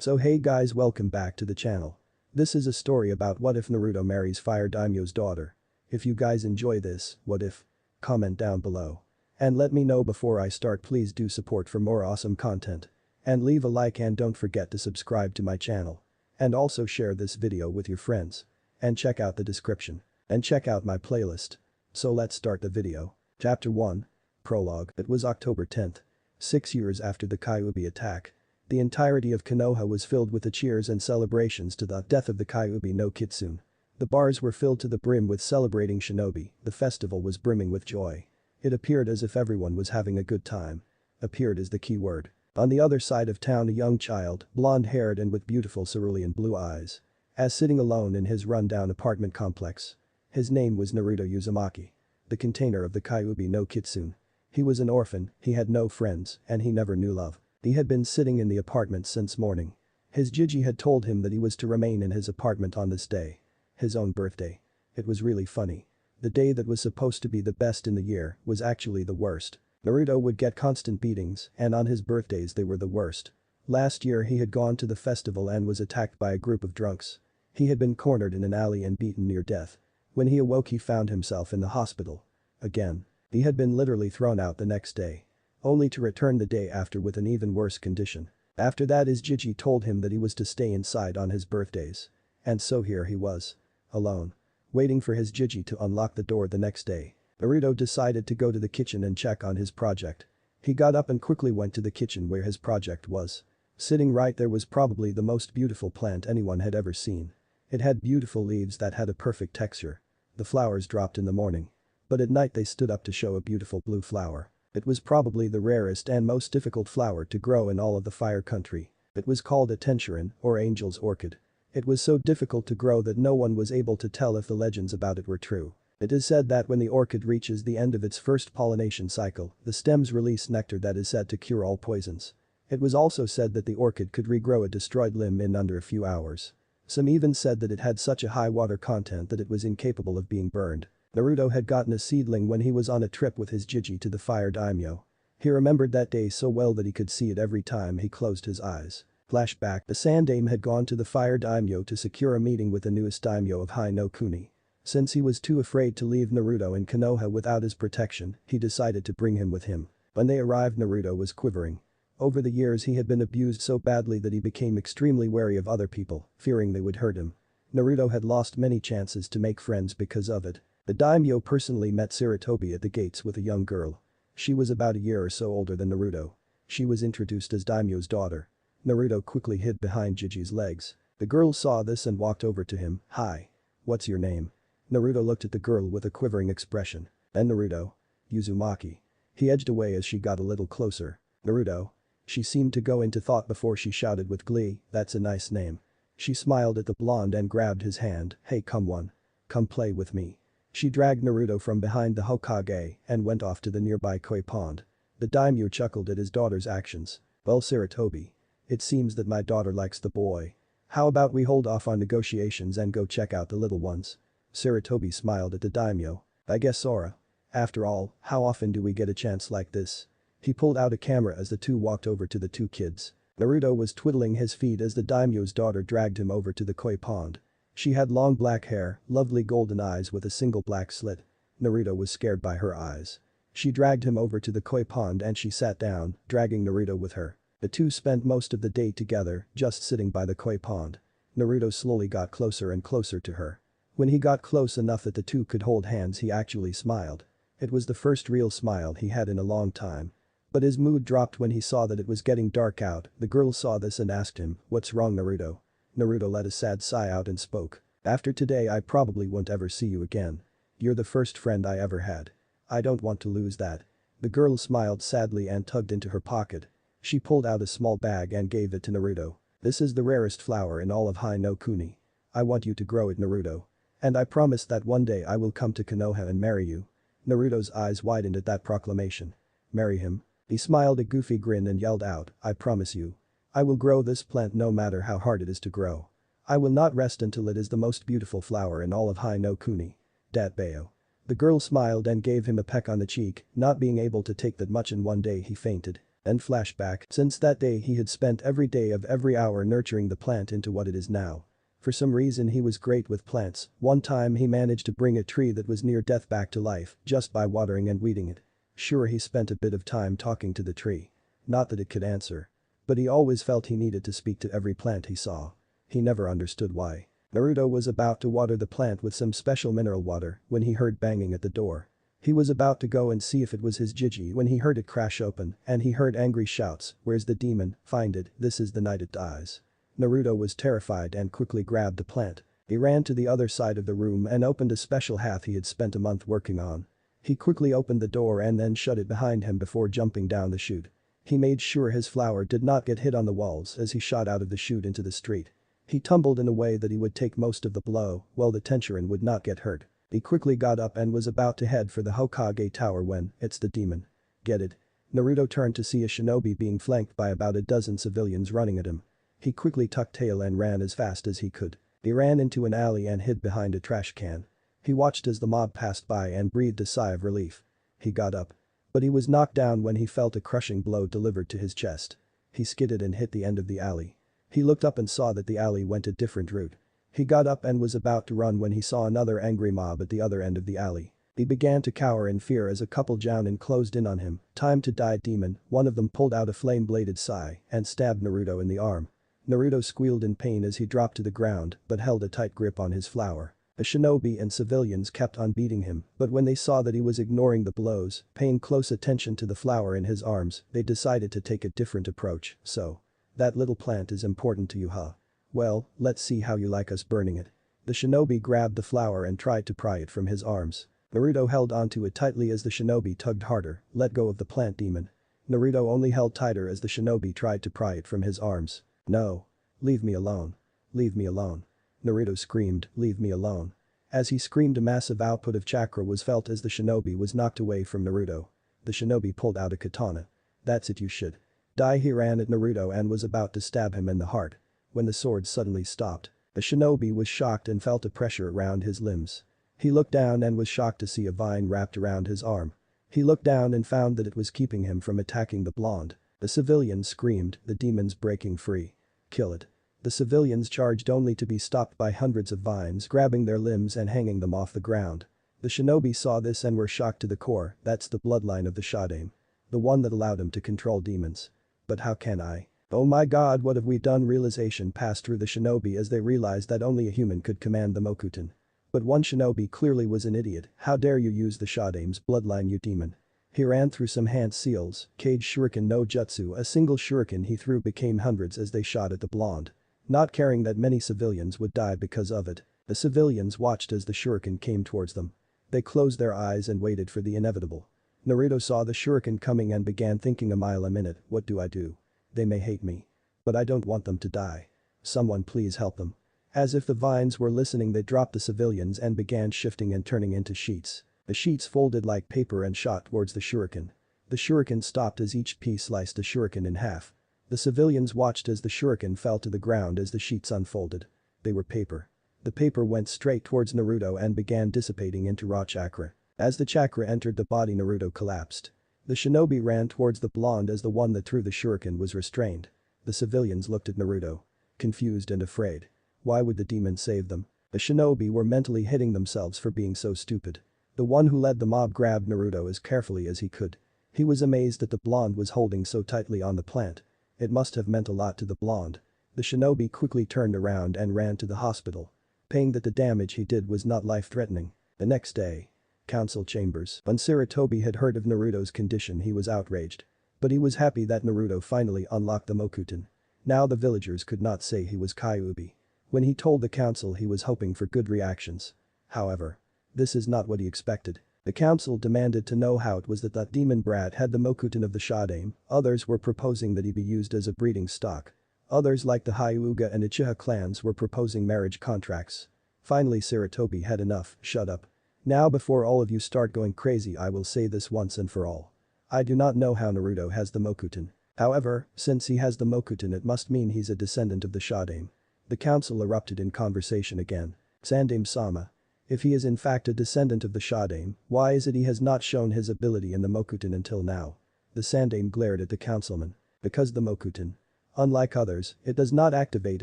So hey guys, welcome back to the channel. This is a story about what if Naruto marries Fire Daimyo's daughter. If you guys enjoy this, what if? Comment down below. And let me know before I start, please do support for more awesome content. And leave a like and don't forget to subscribe to my channel. And also share this video with your friends. And check out the description. And check out my playlist. So let's start the video. Chapter 1. Prologue. It was October 10th. 6 years after the Kyuubi attack. The entirety of Konoha was filled with the cheers and celebrations to the death of the Kyuubi no Kitsune. The bars were filled to the brim with celebrating shinobi, the festival was brimming with joy. It appeared as if everyone was having a good time. Appeared is the key word. On the other side of town, a young child, blonde-haired and with beautiful cerulean blue eyes. As sitting alone in his run-down apartment complex. His name was Naruto Uzumaki. The container of the Kyuubi no Kitsune. He was an orphan, he had no friends, and he never knew love. He had been sitting in the apartment since morning. His Jiji had told him that he was to remain in his apartment on this day. His own birthday. It was really funny. The day that was supposed to be the best in the year was actually the worst. Naruto would get constant beatings, and on his birthdays they were the worst. Last year he had gone to the festival and was attacked by a group of drunks. He had been cornered in an alley and beaten near death. When he awoke, he found himself in the hospital. Again. He had been literally thrown out the next day. Only to return the day after with an even worse condition. After that, his Jiji told him that he was to stay inside on his birthdays. And so here he was. Alone. Waiting for his Jiji to unlock the door the next day. Naruto decided to go to the kitchen and check on his project. He got up and quickly went to the kitchen where his project was. Sitting right there was probably the most beautiful plant anyone had ever seen. It had beautiful leaves that had a perfect texture. The flowers dropped in the morning. But at night they stood up to show a beautiful blue flower. It was probably the rarest and most difficult flower to grow in all of the Fire Country. It was called a tenchurin, or angel's orchid. It was so difficult to grow that no one was able to tell if the legends about it were true. It is said that when the orchid reaches the end of its first pollination cycle, the stems release nectar that is said to cure all poisons. It was also said that the orchid could regrow a destroyed limb in under a few hours. Some even said that it had such a high water content that it was incapable of being burned. Naruto had gotten a seedling when he was on a trip with his Jiji to the Fire Daimyo. He remembered that day so well that he could see it every time he closed his eyes. Flashback: the Sandaime had gone to the Fire Daimyo to secure a meeting with the newest daimyo of Hai no Kuni. Since he was too afraid to leave Naruto in Konoha without his protection, he decided to bring him with him. When they arrived, Naruto was quivering. Over the years he had been abused so badly that he became extremely wary of other people, fearing they would hurt him. Naruto had lost many chances to make friends because of it. The daimyo personally met Sarutobi at the gates with a young girl. She was about a year or so older than Naruto. She was introduced as daimyo's daughter. Naruto quickly hid behind Jiji's legs. The girl saw this and walked over to him. "Hi. What's your name?" Naruto looked at the girl with a quivering expression. "Then Naruto." "Uzumaki." He edged away as she got a little closer. "Naruto." She seemed to go into thought before she shouted with glee, "That's a nice name." She smiled at the blonde and grabbed his hand. "Hey, come on. Come play with me." She dragged Naruto from behind the Hokage and went off to the nearby koi pond. The daimyo chuckled at his daughter's actions. "Well, Sarutobi. It seems that my daughter likes the boy. How about we hold off on negotiations and go check out the little ones?" Sarutobi smiled at the daimyo. "I guess Sora. After all, how often do we get a chance like this?" He pulled out a camera as the two walked over to the two kids. Naruto was twiddling his feet as the daimyo's daughter dragged him over to the koi pond. She had long black hair, lovely golden eyes with a single black slit. Naruto was scared by her eyes. She dragged him over to the koi pond and she sat down, dragging Naruto with her. The two spent most of the day together, just sitting by the koi pond. Naruto slowly got closer and closer to her. When he got close enough that the two could hold hands, he actually smiled. It was the first real smile he had in a long time. But his mood dropped when he saw that it was getting dark out. The girl saw this and asked him, "What's wrong, Naruto?" Naruto let a sad sigh out and spoke. "After today I probably won't ever see you again. You're the first friend I ever had. I don't want to lose that." The girl smiled sadly and tugged into her pocket. She pulled out a small bag and gave it to Naruto. "This is the rarest flower in all of Hai no Kuni. I want you to grow it, Naruto. And I promise that one day I will come to Konoha and marry you." Naruto's eyes widened at that proclamation. "Marry him?" He smiled a goofy grin and yelled out, "I promise you. I will grow this plant no matter how hard it is to grow. I will not rest until it is the most beautiful flower in all of Hai no Kuni. Daimyo." The girl smiled and gave him a peck on the cheek, not being able to take that much in one day he fainted. And flashback, since that day he had spent every day of every hour nurturing the plant into what it is now. For some reason he was great with plants, one time he managed to bring a tree that was near death back to life just by watering and weeding it. Sure, he spent a bit of time talking to the tree. Not that it could answer. But he always felt he needed to speak to every plant he saw. He never understood why. Naruto was about to water the plant with some special mineral water when he heard banging at the door. He was about to go and see if it was his Jiji when he heard it crash open and he heard angry shouts, "Where's the demon? Find it, this is the night it dies." Naruto was terrified and quickly grabbed the plant. He ran to the other side of the room and opened a special hat he had spent a month working on. He quickly opened the door and then shut it behind him before jumping down the chute. He made sure his flower did not get hit on the walls as he shot out of the chute into the street. He tumbled in a way that he would take most of the blow while the Tenshinhan would not get hurt. He quickly got up and was about to head for the Hokage tower when, it's the demon. Get it? Naruto turned to see a shinobi being flanked by about a dozen civilians running at him. He quickly tucked tail and ran as fast as he could. He ran into an alley and hid behind a trash can. He watched as the mob passed by and breathed a sigh of relief. He got up. But he was knocked down when he felt a crushing blow delivered to his chest. He skidded and hit the end of the alley. He looked up and saw that the alley went a different route. He got up and was about to run when he saw another angry mob at the other end of the alley. He began to cower in fear as a couple jounin closed in on him. "Time to die, demon." One of them pulled out a flame-bladed sai and stabbed Naruto in the arm. Naruto squealed in pain as he dropped to the ground but held a tight grip on his flower. The shinobi and civilians kept on beating him, but when they saw that he was ignoring the blows, paying close attention to the flower in his arms, they decided to take a different approach. "So, that little plant is important to you, huh? Well, let's see how you like us burning it." The shinobi grabbed the flower and tried to pry it from his arms. Naruto held onto it tightly as the shinobi tugged harder. "Let go of the plant, demon." Naruto only held tighter as the shinobi tried to pry it from his arms. "No. Leave me alone. Leave me alone." Naruto screamed, "Leave me alone." As he screamed, a massive output of chakra was felt as the shinobi was knocked away from Naruto. The shinobi pulled out a katana. "That's it, you should die." He ran at Naruto and was about to stab him in the heart when the sword suddenly stopped. The shinobi was shocked and felt a pressure around his limbs. He looked down and was shocked to see a vine wrapped around his arm. He looked down and found that it was keeping him from attacking the blonde. The civilians screamed, "The demon's breaking free. Kill it." The civilians charged only to be stopped by hundreds of vines grabbing their limbs and hanging them off the ground. The shinobi saw this and were shocked to the core. "That's the bloodline of the Shodaime. The one that allowed him to control demons. But how can I? Oh my god, what have we done?" Realization passed through the shinobi as they realized that only a human could command the Mokuton. But one shinobi clearly was an idiot. "How dare you use the Shodaime's bloodline, you demon." He ran through some hand seals, cage shuriken no jutsu. A single shuriken he threw became hundreds as they shot at the blonde. Not caring that many civilians would die because of it, the civilians watched as the shuriken came towards them. They closed their eyes and waited for the inevitable. Naruto saw the shuriken coming and began thinking, a mile a minute, what do I do? They may hate me. But I don't want them to die. Someone please help them. As if the vines were listening, they dropped the civilians and began shifting and turning into sheets. The sheets folded like paper and shot towards the shuriken. The shuriken stopped as each piece sliced the shuriken in half. The civilians watched as the shuriken fell to the ground as the sheets unfolded. They were paper. The paper went straight towards Naruto and began dissipating into raw chakra. As the chakra entered the body, Naruto collapsed. The shinobi ran towards the blonde as the one that threw the shuriken was restrained. The civilians looked at Naruto, confused and afraid. Why would the demon save them? The shinobi were mentally hitting themselves for being so stupid. The one who led the mob grabbed Naruto as carefully as he could. He was amazed that the blonde was holding so tightly on the plant. It must have meant a lot to the blonde. The shinobi quickly turned around and ran to the hospital, paying that the damage he did was not life-threatening. The next day. Council chambers. When Sarutobi had heard of Naruto's condition, he was outraged. But he was happy that Naruto finally unlocked the Mokuton. Now the villagers could not say he was Kyuubi. When he told the council, he was hoping for good reactions. However, this is not what he expected. The council demanded to know how it was that that demon brat had the Mokuton of the Shodaime. Others were proposing that he be used as a breeding stock. Others like the Hyuga and Uchiha clans were proposing marriage contracts. Finally Sarutobi had enough. "Shut up. Now before all of you start going crazy, I will say this once and for all. I do not know how Naruto has the Mokuton. However, since he has the Mokuton, it must mean he's a descendant of the Shodaime." The council erupted in conversation again. "Sandaime-sama. If he is in fact a descendant of the Shodaime, why is it he has not shown his ability in the Mokuton until now?" The The Sandaime glared at the councilman. Because the Mokuton. Unlike others, it does not activate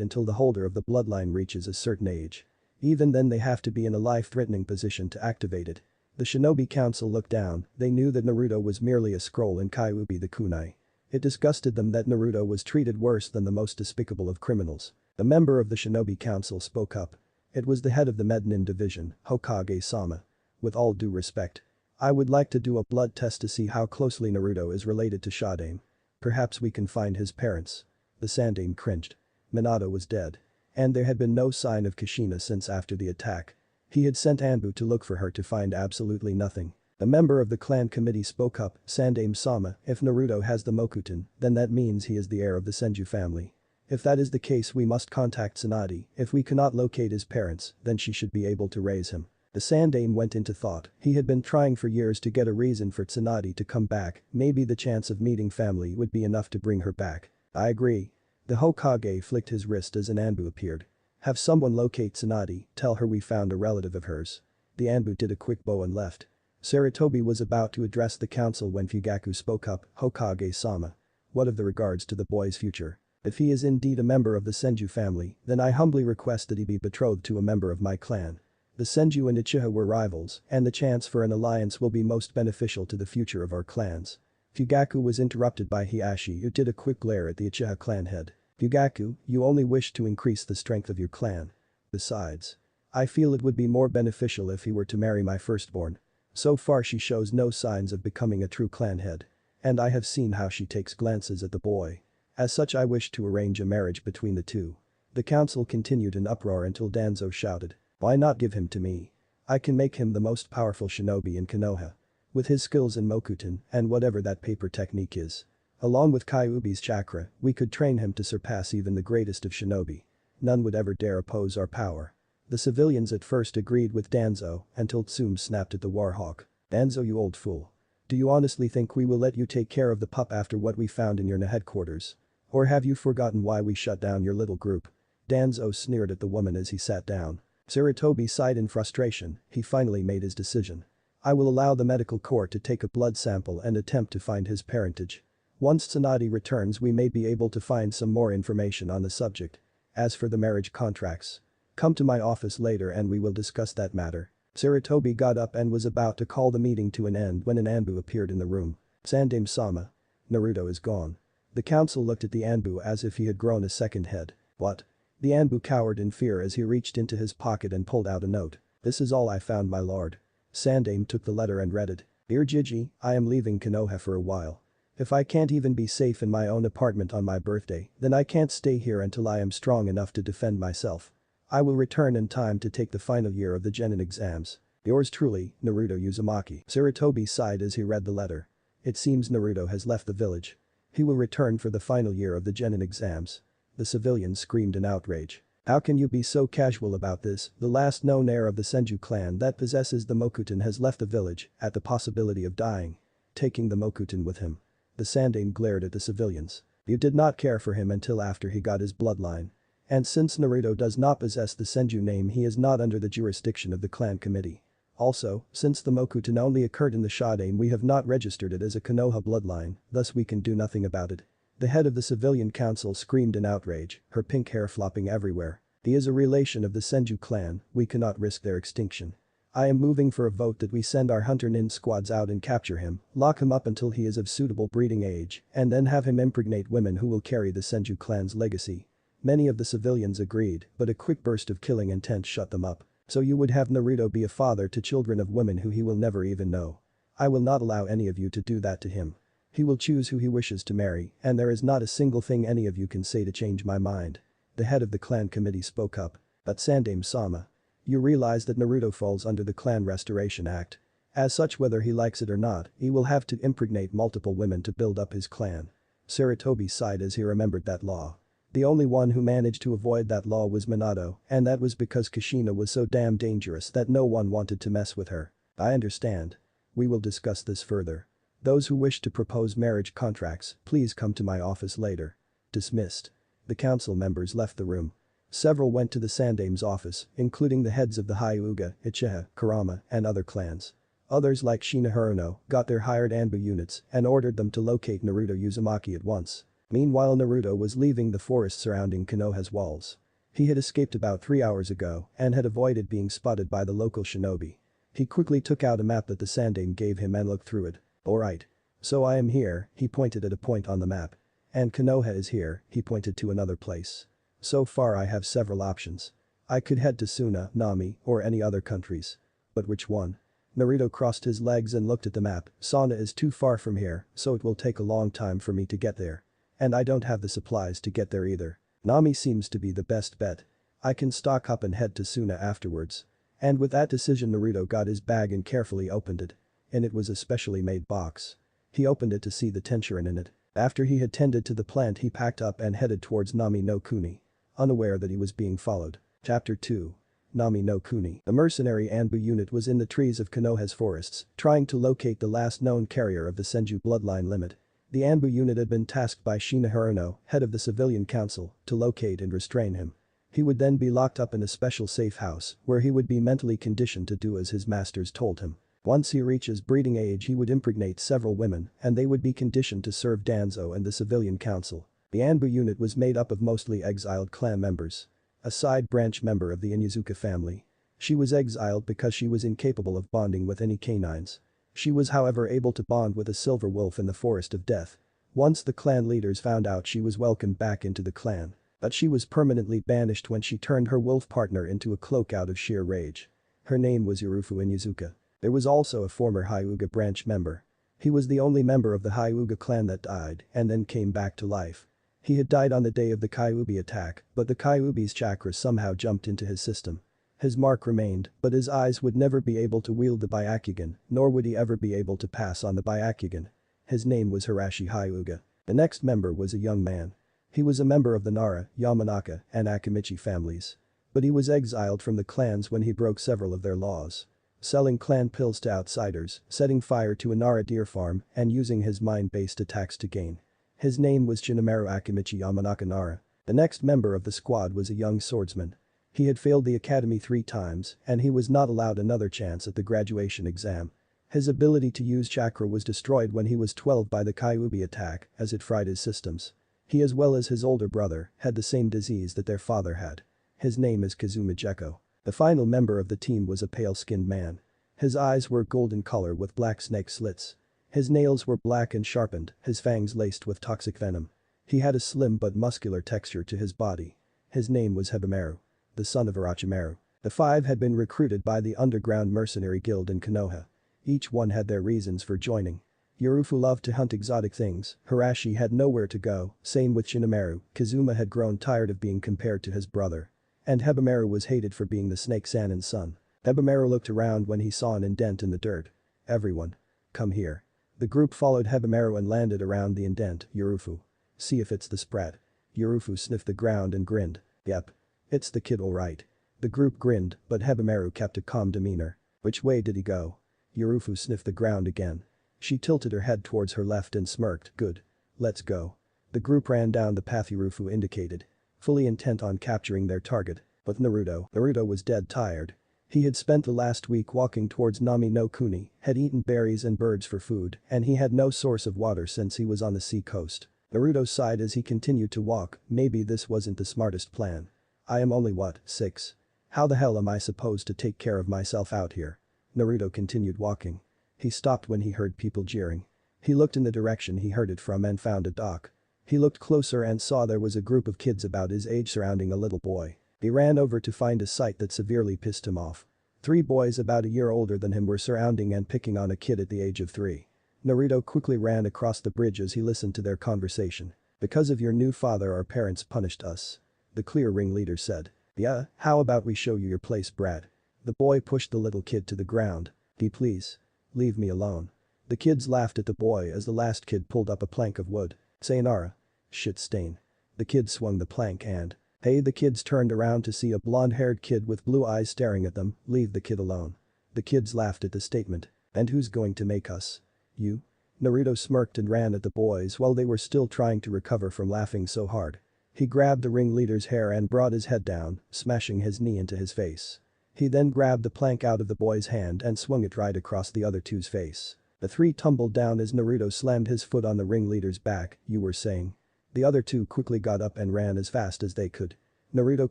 until the holder of the bloodline reaches a certain age. Even then they have to be in a life-threatening position to activate it. The Shinobi Council looked down, they knew that Naruto was merely a scroll in Kyuubi the kunai. It disgusted them that Naruto was treated worse than the most despicable of criminals. A member of the Shinobi Council spoke up. It was the head of the Mednin division, Hokage-sama. With all due respect. I would like to do a blood test to see how closely Naruto is related to Shadaime. Perhaps we can find his parents. The Sandaime cringed. Minato was dead. And there had been no sign of Kushina since after the attack. He had sent Anbu to look for her to find absolutely nothing. A member of the clan committee spoke up, Sandaime-sama, if Naruto has the Mokuton, then that means he is the heir of the Senju family. If that is the case we must contact Tsunade, if we cannot locate his parents, then she should be able to raise him. The Sandaime went into thought, he had been trying for years to get a reason for Tsunade to come back, maybe the chance of meeting family would be enough to bring her back. I agree. The Hokage flicked his wrist as an Anbu appeared. Have someone locate Tsunade, tell her we found a relative of hers. The Anbu did a quick bow and left. Sarutobi was about to address the council when Fugaku spoke up, Hokage-sama. What of the regards to the boy's future? If he is indeed a member of the Senju family, then I humbly request that he be betrothed to a member of my clan. The Senju and Uchiha were rivals, and the chance for an alliance will be most beneficial to the future of our clans. Fugaku was interrupted by Hiashi who did a quick glare at the Uchiha clan head. Fugaku, you only wish to increase the strength of your clan. Besides. I feel it would be more beneficial if he were to marry my firstborn. So far she shows no signs of becoming a true clan head. And I have seen how she takes glances at the boy. As such I wish to arrange a marriage between the two. The council continued in uproar until Danzo shouted. Why not give him to me? I can make him the most powerful shinobi in Konoha. With his skills in Mokuton and whatever that paper technique is. Along with Kyuubi's chakra, we could train him to surpass even the greatest of shinobi. None would ever dare oppose our power. The civilians at first agreed with Danzo until Tsume snapped at the Warhawk. Danzo, you old fool. Do you honestly think we will let you take care of the pup after what we found in your headquarters? Or have you forgotten why we shut down your little group? Danzo sneered at the woman as he sat down. Sarutobi sighed in frustration, he finally made his decision. I will allow the medical corps to take a blood sample and attempt to find his parentage. Once Tsunade returns we may be able to find some more information on the subject. As for the marriage contracts. Come to my office later and we will discuss that matter. Sarutobi got up and was about to call the meeting to an end when an Anbu appeared in the room. Sandaime-sama. Naruto is gone. The council looked at the Anbu as if he had grown a second head. What? The Anbu cowered in fear as he reached into his pocket and pulled out a note. This is all I found, my lord. Sandaime took the letter and read it. Dear Jiji, I am leaving Konoha for a while. If I can't even be safe in my own apartment on my birthday, then I can't stay here until I am strong enough to defend myself. I will return in time to take the final year of the genin exams. Yours truly, Naruto Uzumaki. Sarutobi sighed as he read the letter. It seems Naruto has left the village. He will return for the final year of the genin exams. The civilians screamed in outrage. How can you be so casual about this? The last known heir of the Senju clan that possesses the Mokuton has left the village at the possibility of dying. Taking the Mokuton with him. The Sandaime glared at the civilians. You did not care for him until after he got his bloodline. And since Naruto does not possess the Senju name he is not under the jurisdiction of the clan committee. Also, since the Mokuton only occurred in the Shadaime we have not registered it as a Konoha bloodline, thus we can do nothing about it. The head of the civilian council screamed in outrage, her pink hair flopping everywhere. He is a relation of the Senju clan, we cannot risk their extinction. I am moving for a vote that we send our hunter nin squads out and capture him, lock him up until he is of suitable breeding age, and then have him impregnate women who will carry the Senju clan's legacy. Many of the civilians agreed, but a quick burst of killing intent shut them up. So you would have Naruto be a father to children of women who he will never even know. I will not allow any of you to do that to him. He will choose who he wishes to marry, and there is not a single thing any of you can say to change my mind. The head of the clan committee spoke up. But Sandaime-sama. You realize that Naruto falls under the Clan Restoration Act. As such, whether he likes it or not, he will have to impregnate multiple women to build up his clan. Sarutobi sighed as he remembered that law. The only one who managed to avoid that law was Minato, and that was because Kushina was so damn dangerous that no one wanted to mess with her. I understand. We will discuss this further. Those who wish to propose marriage contracts, please come to my office later. Dismissed. The council members left the room. Several went to the Sandaime's office, including the heads of the Hyuga, Uchiha, Kurama, and other clans. Others like Shina Haruno got their hired Anbu units and ordered them to locate Naruto Uzumaki at once. Meanwhile Naruto was leaving the forest surrounding Konoha's walls. He had escaped about 3 hours ago and had avoided being spotted by the local shinobi. He quickly took out a map that the Sandaime gave him and looked through it. Alright. So I am here, he pointed at a point on the map. And Konoha is here, he pointed to another place. So far I have several options. I could head to Suna, Nami, or any other countries. But which one? Naruto crossed his legs and looked at the map. Suna is too far from here, so it will take a long time for me to get there. And I don't have the supplies to get there either. Nami seems to be the best bet. I can stock up and head to Suna afterwards. And with that decision Naruto got his bag and carefully opened it. And it was a specially made box. He opened it to see the tenchurin in it. After he had tended to the plant he packed up and headed towards Nami no Kuni. Unaware that he was being followed. Chapter 2. Nami no Kuni. The mercenary Anbu unit was in the trees of Konoha's forests, trying to locate the last known carrier of the Senju bloodline limit. The Anbu unit had been tasked by Shina Haruno, head of the civilian council, to locate and restrain him. He would then be locked up in a special safe house, where he would be mentally conditioned to do as his masters told him. Once he reaches breeding age he would impregnate several women and they would be conditioned to serve Danzo and the civilian council. The Anbu unit was made up of mostly exiled clan members. A side branch member of the Inyazuka family. She was exiled because she was incapable of bonding with any canines. She was however able to bond with a silver wolf in the forest of death. Once the clan leaders found out she was welcomed back into the clan. But she was permanently banished when she turned her wolf partner into a cloak out of sheer rage. Her name was Urufu Inyazuka. There was also a former Hyuga branch member. He was the only member of the Hyuga clan that died and then came back to life. He had died on the day of the Kyuubi attack, but the Kyuubi's chakra somehow jumped into his system. His mark remained, but his eyes would never be able to wield the Byakugan, nor would he ever be able to pass on the Byakugan. His name was Hirashi Hyuga. The next member was a young man. He was a member of the Nara, Yamanaka, and Akimichi families. But he was exiled from the clans when he broke several of their laws. Selling clan pills to outsiders, setting fire to a Nara deer farm, and using his mind-based attacks to gain. His name was Shinimaru Akimichi Yamanaka Nara. The next member of the squad was a young swordsman. He had failed the academy 3 times, and he was not allowed another chance at the graduation exam. His ability to use chakra was destroyed when he was 12 by the Kyuubi attack, as it fried his systems. He as well as his older brother had the same disease that their father had. His name is Kazuma Jekko. The final member of the team was a pale-skinned man. His eyes were golden color with black snake slits. His nails were black and sharpened, his fangs laced with toxic venom. He had a slim but muscular texture to his body. His name was Hebimaru, the son of Orochimaru. The 5 had been recruited by the underground mercenary guild in Konoha. Each one had their reasons for joining. Urufu loved to hunt exotic things, Hirashi had nowhere to go, same with Shinimaru, Kazuma had grown tired of being compared to his brother. And Hebimaru was hated for being the Snake Sannin's son. Hebimaru looked around when he saw an indent in the dirt. Everyone. Come here. The group followed Hebimaru and landed around the indent, Urufu. See if it's the sprat. Urufu sniffed the ground and grinned. Yep. It's the kid alright. The group grinned, but Hebimaru kept a calm demeanor. Which way did he go? Urufu sniffed the ground again. She tilted her head towards her left and smirked. Good. Let's go. The group ran down the path Urufu indicated. Fully intent on capturing their target. But Naruto was dead tired. He had spent the last week walking towards Nami no Kuni, had eaten berries and birds for food, and he had no source of water since he was on the sea coast. Naruto sighed as he continued to walk. Maybe this wasn't the smartest plan. I am only what, 6? How the hell am I supposed to take care of myself out here? Naruto continued walking. He stopped when he heard people jeering. He looked in the direction he heard it from and found a dock. He looked closer and saw there was a group of kids about his age surrounding a little boy. He ran over to find a sight that severely pissed him off. 3 boys about a year older than him were surrounding and picking on a kid at the age of 3. Naruto quickly ran across the bridge as he listened to their conversation. Because of your new father our parents punished us. The clear ringleader said. Yeah, how about we show you your place, brat? The boy pushed the little kid to the ground. Please. Leave me alone. The kids laughed at the boy as the last kid pulled up a plank of wood. Sayonara. Shit stain. The kid swung the plank and. Hey, the kids turned around to see a blonde-haired kid with blue eyes staring at them. Leave the kid alone. The kids laughed at the statement. And who's going to make us? You? Naruto smirked and ran at the boys while they were still trying to recover from laughing so hard. He grabbed the ringleader's hair and brought his head down, smashing his knee into his face. He then grabbed the plank out of the boy's hand and swung it right across the other two's face. The three tumbled down as Naruto slammed his foot on the ringleader's back, you were saying. The other two quickly got up and ran as fast as they could. Naruto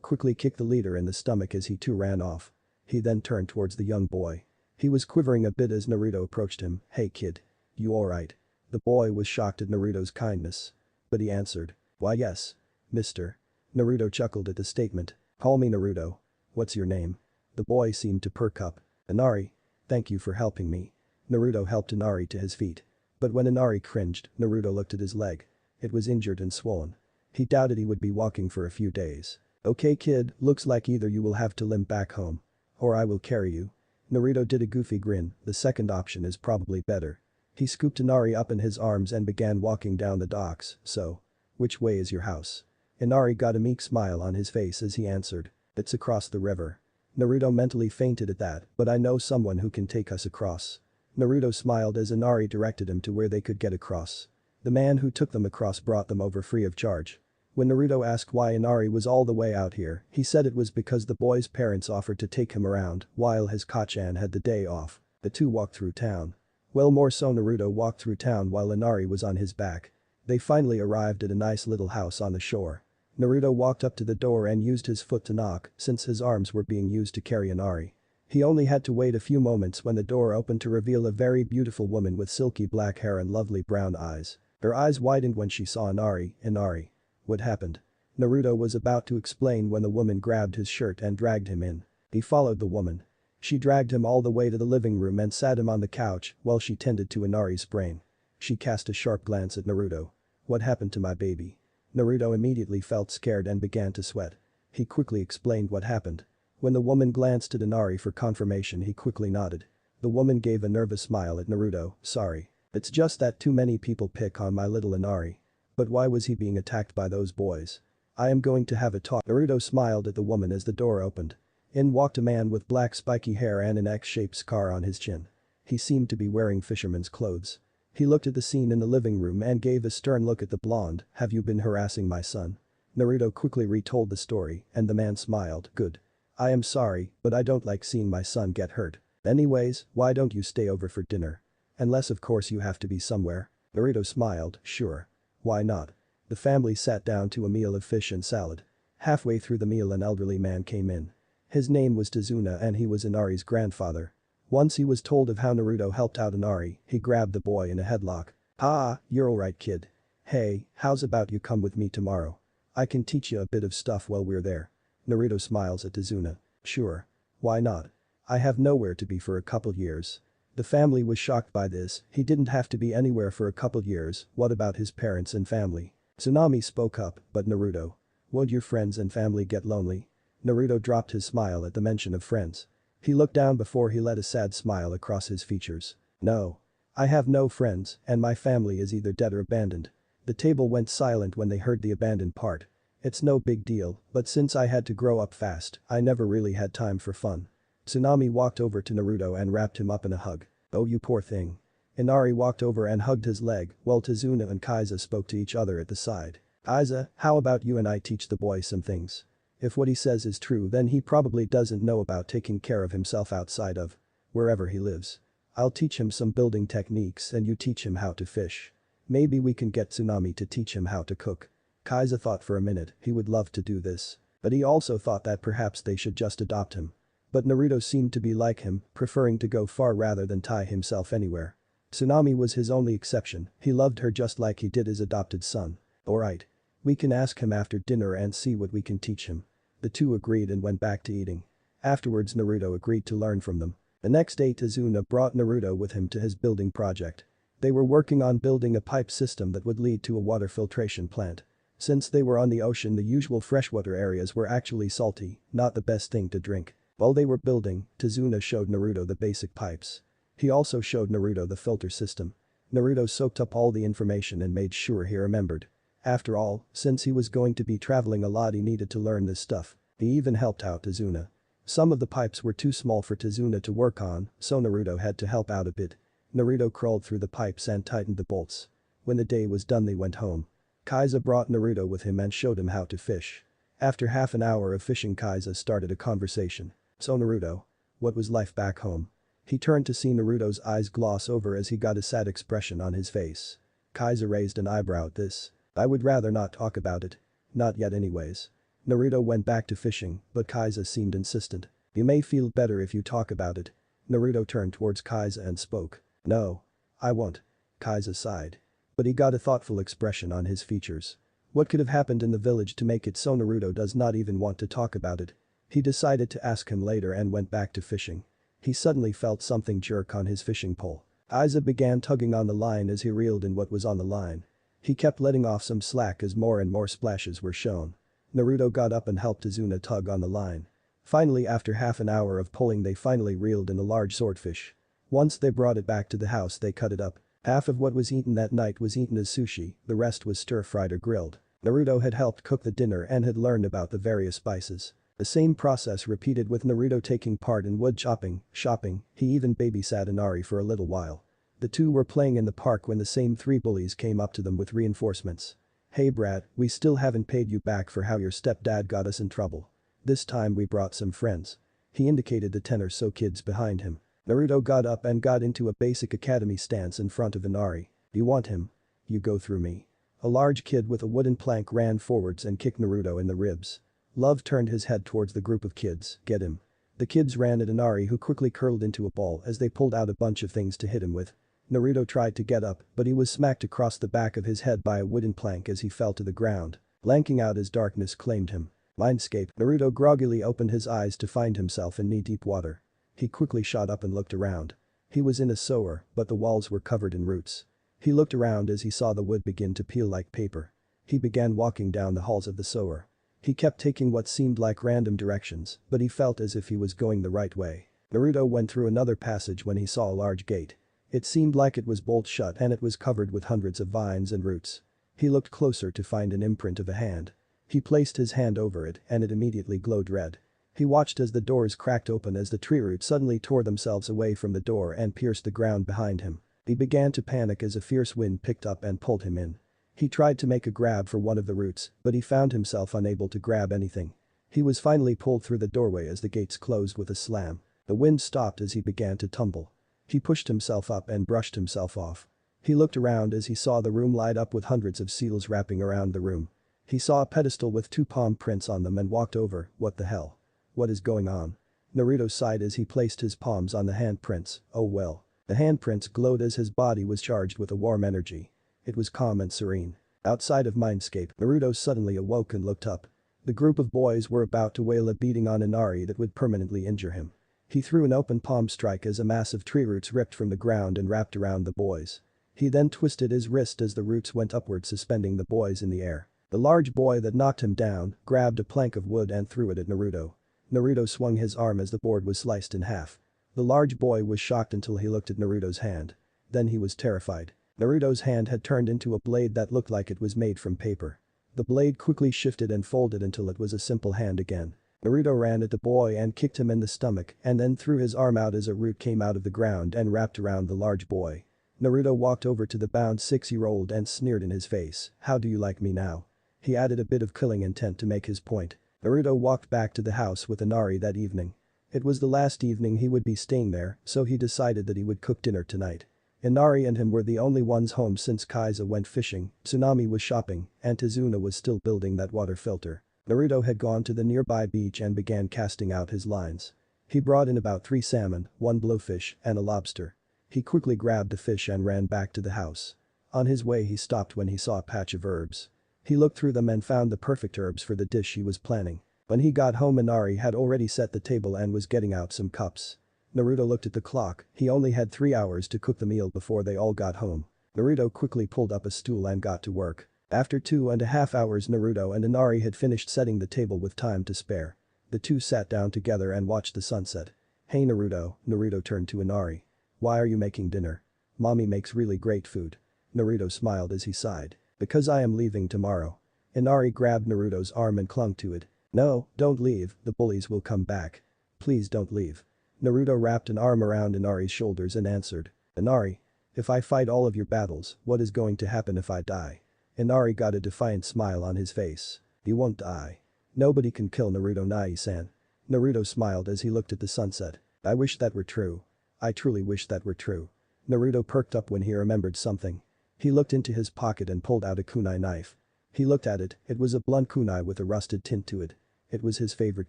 quickly kicked the leader in the stomach as he too ran off. He then turned towards the young boy. He was quivering a bit as Naruto approached him, hey kid. You alright? The boy was shocked at Naruto's kindness. But he answered, why yes. Mister. Naruto chuckled at the statement. Call me Naruto. What's your name? The boy seemed to perk up. Inari. Thank you for helping me. Naruto helped Inari to his feet. But when Inari cringed, Naruto looked at his leg. It was injured and swollen. He doubted he would be walking for a few days. Okay kid, looks like either you will have to limp back home. Or I will carry you. Naruto did a goofy grin, the second option is probably better. He scooped Inari up in his arms and began walking down the docks, so. Which way is your house? Inari got a meek smile on his face as he answered, it's across the river. Naruto mentally fainted at that, but I know someone who can take us across. Naruto smiled as Inari directed him to where they could get across. The man who took them across brought them over free of charge. When Naruto asked why Inari was all the way out here, he said it was because the boy's parents offered to take him around while his Kachan had the day off. The two walked through town. Well, more so Naruto walked through town while Inari was on his back. They finally arrived at a nice little house on the shore. Naruto walked up to the door and used his foot to knock since his arms were being used to carry Inari. He only had to wait a few moments when the door opened to reveal a very beautiful woman with silky black hair and lovely brown eyes. Her eyes widened when she saw Inari. Inari. What happened? Naruto was about to explain when the woman grabbed his shirt and dragged him in. He followed the woman. She dragged him all the way to the living room and sat him on the couch while she tended to Inari's sprain. She cast a sharp glance at Naruto. What happened to my baby? Naruto immediately felt scared and began to sweat. He quickly explained what happened. When the woman glanced at Inari for confirmation he quickly nodded. The woman gave a nervous smile at Naruto, sorry. It's just that too many people pick on my little Inari. But why was he being attacked by those boys? I am going to have a talk. Naruto smiled at the woman as the door opened. In walked a man with black spiky hair and an X-shaped scar on his chin. He seemed to be wearing fisherman's clothes. He looked at the scene in the living room and gave a stern look at the blonde, have you been harassing my son? Naruto quickly retold the story and the man smiled, good. I am sorry, but I don't like seeing my son get hurt. Anyways, why don't you stay over for dinner? Unless of course you have to be somewhere. Naruto smiled, sure. Why not? The family sat down to a meal of fish and salad. Halfway through the meal an elderly man came in. His name was Tazuna and he was Inari's grandfather. Once he was told of how Naruto helped out Inari, he grabbed the boy in a headlock. Ah, you're alright kid. Hey, how's about you come with me tomorrow? I can teach you a bit of stuff while we're there. Naruto smiles at Tazuna. Sure. Why not? I have nowhere to be for a couple years. The family was shocked by this, he didn't have to be anywhere for a couple years, what about his parents and family? Tsunami spoke up, but Naruto. Would your friends and family get lonely? Naruto dropped his smile at the mention of friends. He looked down before he let a sad smile across his features. No. I have no friends, and my family is either dead or abandoned. The table went silent when they heard the abandoned part. It's no big deal, but since I had to grow up fast, I never really had time for fun. Tsunami walked over to Naruto and wrapped him up in a hug. Oh you poor thing. Inari walked over and hugged his leg while Tazuna and Kaiza spoke to each other at the side. Kaiza, how about you and I teach the boy some things? If what he says is true then he probably doesn't know about taking care of himself outside of wherever he lives. I'll teach him some building techniques and you teach him how to fish. Maybe we can get Tsunami to teach him how to cook. Kaiza thought for a minute he would love to do this. But he also thought that perhaps they should just adopt him. But Naruto seemed to be like him, preferring to go far rather than tie himself anywhere. Tsunami was his only exception, he loved her just like he did his adopted son. Alright. We can ask him after dinner and see what we can teach him. The two agreed and went back to eating. Afterwards Naruto agreed to learn from them. The next day Tazuna brought Naruto with him to his building project. They were working on building a pipe system that would lead to a water filtration plant. Since they were on the ocean the usual freshwater areas were actually salty, not the best thing to drink. While they were building, Tazuna showed Naruto the basic pipes. He also showed Naruto the filter system. Naruto soaked up all the information and made sure he remembered. After all, since he was going to be traveling a lot he needed to learn this stuff. He even helped out Tazuna. Some of the pipes were too small for Tazuna to work on, so Naruto had to help out a bit. Naruto crawled through the pipes and tightened the bolts. When the day was done they went home. Kaiza brought Naruto with him and showed him how to fish. After half an hour of fishing Kaiza started a conversation. So Naruto. What was life back home? He turned to see Naruto's eyes gloss over as he got a sad expression on his face. Kaiser raised an eyebrow at this. I would rather not talk about it. Not yet anyways. Naruto went back to fishing, but Kaiser seemed insistent. You may feel better if you talk about it. Naruto turned towards Kaiser and spoke. No. I won't. Kaiser sighed. But he got a thoughtful expression on his features. What could have happened in the village to make it so Naruto does not even want to talk about it? He decided to ask him later and went back to fishing. He suddenly felt something jerk on his fishing pole. Aiza began tugging on the line as he reeled in what was on the line. He kept letting off some slack as more and more splashes were shown. Naruto got up and helped Izuna tug on the line. Finally, after half an hour of pulling, they finally reeled in a large swordfish. Once they brought it back to the house, they cut it up. Half of what was eaten that night was eaten as sushi, the rest was stir-fried or grilled. Naruto had helped cook the dinner and had learned about the various spices. The same process repeated with Naruto taking part in wood chopping, shopping, he even babysat Inari for a little while. The two were playing in the park when the same three bullies came up to them with reinforcements. Hey Brad, we still haven't paid you back for how your stepdad got us in trouble. This time we brought some friends. He indicated the 10 or so kids behind him. Naruto got up and got into a basic academy stance in front of Inari. You want him? You go through me. A large kid with a wooden plank ran forwards and kicked Naruto in the ribs. Love turned his head towards the group of kids. Get him. The kids ran at Inari, who quickly curled into a ball as they pulled out a bunch of things to hit him with. Naruto tried to get up, but he was smacked across the back of his head by a wooden plank as he fell to the ground. Blanking out as darkness claimed him. Mindscape. Naruto groggily opened his eyes to find himself in knee-deep water. He quickly shot up and looked around. He was in a sewer, but the walls were covered in roots. He looked around as he saw the wood begin to peel like paper. He began walking down the halls of the sewer. He kept taking what seemed like random directions, but he felt as if he was going the right way. Naruto went through another passage when he saw a large gate. It seemed like it was bolt shut and it was covered with hundreds of vines and roots. He looked closer to find an imprint of a hand. He placed his hand over it and it immediately glowed red. He watched as the doors cracked open as the tree roots suddenly tore themselves away from the door and pierced the ground behind him. He began to panic as a fierce wind picked up and pulled him in. He tried to make a grab for one of the roots, but he found himself unable to grab anything. He was finally pulled through the doorway as the gates closed with a slam. The wind stopped as he began to tumble. He pushed himself up and brushed himself off. He looked around as he saw the room light up with hundreds of seals wrapping around the room. He saw a pedestal with 2 palm prints on them and walked over. What the hell? What is going on? Naruto sighed as he placed his palms on the handprints. Oh well. The handprints glowed as his body was charged with a warm energy. It was calm and serene. Outside of Mindscape, Naruto suddenly awoke and looked up. The group of boys were about to wail a beating on Inari that would permanently injure him. He threw an open palm strike as a mass of tree roots ripped from the ground and wrapped around the boys. He then twisted his wrist as the roots went upward, suspending the boys in the air. The large boy that knocked him down grabbed a plank of wood and threw it at Naruto. Naruto swung his arm as the board was sliced in half. The large boy was shocked until he looked at Naruto's hand. Then he was terrified. Naruto's hand had turned into a blade that looked like it was made from paper. The blade quickly shifted and folded until it was a simple hand again. Naruto ran at the boy and kicked him in the stomach and then threw his arm out as a root came out of the ground and wrapped around the large boy. Naruto walked over to the bound 6-year-old and sneered in his face. How do you like me now? He added a bit of killing intent to make his point. Naruto walked back to the house with Inari that evening. It was the last evening he would be staying there, so he decided that he would cook dinner tonight. Inari and him were the only ones home since Kaiza went fishing, Tsunami was shopping, and Tizuna was still building that water filter. Naruto had gone to the nearby beach and began casting out his lines. He brought in about 3 salmon, 1 blowfish, and a lobster. He quickly grabbed the fish and ran back to the house. On his way he stopped when he saw a patch of herbs. He looked through them and found the perfect herbs for the dish he was planning. When he got home, Inari had already set the table and was getting out some cups. Naruto looked at the clock, he only had 3 hours to cook the meal before they all got home. Naruto quickly pulled up a stool and got to work. After 2.5 hours, Naruto and Inari had finished setting the table with time to spare. The two sat down together and watched the sunset. Hey Naruto, Naruto turned to Inari. Why are you making dinner? Mommy makes really great food. Naruto smiled as he sighed. Because I am leaving tomorrow. Inari grabbed Naruto's arm and clung to it. No, don't leave, the bullies will come back. Please don't leave. Naruto wrapped an arm around Inari's shoulders and answered. Inari. If I fight all of your battles, what is going to happen if I die? Inari got a defiant smile on his face. You won't die. Nobody can kill Naruto Nai-san. Naruto smiled as he looked at the sunset. I wish that were true. I truly wish that were true. Naruto perked up when he remembered something. He looked into his pocket and pulled out a kunai knife. He looked at it, it was a blunt kunai with a rusted tint to it. It was his favorite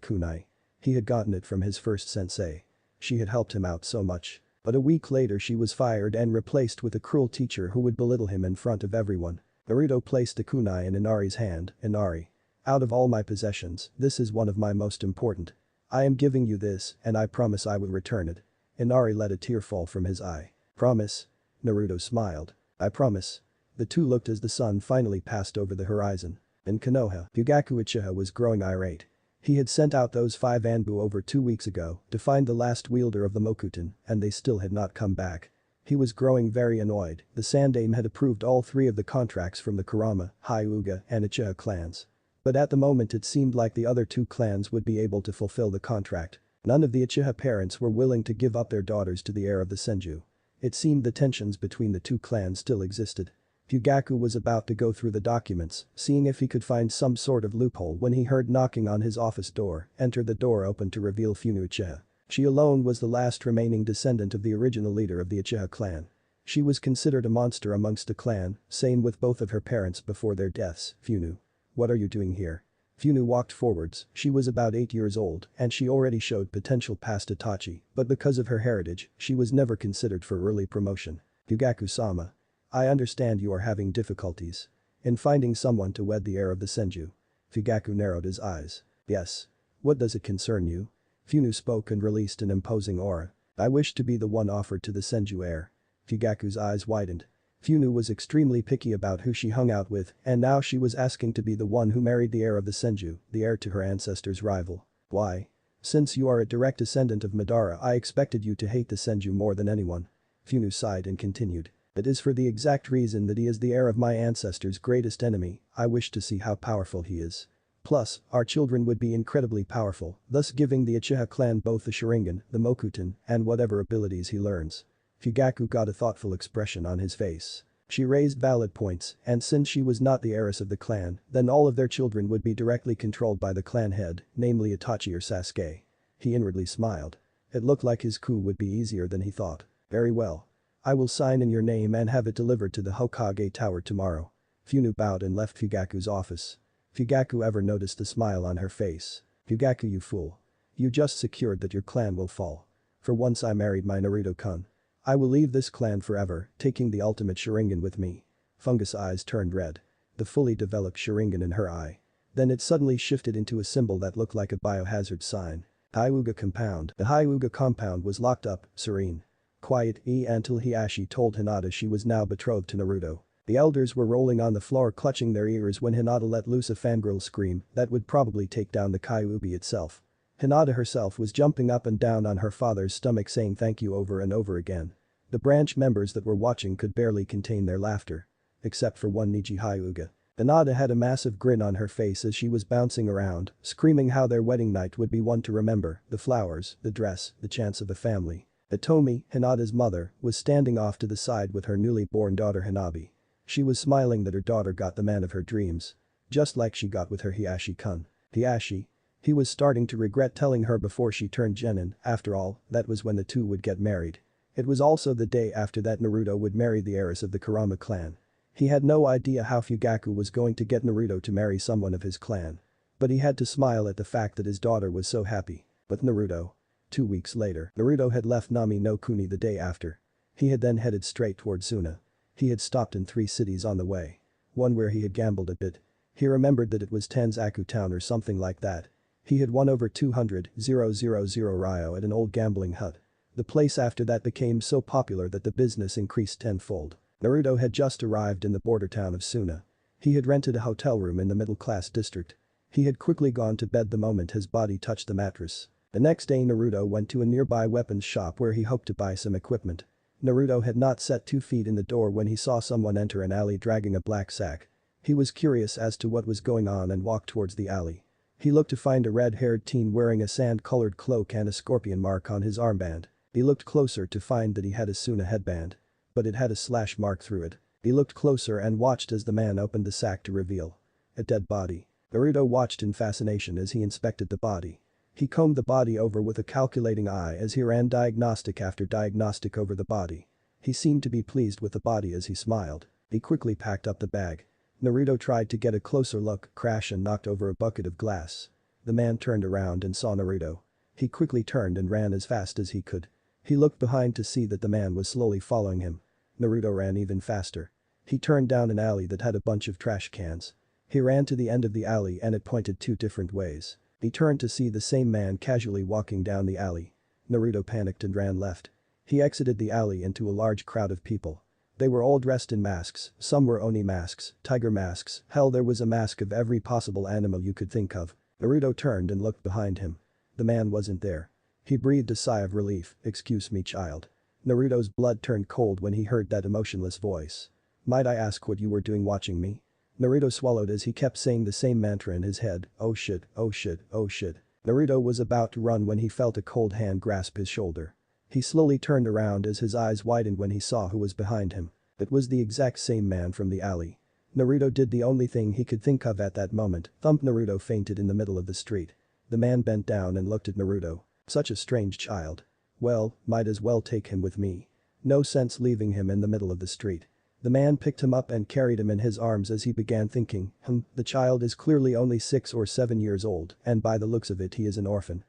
kunai. He had gotten it from his first sensei. She had helped him out so much. But a week later she was fired and replaced with a cruel teacher who would belittle him in front of everyone. Naruto placed the kunai in Inari's hand. Inari. Out of all my possessions, this is one of my most important. I am giving you this, and I promise I will return it. Inari let a tear fall from his eye. Promise? Naruto smiled. I promise. The two looked as the sun finally passed over the horizon. In Konoha, Fugaku Uchiha was growing irate. He had sent out those 5 Anbu over 2 weeks ago to find the last wielder of the Mokuton, and they still had not come back. He was growing very annoyed. The Sandaime had approved all 3 of the contracts from the Kurama, Hyuga, and Uchiha clans. But at the moment it seemed like the other 2 clans would be able to fulfill the contract. None of the Uchiha parents were willing to give up their daughters to the heir of the Senju. It seemed the tensions between the 2 clans still existed. Fugaku was about to go through the documents, seeing if he could find some sort of loophole when he heard knocking on his office door. Enter the door opened to reveal Funu Uchiha. She alone was the last remaining descendant of the original leader of the Uchiha clan. She was considered a monster amongst the clan, same with both of her parents before their deaths. Funu. What are you doing here? Funu walked forwards. She was about 8 years old and she already showed potential past Itachi, but because of her heritage, she was never considered for early promotion. Fugaku-sama. I understand you are having difficulties in finding someone to wed the heir of the Senju. Fugaku narrowed his eyes. Yes. What does it concern you? Funu spoke and released an imposing aura. I wish to be the one offered to the Senju heir. Fugaku's eyes widened. Funu was extremely picky about who she hung out with and now she was asking to be the one who married the heir of the Senju, the heir to her ancestor's rival. Why? Since you are a direct descendant of Madara I expected you to hate the Senju more than anyone. Funu sighed and continued. It is for the exact reason that he is the heir of my ancestor's greatest enemy, I wish to see how powerful he is. Plus, our children would be incredibly powerful, thus giving the Uchiha clan both the Sharingan, the Mokuton, and whatever abilities he learns. Fugaku got a thoughtful expression on his face. She raised valid points, and since she was not the heiress of the clan, then all of their children would be directly controlled by the clan head, namely Itachi or Sasuke. He inwardly smiled. It looked like his coup would be easier than he thought. Very well. I will sign in your name and have it delivered to the Hokage Tower tomorrow. Funu bowed and left Fugaku's office. Fugaku ever noticed the smile on her face. Fugaku, you fool. You just secured that your clan will fall. For once I married my Naruto-kun. I will leave this clan forever, taking the ultimate Sharingan with me. Fungus eyes turned red. The fully developed Sharingan in her eye. Then it suddenly shifted into a symbol that looked like a biohazard sign. Hyuga compound. The Hyuga compound was locked up, serene. Quiet until Hiashi told Hinata she was now betrothed to Naruto. The elders were rolling on the floor clutching their ears when Hinata let loose a fangirl scream that would probably take down the Kyuubi itself. Hinata herself was jumping up and down on her father's stomach saying thank you over and over again. The branch members that were watching could barely contain their laughter. Except for one Niji Hyuga. Hinata had a massive grin on her face as she was bouncing around, screaming how their wedding night would be one to remember, the flowers, the dress, the chance of a family. Itomi, Hinata's mother, was standing off to the side with her newly born daughter Hanabi. She was smiling that her daughter got the man of her dreams. Just like she got with her Hiashi-kun. Hiashi? He was starting to regret telling her before she turned genin, after all, that was when the two would get married. It was also the day after that Naruto would marry the heiress of the Kurama clan. He had no idea how Fugaku was going to get Naruto to marry someone of his clan. But he had to smile at the fact that his daughter was so happy. But Naruto. 2 weeks later, Naruto had left Nami no Kuni the day after. He had then headed straight toward Suna. He had stopped in 3 cities on the way. One where he had gambled a bit. He remembered that it was Tenzaku town or something like that. He had won over 200,000 Ryo at an old gambling hut. The place after that became so popular that the business increased tenfold. Naruto had just arrived in the border town of Suna. He had rented a hotel room in the middle-class district. He had quickly gone to bed the moment his body touched the mattress. The next day Naruto went to a nearby weapons shop where he hoped to buy some equipment. Naruto had not set 2 feet in the door when he saw someone enter an alley dragging a black sack. He was curious as to what was going on and walked towards the alley. He looked to find a red-haired teen wearing a sand-colored cloak and a scorpion mark on his armband. He looked closer to find that he had a Suna headband. But it had a slash mark through it. He looked closer and watched as the man opened the sack to reveal a dead body. Naruto watched in fascination as he inspected the body. He combed the body over with a calculating eye as he ran diagnostic after diagnostic over the body. He seemed to be pleased with the body as he smiled. He quickly packed up the bag. Naruto tried to get a closer look, crash and knocked over a bucket of glass. The man turned around and saw Naruto. He quickly turned and ran as fast as he could. He looked behind to see that the man was slowly following him. Naruto ran even faster. He turned down an alley that had a bunch of trash cans. He ran to the end of the alley and it pointed two different ways. He turned to see the same man casually walking down the alley. Naruto panicked and ran left. He exited the alley into a large crowd of people. They were all dressed in masks, some were Oni masks, tiger masks, hell there was a mask of every possible animal you could think of. Naruto turned and looked behind him. The man wasn't there. He breathed a sigh of relief, "Excuse me, child." Naruto's blood turned cold when he heard that emotionless voice. "Might I ask what you were doing watching me?" Naruto swallowed as he kept saying the same mantra in his head, "Oh shit, oh shit, oh shit." Naruto was about to run when he felt a cold hand grasp his shoulder. He slowly turned around as his eyes widened when he saw who was behind him. It was the exact same man from the alley. Naruto did the only thing he could think of at that moment, thump. Naruto fainted in the middle of the street. The man bent down and looked at Naruto. Such a strange child. Well, might as well take him with me. No sense leaving him in the middle of the street. The man picked him up and carried him in his arms as he began thinking, the child is clearly only 6 or 7 years old and by the looks of it he is an orphan.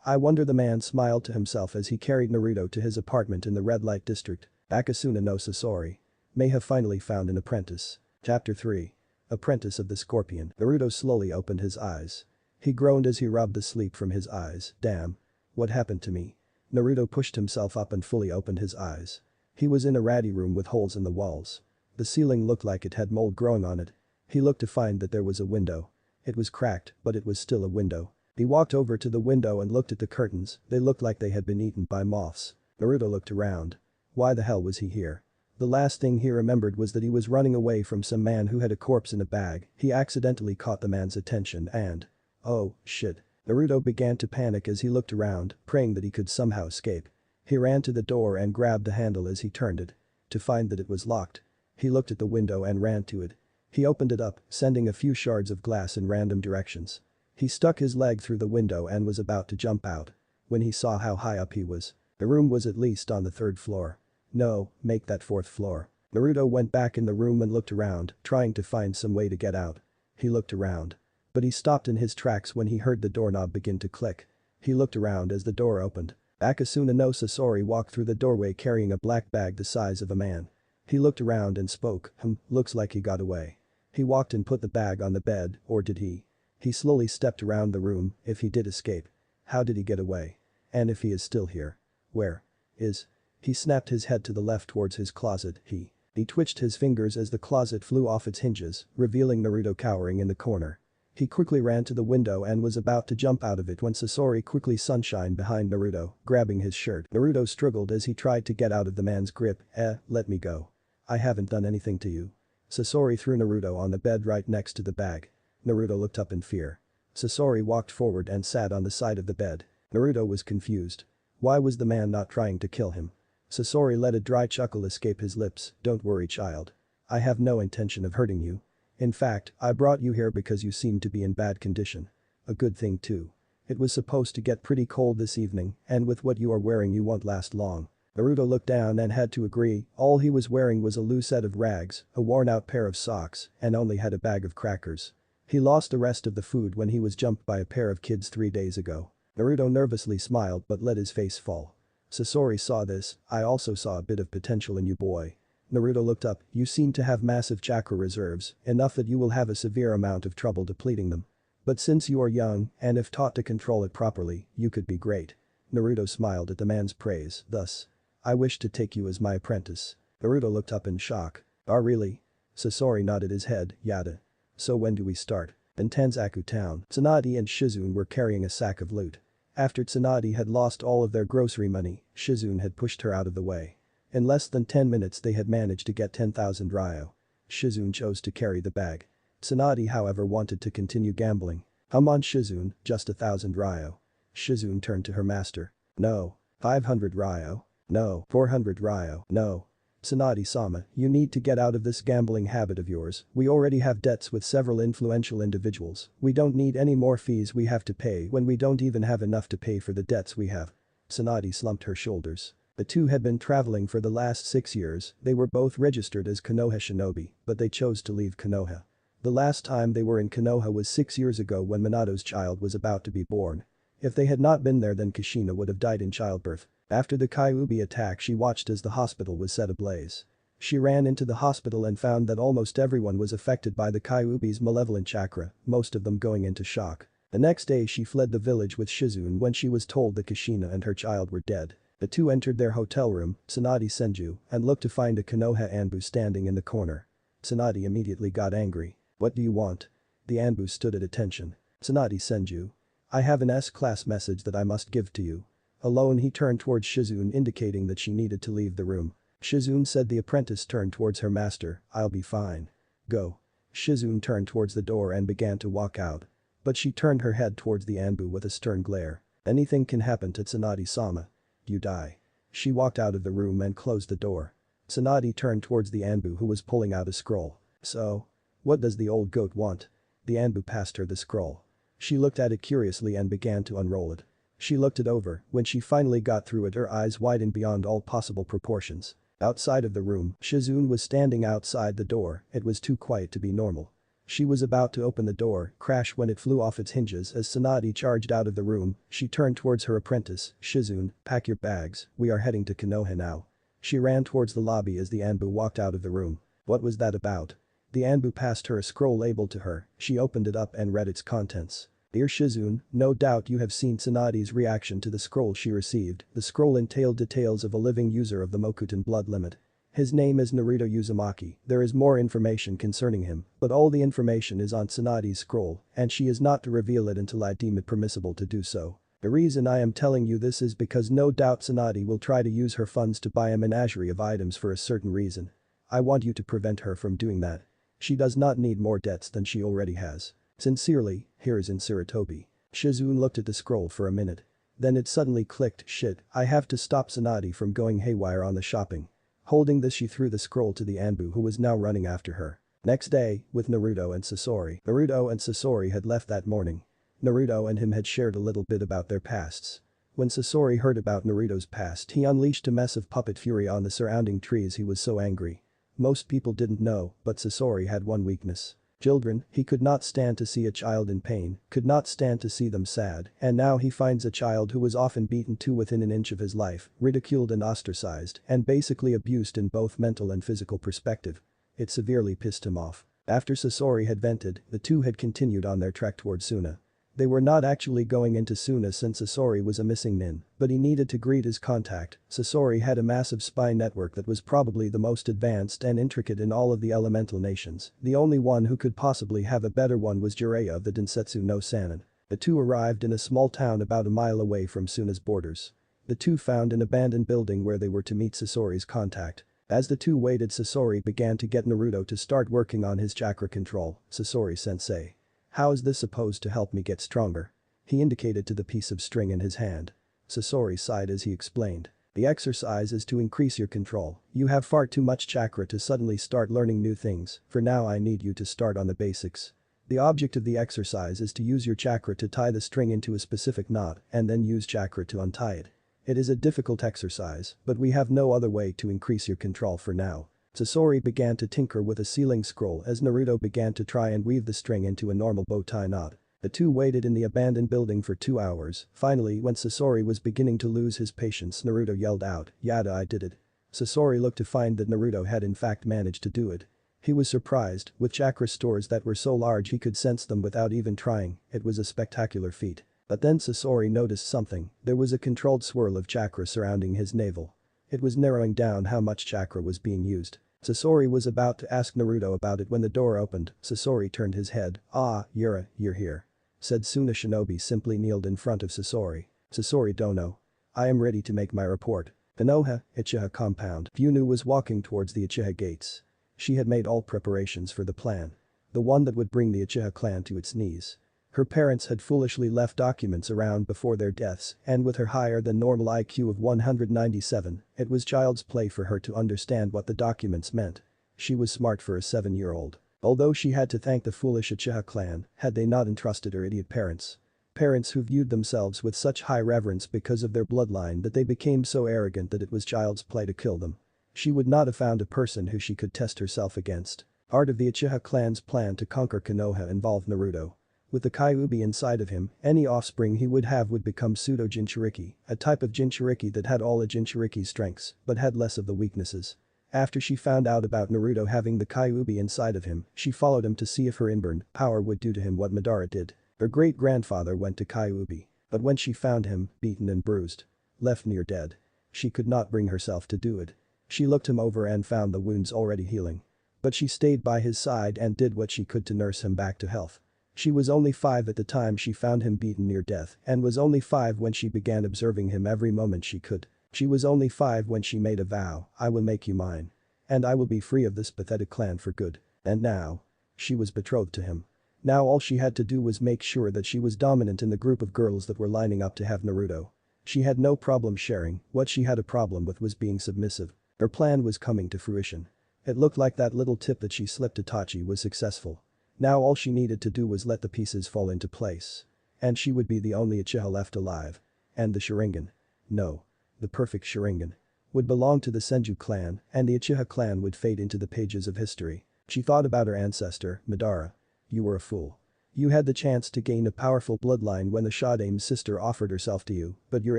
I wonder. The man smiled to himself as he carried Naruto to his apartment in the red light district. Akasuna no Sasori may have finally found an apprentice. Chapter 3. Apprentice of the Scorpion. Naruto slowly opened his eyes. He groaned as he rubbed the sleep from his eyes. Damn. What happened to me? Naruto pushed himself up and fully opened his eyes. He was in a ratty room with holes in the walls. The ceiling looked like it had mold growing on it. He looked to find that there was a window. It was cracked, but it was still a window. He walked over to the window and looked at the curtains. They looked like they had been eaten by moths. Naruto looked around. Why the hell was he here? The last thing he remembered was that he was running away from some man who had a corpse in a bag. He accidentally caught the man's attention and… oh, shit. Naruto began to panic as he looked around, praying that he could somehow escape. He ran to the door and grabbed the handle as he turned it. To find that it was locked. He looked at the window and ran to it. He opened it up, sending a few shards of glass in random directions. He stuck his leg through the window and was about to jump out. When he saw how high up he was. The room was at least on the 3rd floor. No, make that 4th floor. Naruto went back in the room and looked around, trying to find some way to get out. He looked around. But he stopped in his tracks when he heard the doorknob begin to click. He looked around as the door opened. Akasuna no Sasori walked through the doorway carrying a black bag the size of a man. He looked around and spoke, looks like he got away. He walked and put the bag on the bed, or did he? He slowly stepped around the room. If he did escape. How did he get away? And if he is still here. Where is? He snapped his head to the left towards his closet. He twitched his fingers as the closet flew off its hinges, revealing Naruto cowering in the corner. He quickly ran to the window and was about to jump out of it when Sasori quickly sunshine behind Naruto, grabbing his shirt. Naruto struggled as he tried to get out of the man's grip. Let me go. I haven't done anything to you. Sasori threw Naruto on the bed right next to the bag. Naruto looked up in fear. Sasori walked forward and sat on the side of the bed. Naruto was confused. Why was the man not trying to kill him? Sasori let a dry chuckle escape his lips. Don't worry, child. I have no intention of hurting you. In fact, I brought you here because you seem to be in bad condition. A good thing too. It was supposed to get pretty cold this evening, and with what you are wearing you won't last long. Naruto looked down and had to agree. All he was wearing was a loose set of rags, a worn-out pair of socks, and only had a bag of crackers. He lost the rest of the food when he was jumped by a pair of kids 3 days ago. Naruto nervously smiled but let his face fall. Sasori saw this. I also saw a bit of potential in you, boy. Naruto looked up. You seem to have massive chakra reserves, enough that you will have a severe amount of trouble depleting them. But since you are young, and if taught to control it properly, you could be great. Naruto smiled at the man's praise. Thus, I wish to take you as my apprentice. Naruto looked up in shock. Oh really? Sasori nodded his head. Yada. So when do we start? In Tanzaku town, Tsunade and Shizune were carrying a sack of loot. After Tsunade had lost all of their grocery money, Shizune had pushed her out of the way. In less than 10 minutes they had managed to get 10,000 ryo. Shizune chose to carry the bag. Tsunade however wanted to continue gambling. Come on Shizune, just 1,000 ryo. Shizune turned to her master. No. 500 ryo. No. 400 ryo. No. Tsunade-sama, you need to get out of this gambling habit of yours, we already have debts with several influential individuals, we don't need any more fees we have to pay when we don't even have enough to pay for the debts we have. Tsunade slumped her shoulders. The two had been traveling for the last 6 years, they were both registered as Konoha shinobi, but they chose to leave Konoha. The last time they were in Konoha was 6 years ago when Minato's child was about to be born. If they had not been there then Kushina would have died in childbirth. After the Kyuubi attack she watched as the hospital was set ablaze. She ran into the hospital and found that almost everyone was affected by the Kyuubi's malevolent chakra, most of them going into shock. The next day she fled the village with Shizune when she was told that Kushina and her child were dead. The two entered their hotel room, Tsunade Senju, and looked to find a Konoha Anbu standing in the corner. Tsunade immediately got angry. What do you want? The Anbu stood at attention. Tsunade Senju. I have an S-class message that I must give to you. Alone he turned towards Shizune indicating that she needed to leave the room. Shizune said the apprentice turned towards her master, I'll be fine. Go. Shizune turned towards the door and began to walk out. But she turned her head towards the Anbu with a stern glare. Anything can happen to Tsunade-sama. You die. She walked out of the room and closed the door. Tsunade turned towards the Anbu who was pulling out a scroll. So? What does the old goat want? The Anbu passed her the scroll. She looked at it curiously and began to unroll it. She looked it over, when she finally got through it her eyes widened beyond all possible proportions. Outside of the room, Shizune was standing outside the door, it was too quiet to be normal. She was about to open the door, crash when it flew off its hinges as Tsunade charged out of the room, she turned towards her apprentice, Shizune, pack your bags, we are heading to Konoha now. She ran towards the lobby as the Anbu walked out of the room. What was that about? The Anbu passed her a scroll labeled to her, she opened it up and read its contents. Dear Shizune, no doubt you have seen Tsunade's reaction to the scroll she received, the scroll entailed details of a living user of the Mokuton blood limit. His name is Naruto Uzumaki, there is more information concerning him, but all the information is on Tsunade's scroll, and she is not to reveal it until I deem it permissible to do so. The reason I am telling you this is because no doubt Tsunade will try to use her funds to buy a menagerie of items for a certain reason. I want you to prevent her from doing that. She does not need more debts than she already has. Sincerely, here is in Sarutobi. Shizune looked at the scroll for a minute. Then it suddenly clicked, shit, I have to stop Tsunade from going haywire on the shopping. Holding this she threw the scroll to the Anbu who was now running after her. Next day, with Naruto and Sasori. Naruto and Sasori had left that morning. Naruto and him had shared a little bit about their pasts. When Sasori heard about Naruto's past he unleashed a mess of puppet fury on the surrounding trees he was so angry. Most people didn't know, but Sasori had one weakness. Children, he could not stand to see a child in pain, could not stand to see them sad, and now he finds a child who was often beaten to within an inch of his life, ridiculed and ostracized, and basically abused in both mental and physical perspective. It severely pissed him off. After Sasori had vented, the two had continued on their trek toward Suna. They were not actually going into Suna since Sasori was a missing nin, but he needed to greet his contact. Sasori had a massive spy network that was probably the most advanced and intricate in all of the elemental nations, the only one who could possibly have a better one was Jiraiya of the Densetsu no Sanin. The two arrived in a small town about a mile away from Suna's borders. The two found an abandoned building where they were to meet Sasori's contact. As the two waited Sasori began to get Naruto to start working on his chakra control. Sasori-sensei. How is this supposed to help me get stronger? He indicated to the piece of string in his hand. Sasori sighed as he explained. The exercise is to increase your control, you have far too much chakra to suddenly start learning new things, for now I need you to start on the basics. The object of the exercise is to use your chakra to tie the string into a specific knot and then use chakra to untie it. It is a difficult exercise, but we have no other way to increase your control for now. Sasori began to tinker with a sealing scroll as Naruto began to try and weave the string into a normal bow tie knot. The two waited in the abandoned building for 2 hours. Finally, when Sasori was beginning to lose his patience, Naruto yelled out, "Yada, I did it." Sasori looked to find that Naruto had in fact managed to do it. He was surprised, with chakra stores that were so large he could sense them without even trying, it was a spectacular feat. But then Sasori noticed something, there was a controlled swirl of chakra surrounding his navel. It was narrowing down how much chakra was being used. Sasori was about to ask Naruto about it when the door opened. Sasori turned his head. "Ah, Yura, you're here," said Suna Shinobi simply kneeled in front of Sasori. "Sasori dono. I am ready to make my report." Konoha, Uchiha compound. Yunu was walking towards the Uchiha gates. She had made all preparations for the plan. The one that would bring the Uchiha clan to its knees. Her parents had foolishly left documents around before their deaths, and with her higher than normal IQ of 197, it was child's play for her to understand what the documents meant. She was smart for a 7-year-old. Although she had to thank the foolish Uchiha clan had they not entrusted her idiot parents. Parents who viewed themselves with such high reverence because of their bloodline that they became so arrogant that it was child's play to kill them. She would not have found a person who she could test herself against. Part of the Uchiha clan's plan to conquer Konoha involved Naruto. With the Kyuubi inside of him, any offspring he would have would become pseudo-Jinchuriki, a type of Jinchuriki that had all a Jinchuriki's strengths but had less of the weaknesses. After she found out about Naruto having the Kyuubi inside of him, she followed him to see if her inborn power would do to him what Madara did. Her great-grandfather went to Kyuubi, but when she found him, beaten and bruised, left near dead, she could not bring herself to do it. She looked him over and found the wounds already healing. But she stayed by his side and did what she could to nurse him back to health. She was only 5 at the time she found him beaten near death and was only 5 when she began observing him every moment she could. She was only 5 when she made a vow, I will make you mine. And I will be free of this pathetic clan for good. And now. She was betrothed to him. Now all she had to do was make sure that she was dominant in the group of girls that were lining up to have Naruto. She had no problem sharing, what she had a problem with was being submissive. Her plan was coming to fruition. It looked like that little tip that she slipped Itachi was successful. Now all she needed to do was let the pieces fall into place. And she would be the only Uchiha left alive. And the Sharingan. No. The perfect Sharingan. Would belong to the Senju clan and the Uchiha clan would fade into the pages of history. She thought about her ancestor, Madara. You were a fool. You had the chance to gain a powerful bloodline when the Shadame's sister offered herself to you, but your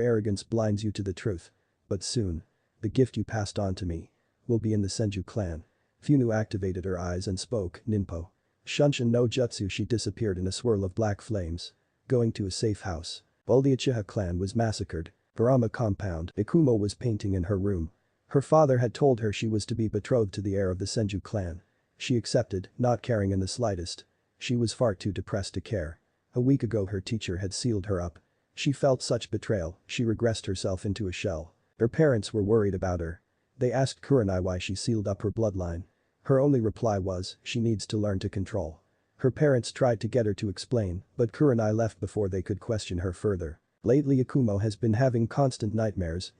arrogance blinds you to the truth. But soon. The gift you passed on to me. Will be in the Senju clan. Funu activated her eyes and spoke, Ninpo. Shunshin no jutsu she disappeared in a swirl of black flames. Going to a safe house. While the Uchiha clan was massacred. Barama compound, Ikumo was painting in her room. Her father had told her she was to be betrothed to the heir of the Senju clan. She accepted, not caring in the slightest. She was far too depressed to care. A week ago her teacher had sealed her up. She felt such betrayal, she regressed herself into a shell. Her parents were worried about her. They asked Kurenai why she sealed up her bloodline. Her only reply was, she needs to learn to control. Her parents tried to get her to explain, but Kurenai left before they could question her further. Lately Akumo has been having constant nightmares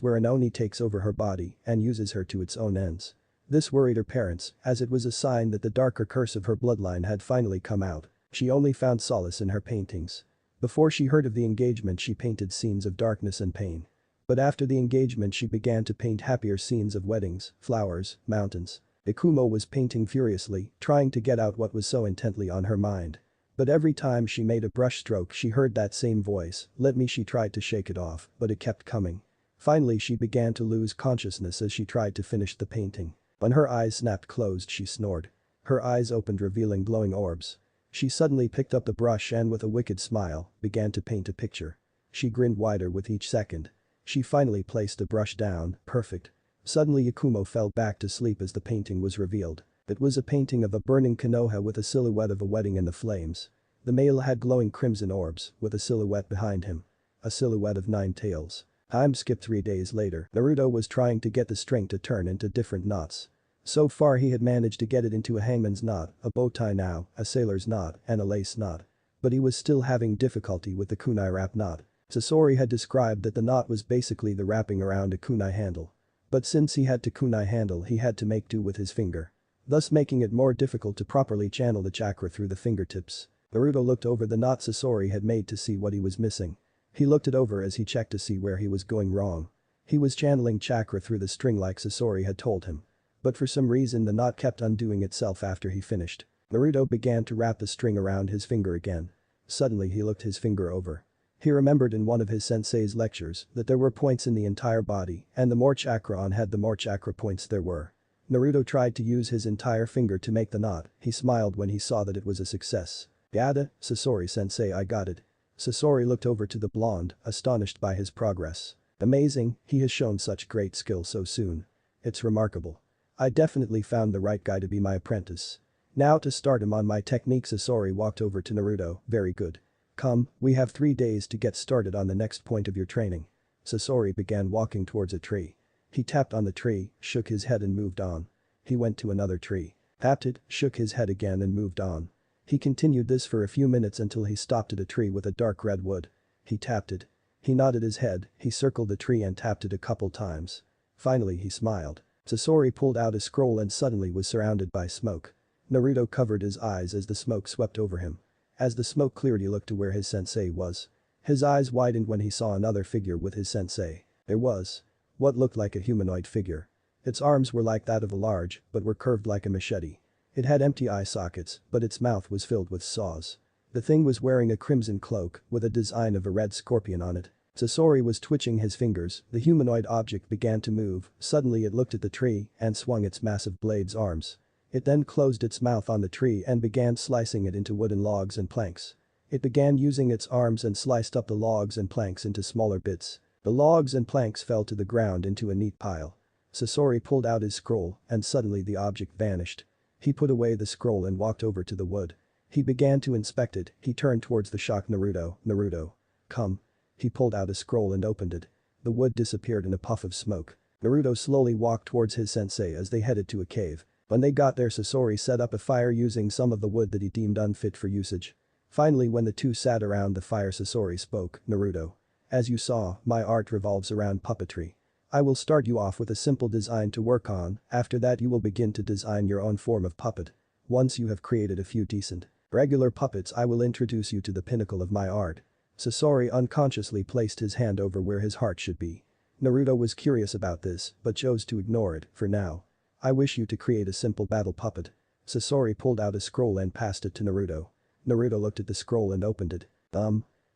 where an Oni takes over her body and uses her to its own ends. This worried her parents, as it was a sign that the darker curse of her bloodline had finally come out. She only found solace in her paintings. Before she heard of the engagement she painted scenes of darkness and pain. But after the engagement she began to paint happier scenes of weddings, flowers, mountains. Ikumo was painting furiously, trying to get out what was so intently on her mind. But every time she made a brush stroke she heard that same voice, let me. She tried to shake it off, but it kept coming. Finally she began to lose consciousness as she tried to finish the painting. When her eyes snapped closed she snored. Her eyes opened revealing glowing orbs. She suddenly picked up the brush and with a wicked smile, began to paint a picture. She grinned wider with each second. She finally placed the brush down, perfect. Suddenly Yakumo fell back to sleep as the painting was revealed. It was a painting of a burning Konoha with a silhouette of a wedding in the flames. The male had glowing crimson orbs, with a silhouette behind him. A silhouette of 9 tails. Time skipped 3 days later. Naruto was trying to get the string to turn into different knots. So far he had managed to get it into a hangman's knot, a bow tie now, a sailor's knot, and a lace knot. But he was still having difficulty with the kunai wrap knot. Sasori had described that the knot was basically the wrapping around a kunai handle. But since he had to kunai handle he had to make do with his finger. Thus making it more difficult to properly channel the chakra through the fingertips. Naruto looked over the knot Sasori had made to see what he was missing. He looked it over as he checked to see where he was going wrong. He was channeling chakra through the string like Sasori had told him. But for some reason the knot kept undoing itself after he finished. Naruto began to wrap the string around his finger again. Suddenly he looked his finger over. He remembered in one of his sensei's lectures that there were points in the entire body and the more chakra on had the more chakra points there were. Naruto tried to use his entire finger to make the knot. He smiled when he saw that it was a success. Yada, Sasori-sensei, I got it. Sasori looked over to the blonde, astonished by his progress. Amazing, he has shown such great skill so soon. It's remarkable. I definitely found the right guy to be my apprentice. Now to start him on my technique. Sasori walked over to Naruto, very good. Come, we have 3 days to get started on the next point of your training. Sasori began walking towards a tree. He tapped on the tree, shook his head and moved on. He went to another tree. Tapped it, shook his head again and moved on. He continued this for a few minutes until he stopped at a tree with a dark red wood. He tapped it. He nodded his head, he circled the tree and tapped it a couple times. Finally he smiled. Sasori pulled out a scroll and suddenly was surrounded by smoke. Naruto covered his eyes as the smoke swept over him. As the smoke cleared he looked to where his sensei was. His eyes widened when he saw another figure with his sensei. There was what looked like a humanoid figure. Its arms were like that of a large, but were curved like a machete. It had empty eye sockets, but its mouth was filled with saws. The thing was wearing a crimson cloak with a design of a red scorpion on it. Sasori was twitching his fingers, the humanoid object began to move, suddenly it looked at the tree and swung its massive blade's arms. It then closed its mouth on the tree and began slicing it into wooden logs and planks. It began using its arms and sliced up the logs and planks into smaller bits. The logs and planks fell to the ground into a neat pile. Sasori pulled out his scroll and suddenly the object vanished. He put away the scroll and walked over to the wood. He began to inspect it, he turned towards the shocked Naruto. "Naruto. Come." He pulled out a scroll and opened it. The wood disappeared in a puff of smoke. Naruto slowly walked towards his sensei as they headed to a cave. When they got there Sasori set up a fire using some of the wood that he deemed unfit for usage. Finally when the two sat around the fire Sasori spoke, "Naruto. As you saw, my art revolves around puppetry. I will start you off with a simple design to work on, after that you will begin to design your own form of puppet. Once you have created a few decent, regular puppets I will introduce you to the pinnacle of my art." Sasori unconsciously placed his hand over where his heart should be. Naruto was curious about this, but chose to ignore it, for now. "I wish you to create a simple battle puppet." Sasori pulled out a scroll and passed it to Naruto. Naruto looked at the scroll and opened it.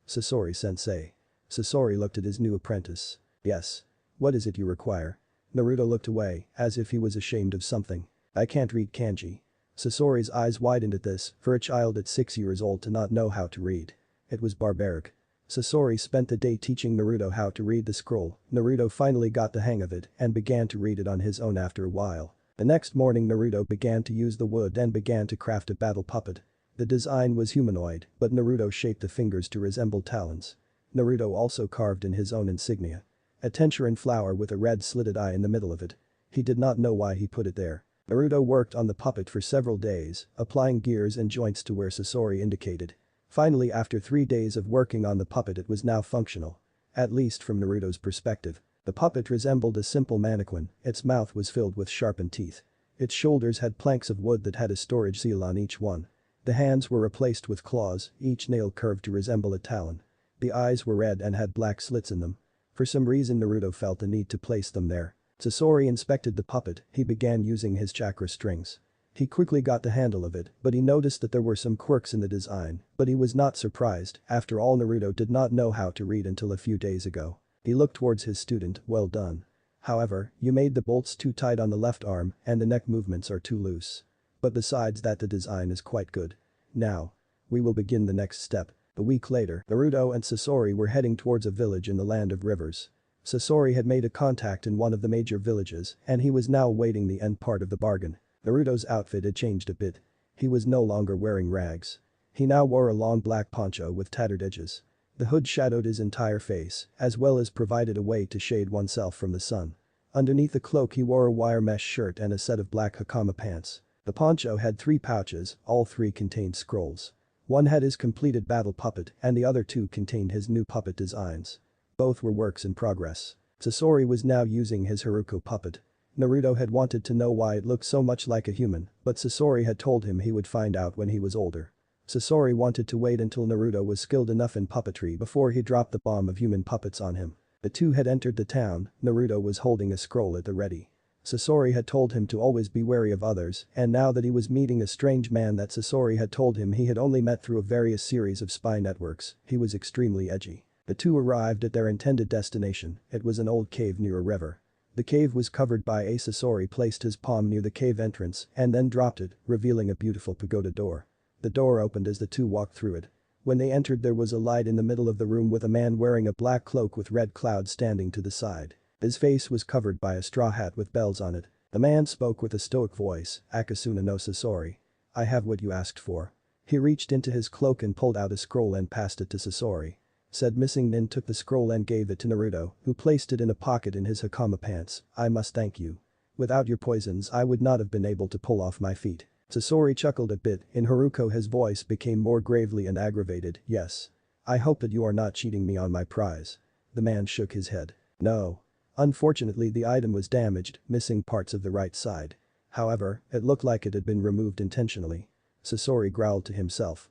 Sasori-sensei." Sasori looked at his new apprentice. "Yes. What is it you require?" Naruto looked away, as if he was ashamed of something. "I can't read kanji." Sasori's eyes widened at this, for a child at 6 years old to not know how to read. It was barbaric. Sasori spent the day teaching Naruto how to read the scroll. Naruto finally got the hang of it and began to read it on his own after a while. The next morning Naruto began to use the wood and began to craft a battle puppet. The design was humanoid, but Naruto shaped the fingers to resemble talons. Naruto also carved in his own insignia. A tenchurin flower with a red slitted eye in the middle of it. He did not know why he put it there. Naruto worked on the puppet for several days, applying gears and joints to where Sasori indicated. Finally after 3 days of working on the puppet it was now functional. At least from Naruto's perspective. The puppet resembled a simple mannequin, its mouth was filled with sharpened teeth. Its shoulders had planks of wood that had a storage seal on each one. The hands were replaced with claws, each nail curved to resemble a talon. The eyes were red and had black slits in them. For some reason Naruto felt the need to place them there. Sasori inspected the puppet, he began using his chakra strings. He quickly got the handle of it, but he noticed that there were some quirks in the design, but he was not surprised, after all Naruto did not know how to read until a few days ago. He looked towards his student, "Well done. However, you made the bolts too tight on the left arm and the neck movements are too loose. But besides that the design is quite good. Now. We will begin the next step." A week later, Naruto and Sasori were heading towards a village in the land of rivers. Sasori had made a contact in one of the major villages and he was now awaiting the end part of the bargain. Naruto's outfit had changed a bit. He was no longer wearing rags. He now wore a long black poncho with tattered edges. The hood shadowed his entire face, as well as provided a way to shade oneself from the sun. Underneath the cloak he wore a wire mesh shirt and a set of black hakama pants. The poncho had 3 pouches, all 3 contained scrolls. One had his completed battle puppet and the other 2 contained his new puppet designs. Both were works in progress. Sasori was now using his Haruko puppet. Naruto had wanted to know why it looked so much like a human, but Sasori had told him he would find out when he was older. Sasori wanted to wait until Naruto was skilled enough in puppetry before he dropped the bomb of human puppets on him. The two had entered the town, Naruto was holding a scroll at the ready. Sasori had told him to always be wary of others, and now that he was meeting a strange man that Sasori had told him he had only met through a various series of spy networks, he was extremely edgy. The two arrived at their intended destination, it was an old cave near a river. The cave was covered by a Sasori placed his palm near the cave entrance and then dropped it, revealing a beautiful pagoda door. The door opened as the two walked through it. When they entered there was a light in the middle of the room with a man wearing a black cloak with red clouds standing to the side. His face was covered by a straw hat with bells on it. The man spoke with a stoic voice, "Akasuna no Sasori. I have what you asked for." He reached into his cloak and pulled out a scroll and passed it to Sasori. Said missing nin took the scroll and gave it to Naruto, who placed it in a pocket in his hakama pants. "I must thank you. Without your poisons I would not have been able to pull off my feat." Sasori chuckled a bit. In Haruko his voice became more gravely and aggravated. Yes. I hope that you are not cheating me on my prize. The man shook his head. No. Unfortunately the item was damaged, missing parts of the right side. However, it looked like it had been removed intentionally. Sasori growled to himself.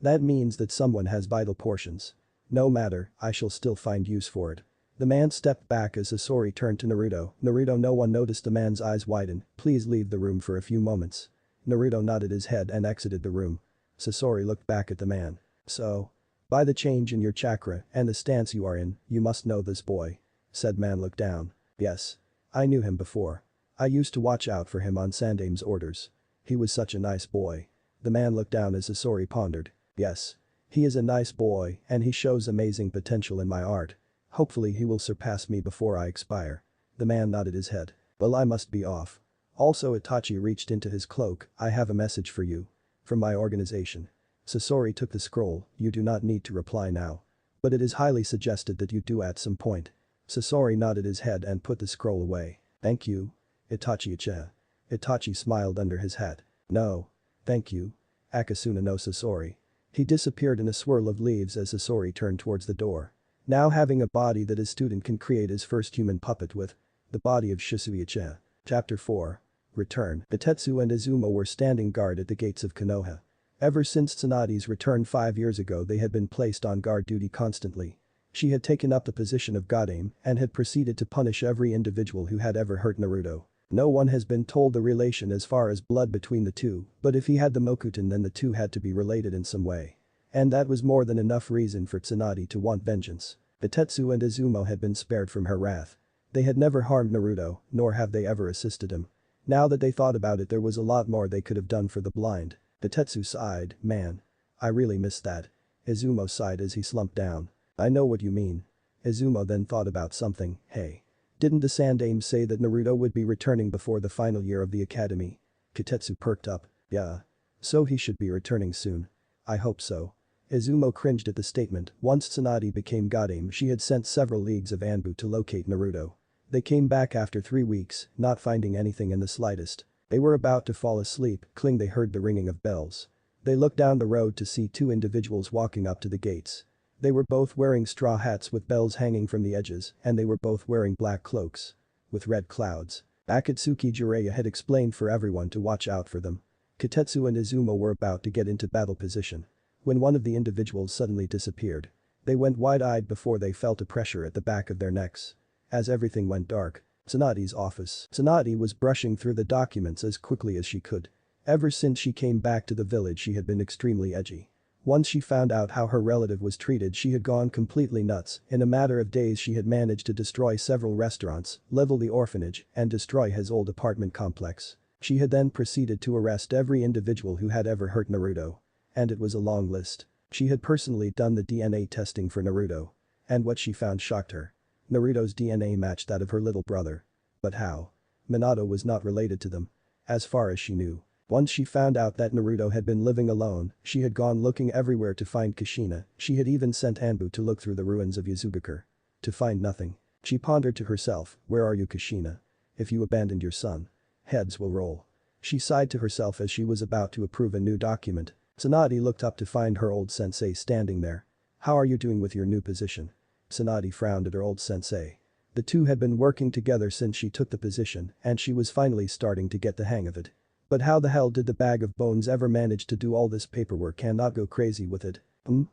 That means that someone has vital portions. No matter, I shall still find use for it. The man stepped back as Sasori turned to Naruto. Naruto, no one noticed the man's eyes widen. Please leave the room for a few moments. Naruto nodded his head and exited the room. Sasori looked back at the man. So. By the change in your chakra and the stance you are in, you must know this boy. Said man looked down. Yes. I knew him before. I used to watch out for him on Sandame's orders. He was such a nice boy. The man looked down as Sasori pondered. Yes. He is a nice boy and he shows amazing potential in my art. Hopefully he will surpass me before I expire. The man nodded his head. Well, I must be off. Also Itachi reached into his cloak. I have a message for you. From my organization. Sasori took the scroll. You do not need to reply now. But it is highly suggested that you do at some point. Sasori nodded his head and put the scroll away. Thank you. Itachi-chan. Itachi smiled under his hat. No. Thank you. Akasuna no Sasori. He disappeared in a swirl of leaves as Sasori turned towards the door. Now having a body that his student can create his first human puppet with. The body of Shisuya-chan. Chapter 4. Return. Hitetsu and Izumo were standing guard at the gates of Konoha. Ever since Tsunade's return 5 years ago they had been placed on guard duty constantly. She had taken up the position of Godame and had proceeded to punish every individual who had ever hurt Naruto. No one has been told the relation as far as blood between the two, but if he had the Mokuton then the two had to be related in some way. And that was more than enough reason for Tsunade to want vengeance. Hitetsu and Izumo had been spared from her wrath. They had never harmed Naruto, nor have they ever assisted him. Now that they thought about it there was a lot more they could have done for the blind. Hitetsu sighed, man. I really miss that. Izumo sighed as he slumped down. I know what you mean. Izumo then thought about something. Hey. Didn't the Sandame say that Naruto would be returning before the final year of the academy? Kitetsu perked up. Yeah. So he should be returning soon. I hope so. Izumo cringed at the statement. Once Tsunade became Godame she had sent several leagues of Anbu to locate Naruto. They came back after 3 weeks, not finding anything in the slightest. They were about to fall asleep, they heard the ringing of bells. They looked down the road to see 2 individuals walking up to the gates. They were both wearing straw hats with bells hanging from the edges, and they were both wearing black cloaks. With red clouds. Akatsuki Jiraiya had explained for everyone to watch out for them. Kitetsu and Izumo were about to get into battle position. When one of the individuals suddenly disappeared. They went wide-eyed before they felt a pressure at the back of their necks. As everything went dark. Tsunade's office. Tsunade was brushing through the documents as quickly as she could. Ever since she came back to the village she had been extremely edgy. Once she found out how her relative was treated she had gone completely nuts. In a matter of days she had managed to destroy several restaurants, level the orphanage, and destroy his old apartment complex. She had then proceeded to arrest every individual who had ever hurt Naruto. And it was a long list. She had personally done the DNA testing for Naruto. And what she found shocked her. Naruto's DNA matched that of her little brother. But how? Minato was not related to them. As far as she knew. Once she found out that Naruto had been living alone, she had gone looking everywhere to find Kushina. She had even sent Anbu to look through the ruins of Yuzugakure. To find nothing. She pondered to herself, where are you Kushina? If you abandoned your son. Heads will roll. She sighed to herself as she was about to approve a new document. Tsunade looked up to find her old sensei standing there. How are you doing with your new position? Tsunade frowned at her old sensei. The two had been working together since she took the position and she was finally starting to get the hang of it. But how the hell did the bag of bones ever manage to do all this paperwork and not go crazy with it?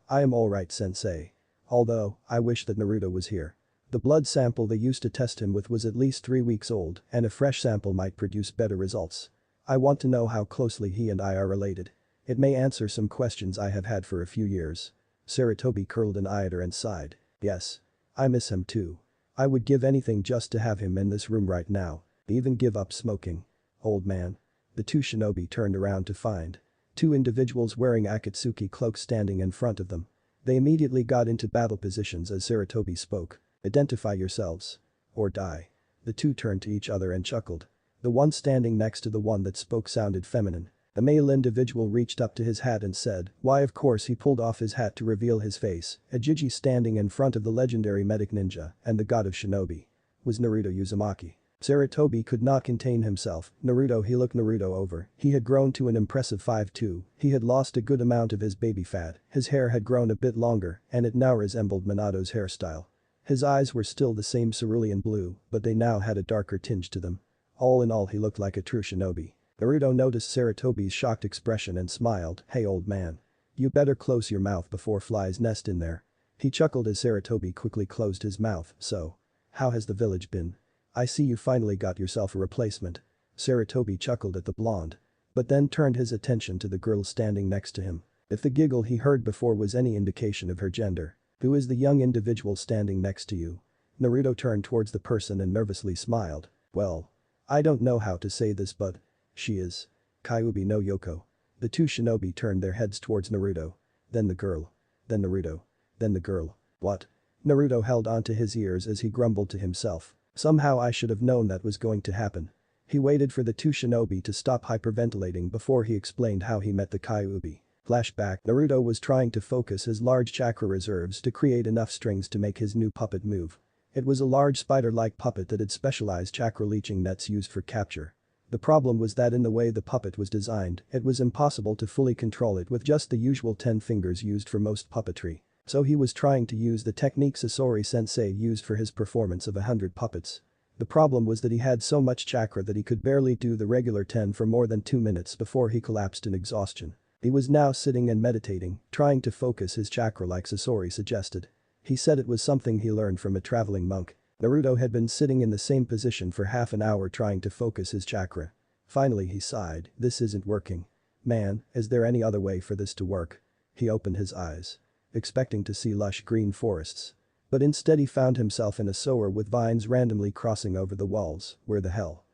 I am alright sensei. Although, I wish that Naruto was here. The blood sample they used to test him with was at least 3 weeks old and a fresh sample might produce better results. I want to know how closely he and I are related. It may answer some questions I have had for a few years. Sarutobi curled an eye at her and sighed. Yes. I miss him too. I would give anything just to have him in this room right now. Even give up smoking. Old man. The 2 shinobi turned around to find 2 individuals wearing Akatsuki cloaks standing in front of them. They immediately got into battle positions as Sarutobi spoke. Identify yourselves. Or die. The 2 turned to each other and chuckled. The one standing next to the one that spoke sounded feminine. A male individual reached up to his hat and said, why of course he pulled off his hat to reveal his face, a Jiji standing in front of the legendary medic ninja and the god of shinobi. Was Naruto Uzumaki. Saratobi could not contain himself. Naruto, he looked Naruto over. He had grown to an impressive 5'2". He had lost a good amount of his baby fat, his hair had grown a bit longer, and it now resembled Minato's hairstyle. His eyes were still the same cerulean blue, but they now had a darker tinge to them. All in all, he looked like a true shinobi. Naruto noticed Saratobi's shocked expression and smiled. "Hey old man. You better close your mouth before flies nest in there." He chuckled as Saratobi quickly closed his mouth. "So. How has the village been? I see you finally got yourself a replacement." Saratobi chuckled at the blonde. But then turned his attention to the girl standing next to him. If the giggle he heard before was any indication of her gender. "Who is the young individual standing next to you?" Naruto turned towards the person and nervously smiled. "Well. I don't know how to say this but. She is. Kyuubi no Yoko." The two shinobi turned their heads towards Naruto. Then the girl. Then Naruto. Then the girl. "What?" Naruto held onto his ears as he grumbled to himself. "Somehow I should have known that was going to happen." He waited for the two shinobi to stop hyperventilating before he explained how he met the Kyuubi. Flashback. Naruto was trying to focus his large chakra reserves to create enough strings to make his new puppet move. It was a large spider-like puppet that had specialized chakra leeching nets used for capture. The problem was that in the way the puppet was designed, it was impossible to fully control it with just the usual 10 fingers used for most puppetry. So he was trying to use the technique Sasori-sensei used for his performance of 100 puppets. The problem was that he had so much chakra that he could barely do the regular 10 for more than 2 minutes before he collapsed in exhaustion. He was now sitting and meditating, trying to focus his chakra like Sasori suggested. He said it was something he learned from a traveling monk. Naruto had been sitting in the same position for half an hour trying to focus his chakra. Finally he sighed, "This isn't working. Man, is there any other way for this to work?" He opened his eyes, expecting to see lush green forests. But instead he found himself in a sewer with vines randomly crossing over the walls. Where the hell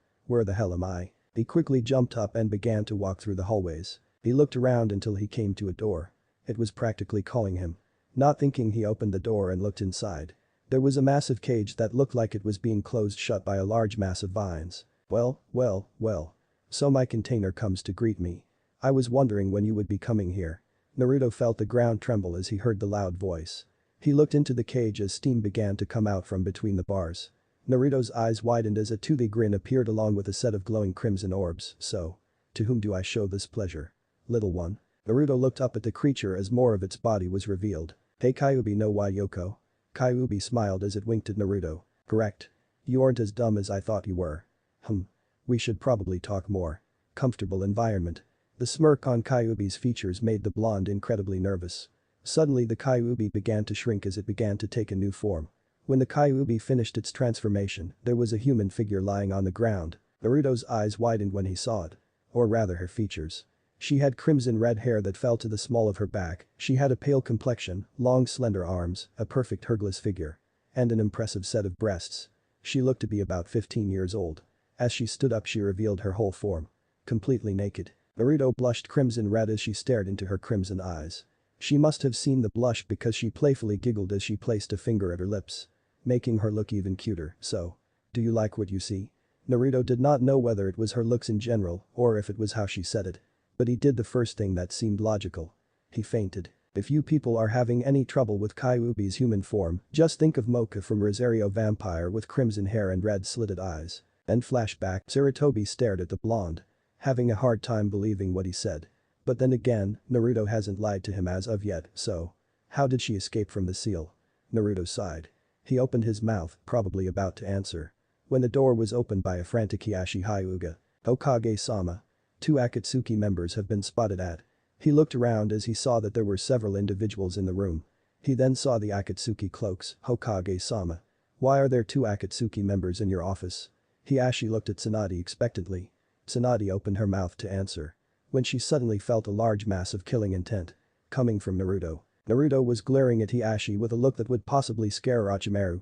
am I? He quickly jumped up and began to walk through the hallways. He looked around until he came to a door. It was practically calling him. Not thinking, he opened the door and looked inside. There was a massive cage that looked like it was being closed shut by a large mass of vines. Well. So my container comes to greet me. I was wondering when you would be coming here." Naruto felt the ground tremble as he heard the loud voice. He looked into the cage as steam began to come out from between the bars. Naruto's eyes widened as a toothy grin appeared along with a set of glowing crimson orbs. "So. To whom do I show this pleasure? Little one?" Naruto looked up at the creature as more of its body was revealed. "Hey Kyuubi no wa Yoko?" Kyuubi smiled as it winked at Naruto. "Correct. You aren't as dumb as I thought you were." We should probably talk more. Comfortable environment." The smirk on Kyuubi's features made the blonde incredibly nervous. Suddenly the Kyuubi began to shrink as it began to take a new form. When the Kyuubi finished its transformation, there was a human figure lying on the ground. Naruto's eyes widened when he saw it. Or rather her features. She had crimson red hair that fell to the small of her back, she had a pale complexion, long slender arms, a perfect hergless figure. And an impressive set of breasts. She looked to be about 15 years old. As she stood up she revealed her whole form. Completely naked. Naruto blushed crimson red as she stared into her crimson eyes. She must have seen the blush because she playfully giggled as she placed a finger at her lips. Making her look even cuter. "So. Do you like what you see?" Naruto did not know whether it was her looks in general or if it was how she said it. But he did the first thing that seemed logical. He fainted. If you people are having any trouble with Kyuubi's human form, just think of Mocha from Rosario Vampire with crimson hair and red slitted eyes. Then flashback, Saratobi stared at the blonde. Having a hard time believing what he said. But then again, Naruto hasn't lied to him as of yet, so. How did she escape from the seal? Naruto sighed. He opened his mouth, probably about to answer. When the door was opened by a frantic Hiashi Hyuga. "Hokage-sama. 2 Akatsuki members have been spotted at." He looked around as he saw that there were several individuals in the room. He then saw the Akatsuki cloaks. "Hokage-sama. Why are there 2 Akatsuki members in your office?" Hiashi looked at Tsunade expectantly. Tsunade opened her mouth to answer. When she suddenly felt a large mass of killing intent. Coming from Naruto. Naruto was glaring at Hiashi with a look that would possibly scare Orochimaru.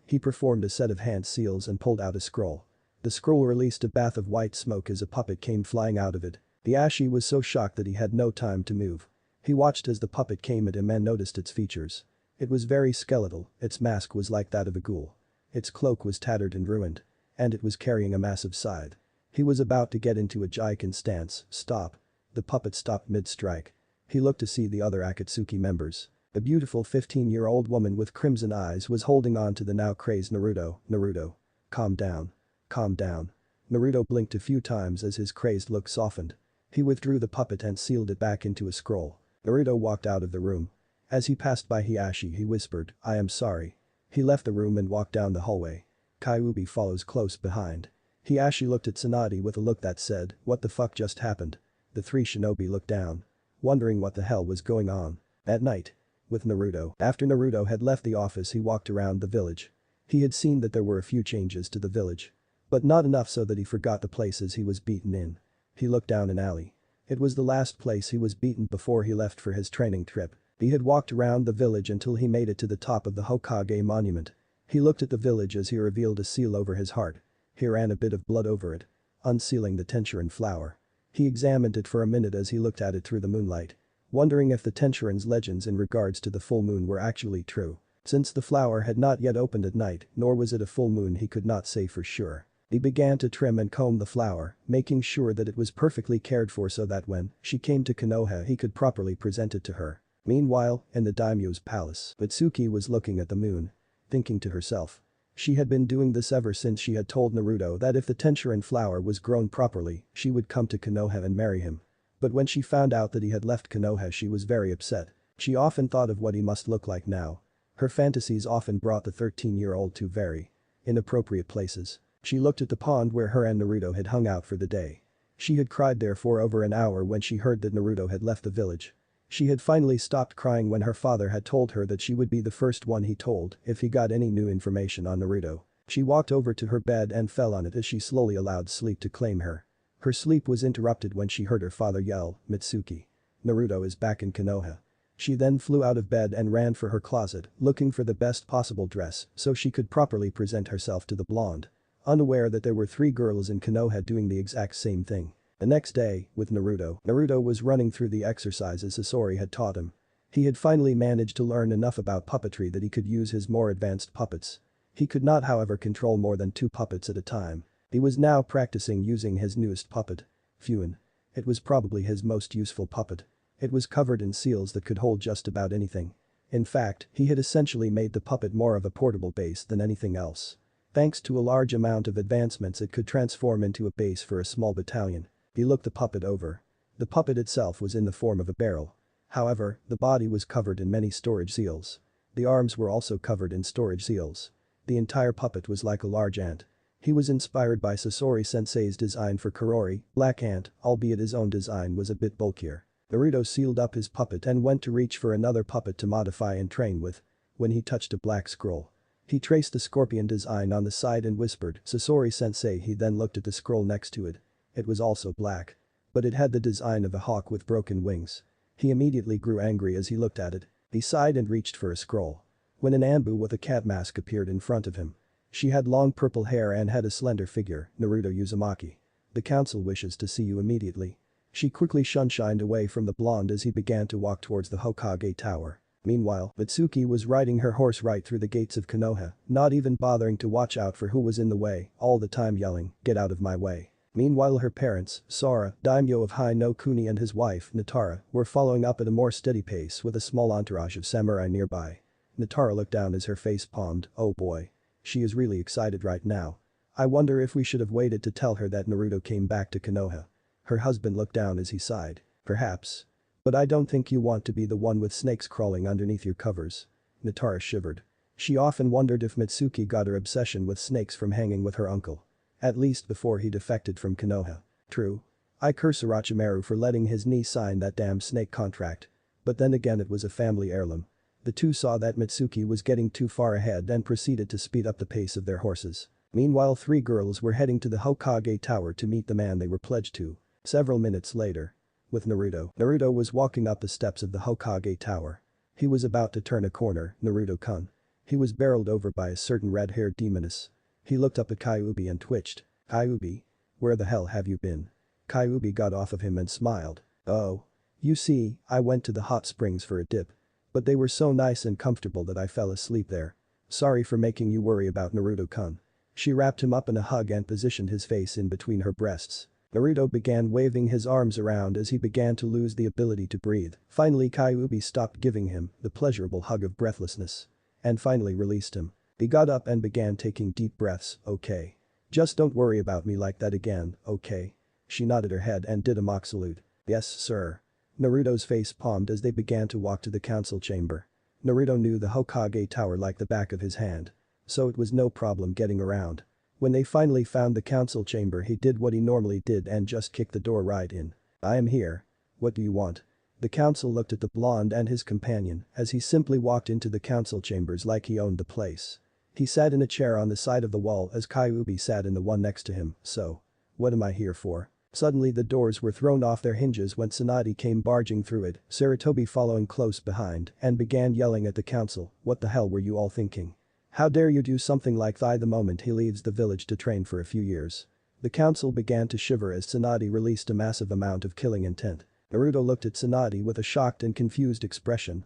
He performed a set of hand seals and pulled out a scroll. The scroll released a bath of white smoke as a puppet came flying out of it. Hiashi was so shocked that he had no time to move. He watched as the puppet came at him and noticed its features. It was very skeletal, its mask was like that of a ghoul. Its cloak was tattered and ruined. And it was carrying a massive scythe. He was about to get into a Jaiken stance. "Stop." The puppet stopped mid-strike. He looked to see the other Akatsuki members. A beautiful 15-year-old woman with crimson eyes was holding on to the now crazed Naruto. "Naruto. Calm down. calm down. Naruto blinked a few times as his crazed look softened. He withdrew the puppet and sealed it back into a scroll. Naruto walked out of the room. As he passed by Hiashi he whispered, "I am sorry." He left the room and walked down the hallway. Kyuubi follows close behind. Hiashi looked at Tsunade with a look that said, "What the fuck just happened?" The three shinobi looked down, wondering what the hell was going on. At night. With Naruto. After Naruto had left the office he walked around the village. He had seen that there were a few changes to the village. But not enough so that he forgot the places he was beaten in. He looked down an alley. It was the last place he was beaten before he left for his training trip. He had walked around the village until he made it to the top of the Hokage monument. He looked at the village as he revealed a seal over his heart. He ran a bit of blood over it. Unsealing the tenchurin flower. He examined it for a minute as he looked at it through the moonlight. Wondering if the tenchurin's legends in regards to the full moon were actually true. Since the flower had not yet opened at night, nor was it a full moon, he could not say for sure. He began to trim and comb the flower, making sure that it was perfectly cared for so that when she came to Konoha he could properly present it to her. Meanwhile, in the daimyo's palace, Mitsuki was looking at the moon. Thinking to herself. She had been doing this ever since she had told Naruto that if the tenchurin flower was grown properly, she would come to Konoha and marry him. But when she found out that he had left Konoha she was very upset. She often thought of what he must look like now. Her fantasies often brought the 13-year-old to very inappropriate places. She looked at the pond where her and Naruto had hung out for the day. She had cried there for over an hour when she heard that Naruto had left the village. She had finally stopped crying when her father had told her that she would be the first one he told if he got any new information on Naruto. She walked over to her bed and fell on it as she slowly allowed sleep to claim her. Her sleep was interrupted when she heard her father yell, "Mitsuki. Naruto is back in Konoha." She then flew out of bed and ran for her closet, looking for the best possible dress so she could properly present herself to the blonde. Unaware that there were 3 girls in Konoha doing the exact same thing. The next day, with Naruto was running through the exercises Sasori had taught him. He had finally managed to learn enough about puppetry that he could use his more advanced puppets. He could not however control more than 2 puppets at a time. He was now practicing using his newest puppet. Fuin. It was probably his most useful puppet. It was covered in seals that could hold just about anything. In fact, he had essentially made the puppet more of a portable base than anything else. Thanks to a large amount of advancements it could transform into a base for a small battalion. He looked the puppet over. The puppet itself was in the form of a barrel. However, the body was covered in many storage seals. The arms were also covered in storage seals. The entire puppet was like a large ant. He was inspired by Sasori Sensei's design for Kurori, Black Ant, albeit his own design was a bit bulkier. Naruto sealed up his puppet and went to reach for another puppet to modify and train with. When he touched a black scroll. He traced the scorpion design on the side and whispered, "Sasori Sensei." He then looked at the scroll next to it. It was also black. But it had the design of a hawk with broken wings. He immediately grew angry as he looked at it. He sighed and reached for a scroll. When an Anbu with a cat mask appeared in front of him. She had long purple hair and had a slender figure, Naruto Uzumaki. "The council wishes to see you immediately." She quickly shunshined away from the blonde as he began to walk towards the Hokage tower. Meanwhile, Mitsuki was riding her horse right through the gates of Konoha, not even bothering to watch out for who was in the way, all the time yelling, "Get out of my way." Meanwhile her parents, Sora, Daimyo of Hai no Kuni and his wife, Natara, were following up at a more steady pace with a small entourage of samurai nearby. Natara looked down as her face palmed, "Oh boy. She is really excited right now. I wonder if we should have waited to tell her that Naruto came back to Konoha." Her husband looked down as he sighed. "Perhaps. But I don't think you want to be the one with snakes crawling underneath your covers." Natara shivered. She often wondered if Mitsuki got her obsession with snakes from hanging with her uncle. At least before he defected from Konoha. True. I curse Orochimaru for letting his niece sign that damn snake contract. But then again it was a family heirloom. The two saw that Mitsuki was getting too far ahead and proceeded to speed up the pace of their horses. Meanwhile 3 girls were heading to the Hokage tower to meet the man they were pledged to. Several minutes later. With Naruto was walking up the steps of the Hokage tower. He was about to turn a corner, Naruto-kun. He was barreled over by a certain red-haired demoness. He looked up at Kyuubi and twitched. "Kyuubi? Where the hell have you been?" Kyuubi got off of him and smiled. "Oh. You see, I went to the hot springs for a dip. But they were so nice and comfortable that I fell asleep there. Sorry for making you worry about Naruto-kun." She wrapped him up in a hug and positioned his face in between her breasts. Naruto began waving his arms around as he began to lose the ability to breathe. Finally Kyuubi stopped giving him the pleasurable hug of breathlessness. And finally released him. He got up and began taking deep breaths. "Okay. Just don't worry about me like that again, okay? She nodded her head and did a mock salute. Yes, sir. Naruto's face palmed as they began to walk to the council chamber. Naruto knew the Hokage tower like the back of his hand. So it was no problem getting around. When they finally found the council chamber, he did what he normally did and just kicked the door right in. I am here. What do you want? The council looked at the blonde and his companion as he simply walked into the council chambers like he owned the place. He sat in a chair on the side of the wall as Kyuubi sat in the one next to him, so. What am I here for? Suddenly the doors were thrown off their hinges when Tsunade came barging through it, Sarutobi following close behind, and began yelling at the council, what the hell were you all thinking? How dare you do something like that the moment he leaves the village to train for a few years? The council began to shiver as Tsunade released a massive amount of killing intent. Naruto looked at Tsunade with a shocked and confused expression,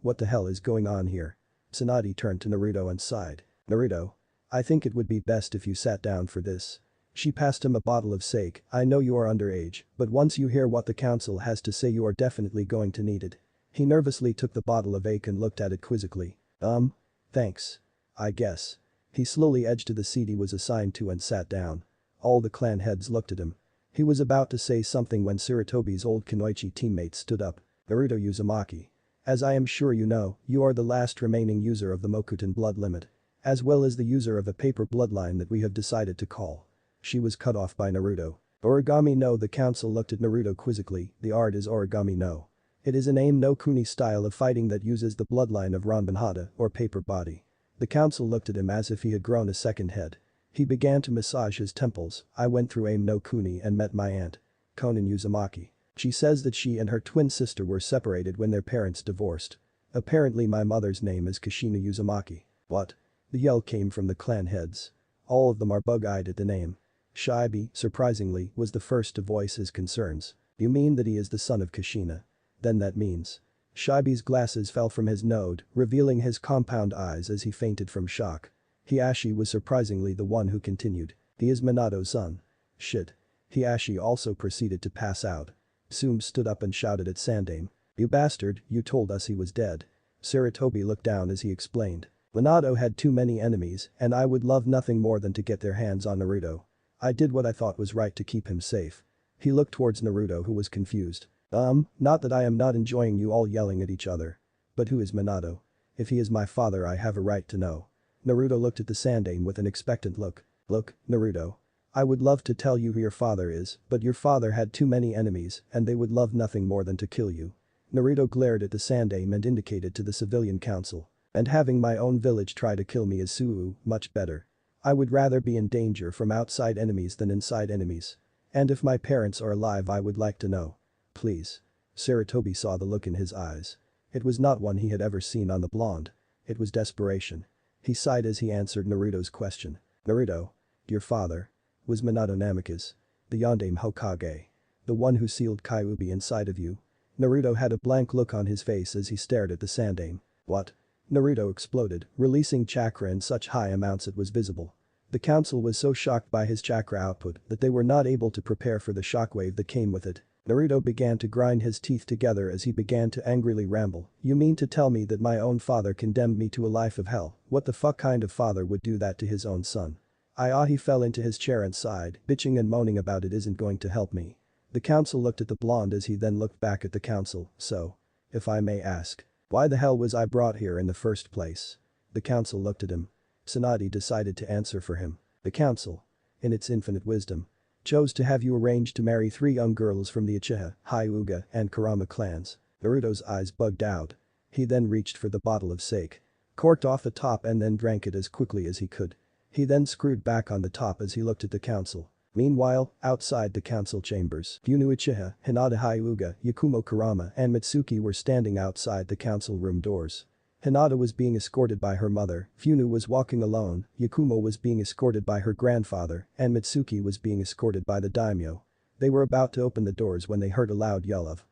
what the hell is going on here? Tsunade turned to Naruto and sighed. Naruto. I think it would be best if you sat down for this. She passed him a bottle of sake. I know you are underage, but once you hear what the council has to say you are definitely going to need it. He nervously took the bottle of ache and looked at it quizzically. Thanks. I guess. He slowly edged to the seat he was assigned to and sat down. All the clan heads looked at him. He was about to say something when Sarutobi's old Kunoichi teammate stood up. Naruto Uzumaki. As I am sure you know, you are the last remaining user of the Mokuton blood limit. As well as the user of a paper bloodline that we have decided to call. She was cut off by Naruto. Origami no. The council looked at Naruto quizzically. The art is Origami no. It is an aim no kuni style of fighting that uses the bloodline of Ranbanhata or paper body. The council looked at him as if he had grown a second head. He began to massage his temples. I went through aim no kuni and met my aunt. Konan Uzumaki. She says that she and her twin sister were separated when their parents divorced. Apparently my mother's name is Kushina Uzumaki. What? The yell came from the clan heads. All of them are bug-eyed at the name. Shibi, surprisingly, was the first to voice his concerns. You mean that he is the son of Kushina? Then that means. Shibi's glasses fell from his nose, revealing his compound eyes as he fainted from shock. Hiashi was surprisingly the one who continued. He is Minato's son. Shit. Hiashi also proceeded to pass out. Tsume stood up and shouted at Sandaime. You bastard, you told us he was dead. Sarutobi looked down as he explained. Minato had too many enemies and I would love nothing more than to get their hands on Naruto. I did what I thought was right to keep him safe. He looked towards Naruto who was confused. Not that I am not enjoying you all yelling at each other. But who is Minato? If he is my father I have a right to know. Naruto looked at the Sandaime with an expectant look. Look, Naruto. I would love to tell you who your father is, but your father had too many enemies and they would love nothing more than to kill you. Naruto glared at the Sandaime and indicated to the civilian council. And having my own village try to kill me is much better. I would rather be in danger from outside enemies than inside enemies. And if my parents are alive I would like to know. Please. Sarutobi saw the look in his eyes. It was not one he had ever seen on the blonde. It was desperation. He sighed as he answered Naruto's question. Naruto. Your father. Was Minato Namikaze. The Yondaime Hokage. The one who sealed Kyuubi inside of you. Naruto had a blank look on his face as he stared at the Sandaime. What? Naruto exploded, releasing chakra in such high amounts it was visible. The council was so shocked by his chakra output that they were not able to prepare for the shockwave that came with it. Naruto began to grind his teeth together as he began to angrily ramble. You mean to tell me that my own father condemned me to a life of hell? What the fuck kind of father would do that to his own son? He fell into his chair and sighed, bitching and moaning about it isn't going to help me. The council looked at the blonde as he then looked back at the council, so. If I may ask. Why the hell was I brought here in the first place? The council looked at him. Tsunade decided to answer for him. The council. In its infinite wisdom. Chose to have you arranged to marry 3 young girls from the Uchiha, Hyuga, and Kurama clans. Naruto's eyes bugged out. He then reached for the bottle of sake. Corked off the top and then drank it as quickly as he could. He then screwed back on the top as he looked at the council. Meanwhile, outside the council chambers, Funu Uchiha, Hinata Hyuga, Yakumo Kurama and Mitsuki were standing outside the council room doors. Hinata was being escorted by her mother, Funu was walking alone, Yakumo was being escorted by her grandfather, and Mitsuki was being escorted by the Daimyo. They were about to open the doors when they heard a loud yell of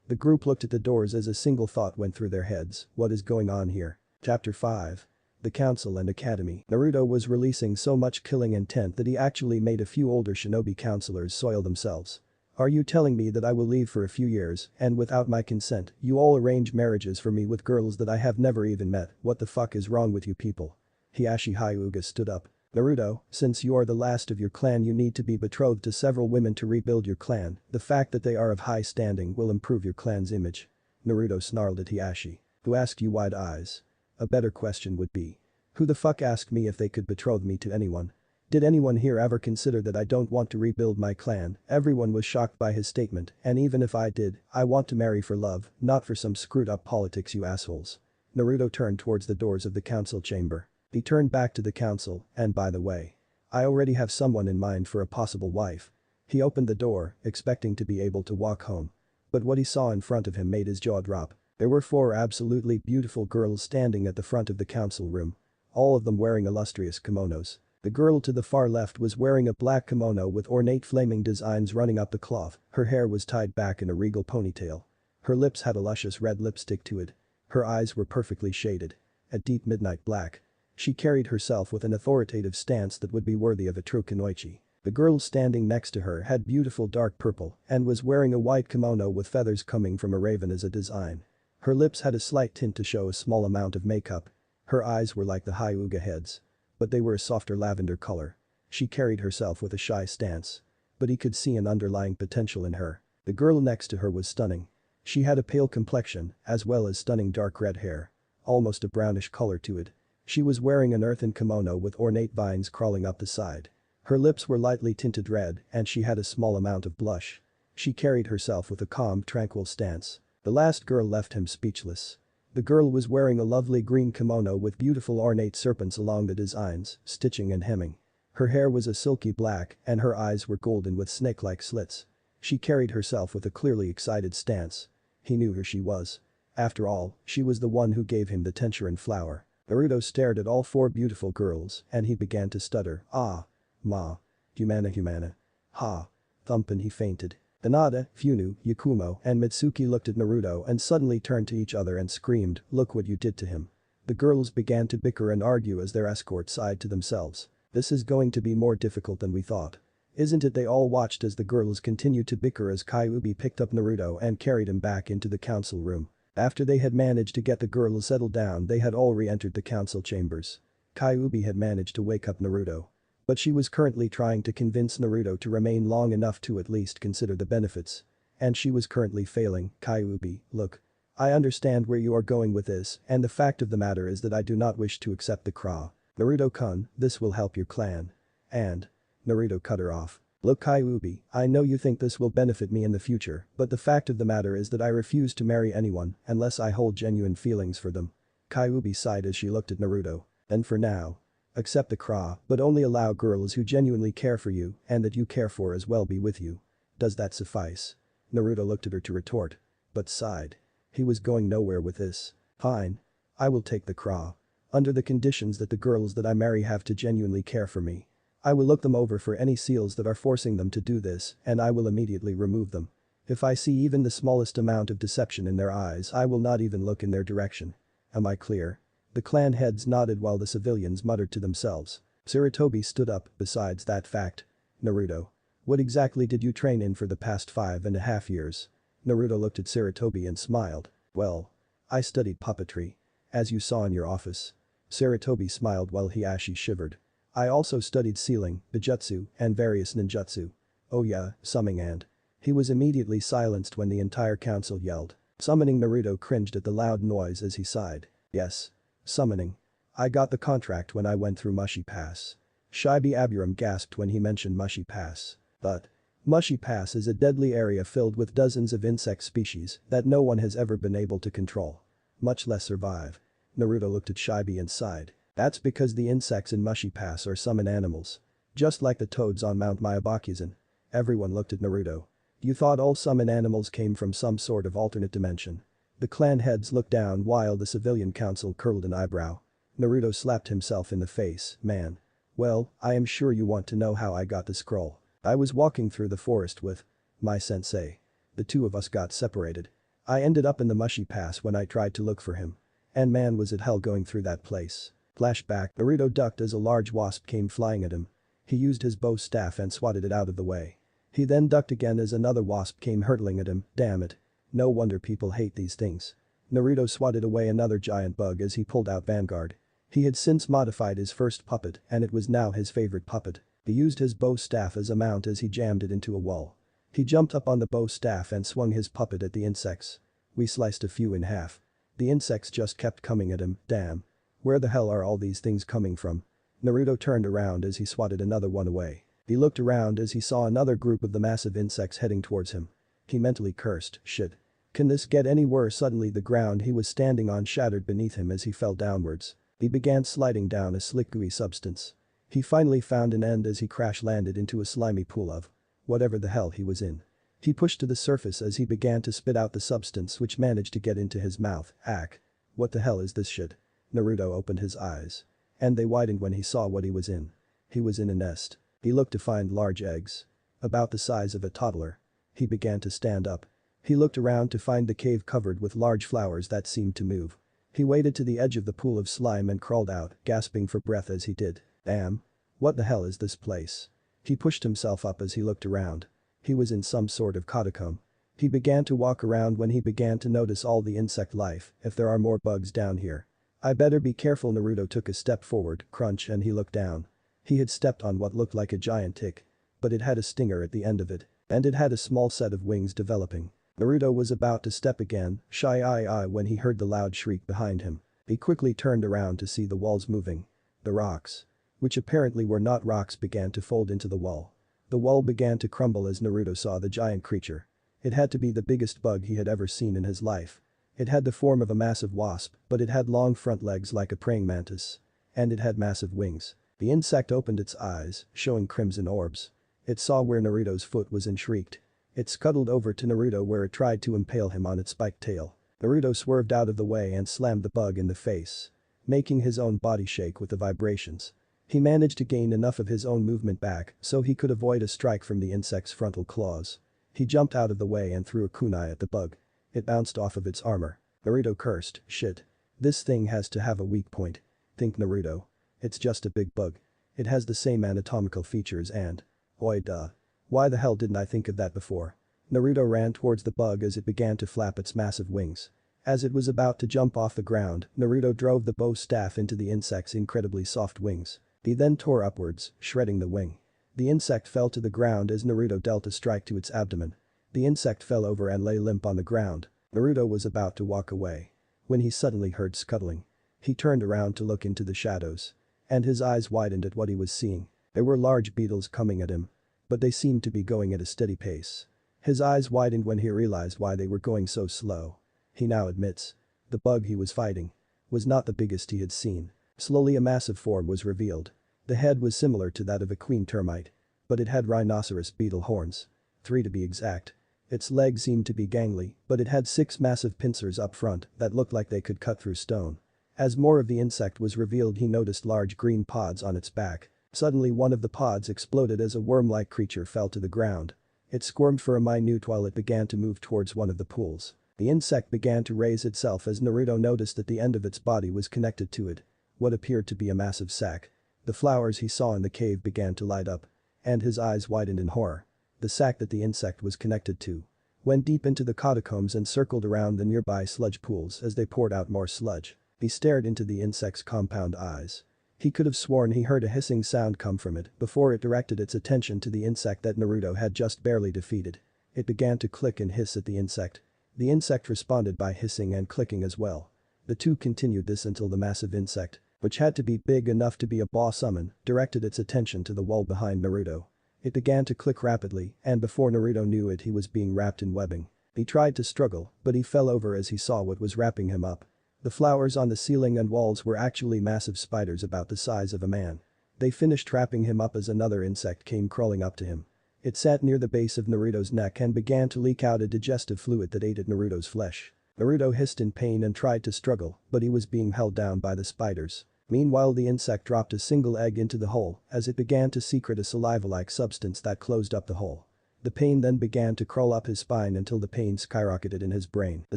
The group looked at the doors as a single thought went through their heads. What is going on here? Chapter 5. The Council and Academy. Naruto was releasing so much killing intent that he actually made a few older shinobi counselors soil themselves. Are you telling me that I will leave for a few years and without my consent, you all arrange marriages for me with girls that I have never even met? What the fuck is wrong with you people? Hiashi Hyuga stood up. Naruto, since you are the last of your clan you need to be betrothed to several women to rebuild your clan. The fact that they are of high standing will improve your clan's image. Naruto snarled at Hiashi. Who asked you wide eyes? A better question would be. Who the fuck asked me if they could betroth me to anyone? Did anyone here ever consider that I don't want to rebuild my clan? Everyone was shocked by his statement, and even if I did, I want to marry for love, not for some screwed up politics you assholes. Naruto turned towards the doors of the council chamber. He turned back to the council, and by the way. I already have someone in mind for a possible wife. He opened the door, expecting to be able to walk home. But what he saw in front of him made his jaw drop. There were 4 absolutely beautiful girls standing at the front of the council room. All of them wearing illustrious kimonos. The girl to the far left was wearing a black kimono with ornate flaming designs running up the cloth. Her hair was tied back in a regal ponytail. Her lips had a luscious red lipstick to it. Her eyes were perfectly shaded. A deep midnight black. She carried herself with an authoritative stance that would be worthy of a true kunoichi. The girl standing next to her had beautiful dark purple and was wearing a white kimono with feathers coming from a raven as a design. Her lips had a slight tint to show a small amount of makeup. Her eyes were like the Hyuga heads. But they were a softer lavender color. She carried herself with a shy stance. But he could see an underlying potential in her. The girl next to her was stunning. She had a pale complexion, as well as stunning dark red hair. Almost a brownish color to it. She was wearing an earthen kimono with ornate vines crawling up the side. Her lips were lightly tinted red and she had a small amount of blush. She carried herself with a calm, tranquil stance. The last girl left him speechless. The girl was wearing a lovely green kimono with beautiful ornate serpents along the designs, stitching and hemming. Her hair was a silky black and her eyes were golden with snake-like slits. She carried herself with a clearly excited stance. He knew who she was. After all, she was the one who gave him the tenchurin flower. Naruto stared at all 4 beautiful girls and he began to stutter. Ah. Ma. Humana. Ha. Thump and he fainted. Hinata, Funu, Yakumo and Mitsuki looked at Naruto and suddenly turned to each other and screamed, "Look what you did to him." The girls began to bicker and argue as their escort sighed to themselves. This is going to be more difficult than we thought. Isn't it? They all watched as the girls continued to bicker as Kyuubi picked up Naruto and carried him back into the council room. After they had managed to get the girls settled down they had all re-entered the council chambers. Kyuubi had managed to wake up Naruto. But she was currently trying to convince Naruto to remain long enough to at least consider the benefits. And she was currently failing. Kyuubi, look. I understand where you are going with this and the fact of the matter is that I do not wish to accept the Kra. Naruto-kun, this will help your clan. And. Naruto cut her off. Look Kyuubi, I know you think this will benefit me in the future, but the fact of the matter is that I refuse to marry anyone unless I hold genuine feelings for them. Kyuubi sighed as she looked at Naruto. And for now. Accept the Kra, but only allow girls who genuinely care for you and that you care for as well be with you. Does that suffice? Naruto looked at her to retort. But sighed. He was going nowhere with this. Fine. I will take the Kra. Under the conditions that the girls that I marry have to genuinely care for me. I will look them over for any seals that are forcing them to do this and I will immediately remove them. If I see even the smallest amount of deception in their eyes I will not even look in their direction. Am I clear? The clan heads nodded while the civilians muttered to themselves. Sarutobi stood up. Besides that fact. Naruto. What exactly did you train in for the past 5.5 years? Naruto looked at Sarutobi and smiled. Well. I studied puppetry. As you saw in your office. Sarutobi smiled while Hiashi shivered. I also studied sealing, bijutsu, and various ninjutsu. Oh yeah, summoning and. He was immediately silenced when the entire council yelled. Summoning. Naruto cringed at the loud noise as he sighed. Yes. Summoning. I got the contract when I went through Mushy Pass. Shibi Aburam gasped when he mentioned Mushy Pass. But. Mushy Pass is a deadly area filled with dozens of insect species that no one has ever been able to control. Much less survive. Naruto looked at Shibi and sighed. That's because the insects in Mushy Pass are summon animals. Just like the toads on Mount Myabakuzen. Everyone looked at Naruto. You thought all summon animals came from some sort of alternate dimension. The clan heads looked down while the civilian council curled an eyebrow. Naruto slapped himself in the face. Man. Well, I am sure you want to know how I got the scroll. I was walking through the forest with my sensei. The two of us got separated. I ended up in the Mushy Pass when I tried to look for him. And man was it hell going through that place. Flashback. Naruto ducked as a large wasp came flying at him. He used his bow staff and swatted it out of the way. He then ducked again as another wasp came hurtling at him, damn it. No wonder people hate these things. Naruto swatted away another giant bug as he pulled out Vanguard. He had since modified his first puppet and it was now his favorite puppet. He used his bow staff as a mount as he jammed it into a wall. He jumped up on the bow staff and swung his puppet at the insects. We sliced a few in half. The insects just kept coming at him, damn. Where the hell are all these things coming from? Naruto turned around as he swatted another one away. He looked around as he saw another group of the massive insects heading towards him. He mentally cursed, shit. Can this get any worse? Suddenly the ground he was standing on shattered beneath him as he fell downwards. He began sliding down a slick gooey substance. He finally found an end as he crash landed into a slimy pool of whatever the hell he was in. He pushed to the surface as he began to spit out the substance which managed to get into his mouth. Ack. What the hell is this shit? Naruto opened his eyes. And they widened when he saw what he was in. He was in a nest. He looked to find large eggs. About the size of a toddler. He began to stand up. He looked around to find the cave covered with large flowers that seemed to move. He waded to the edge of the pool of slime and crawled out, gasping for breath as he did. Damn. What the hell is this place? He pushed himself up as he looked around. He was in some sort of catacomb. He began to walk around when he began to notice all the insect life. If there are more bugs down here. I better be careful. Naruto took a step forward, crunch, and he looked down. He had stepped on what looked like a giant tick. But it had a stinger at the end of it. And it had a small set of wings developing. Naruto was about to step again, when he heard the loud shriek behind him. He quickly turned around to see the walls moving. The rocks, which apparently were not rocks, began to fold into the wall. The wall began to crumble as Naruto saw the giant creature. It had to be the biggest bug he had ever seen in his life. It had the form of a massive wasp, but it had long front legs like a praying mantis. And it had massive wings. The insect opened its eyes, showing crimson orbs. It saw where Naruto's foot was and shrieked. It scuttled over to Naruto where it tried to impale him on its spiked tail. Naruto swerved out of the way and slammed the bug in the face, making his own body shake with the vibrations. He managed to gain enough of his own movement back so he could avoid a strike from the insect's frontal claws. He jumped out of the way and threw a kunai at the bug. It bounced off of its armor. Naruto cursed, shit. This thing has to have a weak point. Think Naruto. It's just a big bug. It has the same anatomical features and… Oi duh. Why the hell didn't I think of that before? Naruto ran towards the bug as it began to flap its massive wings. As it was about to jump off the ground, Naruto drove the bow staff into the insect's incredibly soft wings. He then tore upwards, shredding the wing. The insect fell to the ground as Naruto dealt a strike to its abdomen. The insect fell over and lay limp on the ground. Naruto was about to walk away when he suddenly heard scuttling. He turned around to look into the shadows. And his eyes widened at what he was seeing. There were large beetles coming at him. But they seemed to be going at a steady pace. His eyes widened when he realized why they were going so slow. He now admits. The bug he was fighting was not the biggest he had seen. Slowly a massive form was revealed. The head was similar to that of a queen termite. But it had rhinoceros beetle horns. 3 to be exact. Its legs seemed to be gangly, but it had 6 massive pincers up front that looked like they could cut through stone. As more of the insect was revealed, he noticed large green pods on its back. Suddenly one of the pods exploded as a worm-like creature fell to the ground. It squirmed for a minute while it began to move towards one of the pools. The insect began to raise itself as Naruto noticed that the end of its body was connected to it. What appeared to be a massive sack. The flowers he saw in the cave began to light up. And his eyes widened in horror. The sack that the insect was connected to went deep into the catacombs and circled around the nearby sludge pools as they poured out more sludge. He stared into the insect's compound eyes. He could have sworn he heard a hissing sound come from it before it directed its attention to the insect that Naruto had just barely defeated. It began to click and hiss at the insect. The insect responded by hissing and clicking as well. The two continued this until the massive insect, which had to be big enough to be a boss summon, directed its attention to the wall behind Naruto. It began to click rapidly and before Naruto knew it he was being wrapped in webbing. He tried to struggle but he fell over as he saw what was wrapping him up. The flowers on the ceiling and walls were actually massive spiders about the size of a man. They finished wrapping him up as another insect came crawling up to him. It sat near the base of Naruto's neck and began to leak out a digestive fluid that ate at Naruto's flesh. Naruto hissed in pain and tried to struggle, but he was being held down by the spiders. Meanwhile the insect dropped a single egg into the hole as it began to secrete a saliva-like substance that closed up the hole. The pain then began to crawl up his spine until the pain skyrocketed in his brain. The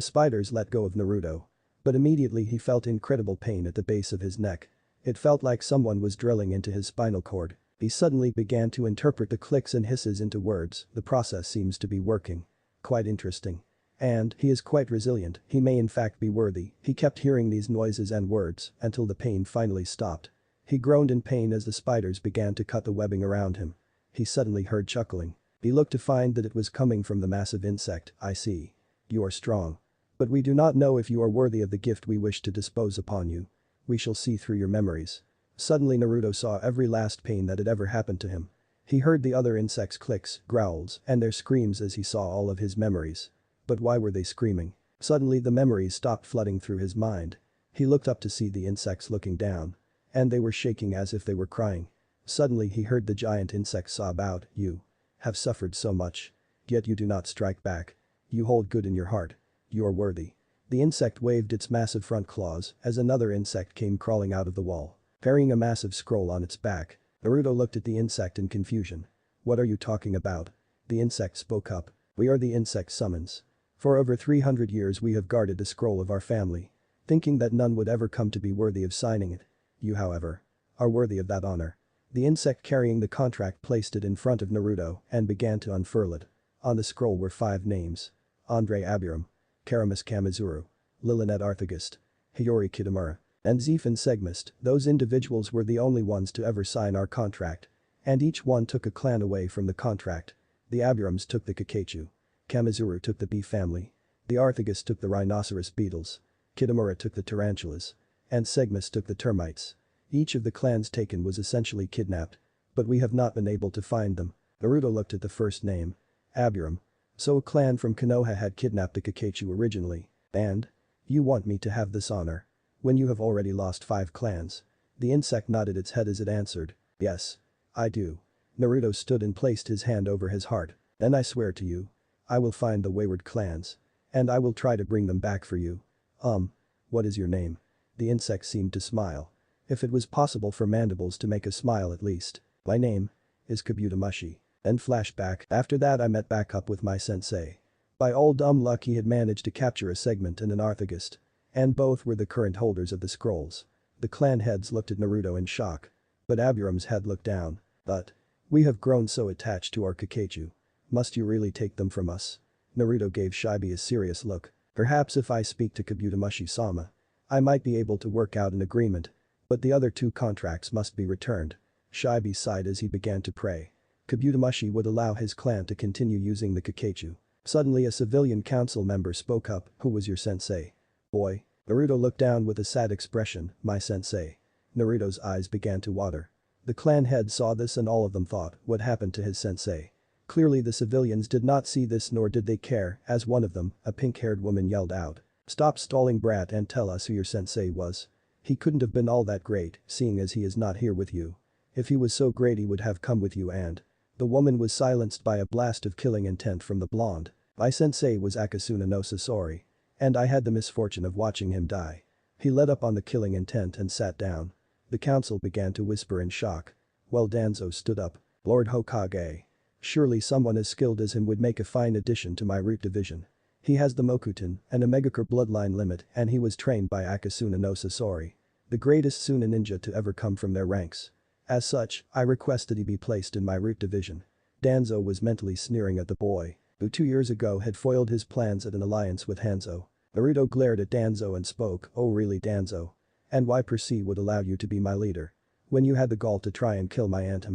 spiders let go of Naruto. But immediately he felt incredible pain at the base of his neck. It felt like someone was drilling into his spinal cord. He suddenly began to interpret the clicks and hisses into words. The process seems to be working. Quite interesting. And he is quite resilient, he may in fact be worthy. He kept hearing these noises and words until the pain finally stopped. He groaned in pain as the spiders began to cut the webbing around him. He suddenly heard chuckling. He looked to find that it was coming from the massive insect. I see. You are strong. But we do not know if you are worthy of the gift we wish to dispose upon you. We shall see through your memories. Suddenly Naruto saw every last pain that had ever happened to him. He heard the other insects' clicks, growls, and their screams as he saw all of his memories. But why were they screaming? Suddenly the memories stopped flooding through his mind. He looked up to see the insects looking down. And they were shaking as if they were crying. Suddenly he heard the giant insect sob out, "You have suffered so much. Yet you do not strike back. You hold good in your heart. You are worthy." The insect waved its massive front claws as another insect came crawling out of the wall, carrying a massive scroll on its back. Naruto looked at the insect in confusion. "What are you talking about?" The insect spoke up. "We are the insect summons. For over 300 years we have guarded the scroll of our family, thinking that none would ever come to be worthy of signing it. You, however, are worthy of that honor." The insect carrying the contract placed it in front of Naruto and began to unfurl it. On the scroll were 5 names. Andre Abiram, Karamis Kamizuru, Lilinet Arthagast, Hiyori Kitamura, and Zephan Segmist. Those individuals were the only ones to ever sign our contract. And each one took a clan away from the contract. The Abirams took the Kakachu. Kamizuru took the bee family. The Arthagast took the rhinoceros beetles. Kitamura took the tarantulas. And Segmist took the termites. Each of the clans taken was essentially kidnapped. But we have not been able to find them. Naruto looked at the first name. Abiram. So a clan from Konoha had kidnapped the Kakachu originally. And? You want me to have this honor? When you have already lost 5 clans. The insect nodded its head as it answered. Yes. I do. Naruto stood and placed his hand over his heart. Then I swear to you. I will find the wayward clans. And I will try to bring them back for you. What is your name? The insect seemed to smile. If it was possible for mandibles to make a smile at least. My name is Kabutamashi. Then flashback. After that I met back up with my sensei. By all dumb luck he had managed to capture a segment and an Arthagast. And both were the current holders of the scrolls. The clan heads looked at Naruto in shock. But Abiram's head looked down. But we have grown so attached to our Kakachu. Must you really take them from us? Naruto gave Shibi a serious look. Perhaps if I speak to Kabutamashi-sama, I might be able to work out an agreement. But the other 2 contracts must be returned. Shibi sighed as he began to pray. Kabutamashi would allow his clan to continue using the Kakachu. Suddenly a civilian council member spoke up. Who was your sensei? Boy. Naruto looked down with a sad expression. My sensei. Naruto's eyes began to water. The clan head saw this and all of them thought, what happened to his sensei? Clearly the civilians did not see this nor did they care, as one of them, a pink-haired woman yelled out. Stop stalling, brat, and tell us who your sensei was. He couldn't have been all that great, seeing as he is not here with you. If he was so great he would have come with you and… The woman was silenced by a blast of killing intent from the blonde. My sensei was Akasuna no Sasori. And I had the misfortune of watching him die. He let up on the killing intent and sat down. The council began to whisper in shock. Well, Danzo stood up. Lord Hokage. Surely someone as skilled as him would make a fine addition to my root division. He has the Mokuton and a Megakure bloodline limit and he was trained by Akasuna no Sasori. The greatest Suna ninja to ever come from their ranks. As such, I requested he be placed in my root division. Danzo was mentally sneering at the boy, who 2 years ago had foiled his plans at an alliance with Hanzo. Naruto glared at Danzo and spoke, oh really Danzo? And why per se would allow you to be my leader? When you had the gall to try and kill my aunt.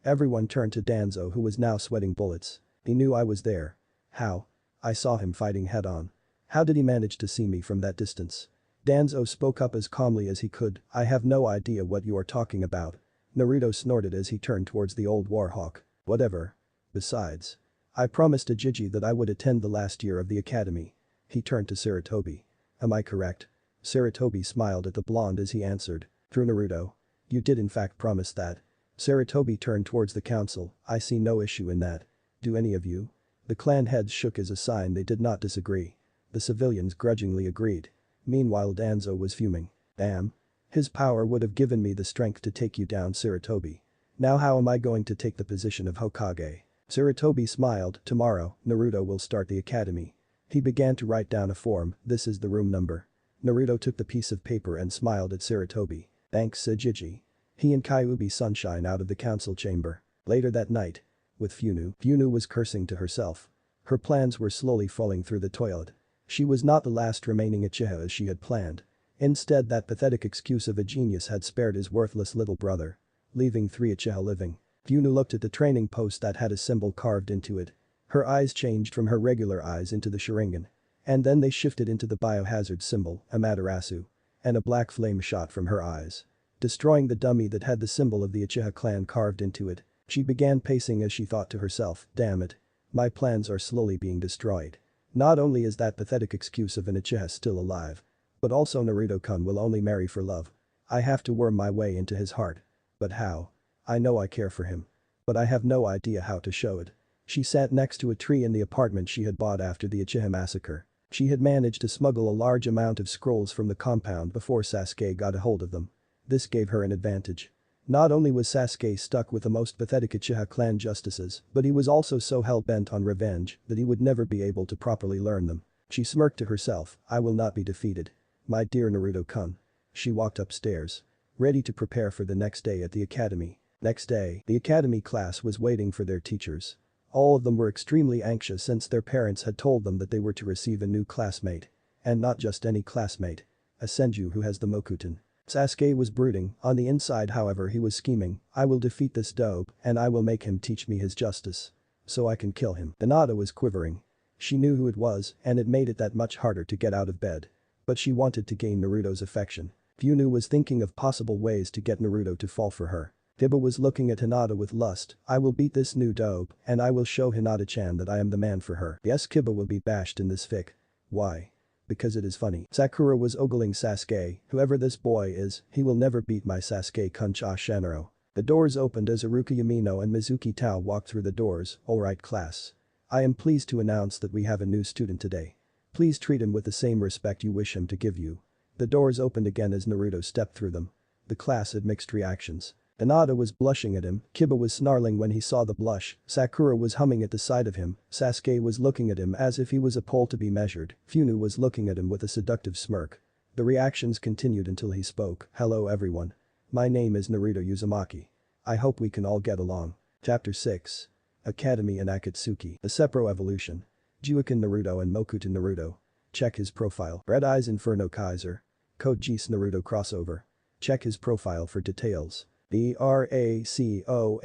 Everyone turned to Danzo who was now sweating bullets. He knew I was there. How? I saw him fighting head-on. How did he manage to see me from that distance? Danzo spoke up as calmly as he could, I have no idea what you are talking about. Naruto snorted as he turned towards the old warhawk. Whatever. Besides. I promised Ajiji that I would attend the last year of the academy. He turned to Sarutobi. Am I correct? Sarutobi smiled at the blonde as he answered. Through Naruto. You did in fact promise that. Sarutobi turned towards the council. I see no issue in that. Do any of you? The clan heads shook as a sign they did not disagree. The civilians grudgingly agreed. Meanwhile Danzo was fuming. Damn. His power would have given me the strength to take you down, Sarutobi. Now how am I going to take the position of Hokage? Sarutobi smiled. Tomorrow, Naruto will start the academy. He began to write down a form. This is the room number. Naruto took the piece of paper and smiled at Sarutobi. Thanks, Ajiji. He and Kyuubi sunshine out of the council chamber. Later that night. With Funu was cursing to herself. Her plans were slowly falling through the toilet. She was not the last remaining Uchiha as she had planned. Instead, that pathetic excuse of a genius had spared his worthless little brother, leaving 3 Uchiha living. Funu looked at the training post that had a symbol carved into it. Her eyes changed from her regular eyes into the Sharingan. And then they shifted into the biohazard symbol, Amaterasu. And a black flame shot from her eyes, destroying the dummy that had the symbol of the Uchiha clan carved into it. She began pacing as she thought to herself, damn it. My plans are slowly being destroyed. Not only is that pathetic excuse of an Uchiha still alive, but also Naruto-kun will only marry for love. I have to worm my way into his heart. But how? I know I care for him. But I have no idea how to show it. She sat next to a tree in the apartment she had bought after the Uchiha massacre. She had managed to smuggle a large amount of scrolls from the compound before Sasuke got a hold of them. This gave her an advantage. Not only was Sasuke stuck with the most pathetic Uchiha clan justices, but he was also so hell-bent on revenge that he would never be able to properly learn them. She smirked to herself, I will not be defeated. My dear Naruto-kun. She walked upstairs, ready to prepare for the next day at the academy. Next day, the academy class was waiting for their teachers. All of them were extremely anxious since their parents had told them that they were to receive a new classmate. And not just any classmate. A senju who has the Mokuton. Sasuke was brooding, on the inside however he was scheming, I will defeat this dope and I will make him teach me his justice. So I can kill him. Hinata was quivering. She knew who it was and it made it that much harder to get out of bed. But she wanted to gain Naruto's affection. Funu was thinking of possible ways to get Naruto to fall for her. Kiba was looking at Hinata with lust, I will beat this new dope and I will show Hinata-chan that I am the man for her. Yes, Kiba will be bashed in this fic. Why? Because it is funny. Sakura was ogling Sasuke, whoever this boy is, he will never beat my Sasuke-kun cha Shanro. The doors opened as Iruka Yamino and Mizuki Tao walked through the doors, alright class. I am pleased to announce that we have a new student today. Please treat him with the same respect you wish him to give you. The doors opened again as Naruto stepped through them. The class had mixed reactions. Hinata was blushing at him, Kiba was snarling when he saw the blush, Sakura was humming at the sight of him, Sasuke was looking at him as if he was a pole to be measured, Funu was looking at him with a seductive smirk. The reactions continued until he spoke, hello everyone. My name is Naruto Uzumaki. I hope we can all get along. Chapter 6. Academy and Akatsuki. The Sepro Evolution. Juiken Naruto and Mokuton Naruto. Check his profile. Red Eyes Inferno Kaiser. Code Geass Naruto crossover. Check his profile for details. BRACOHALO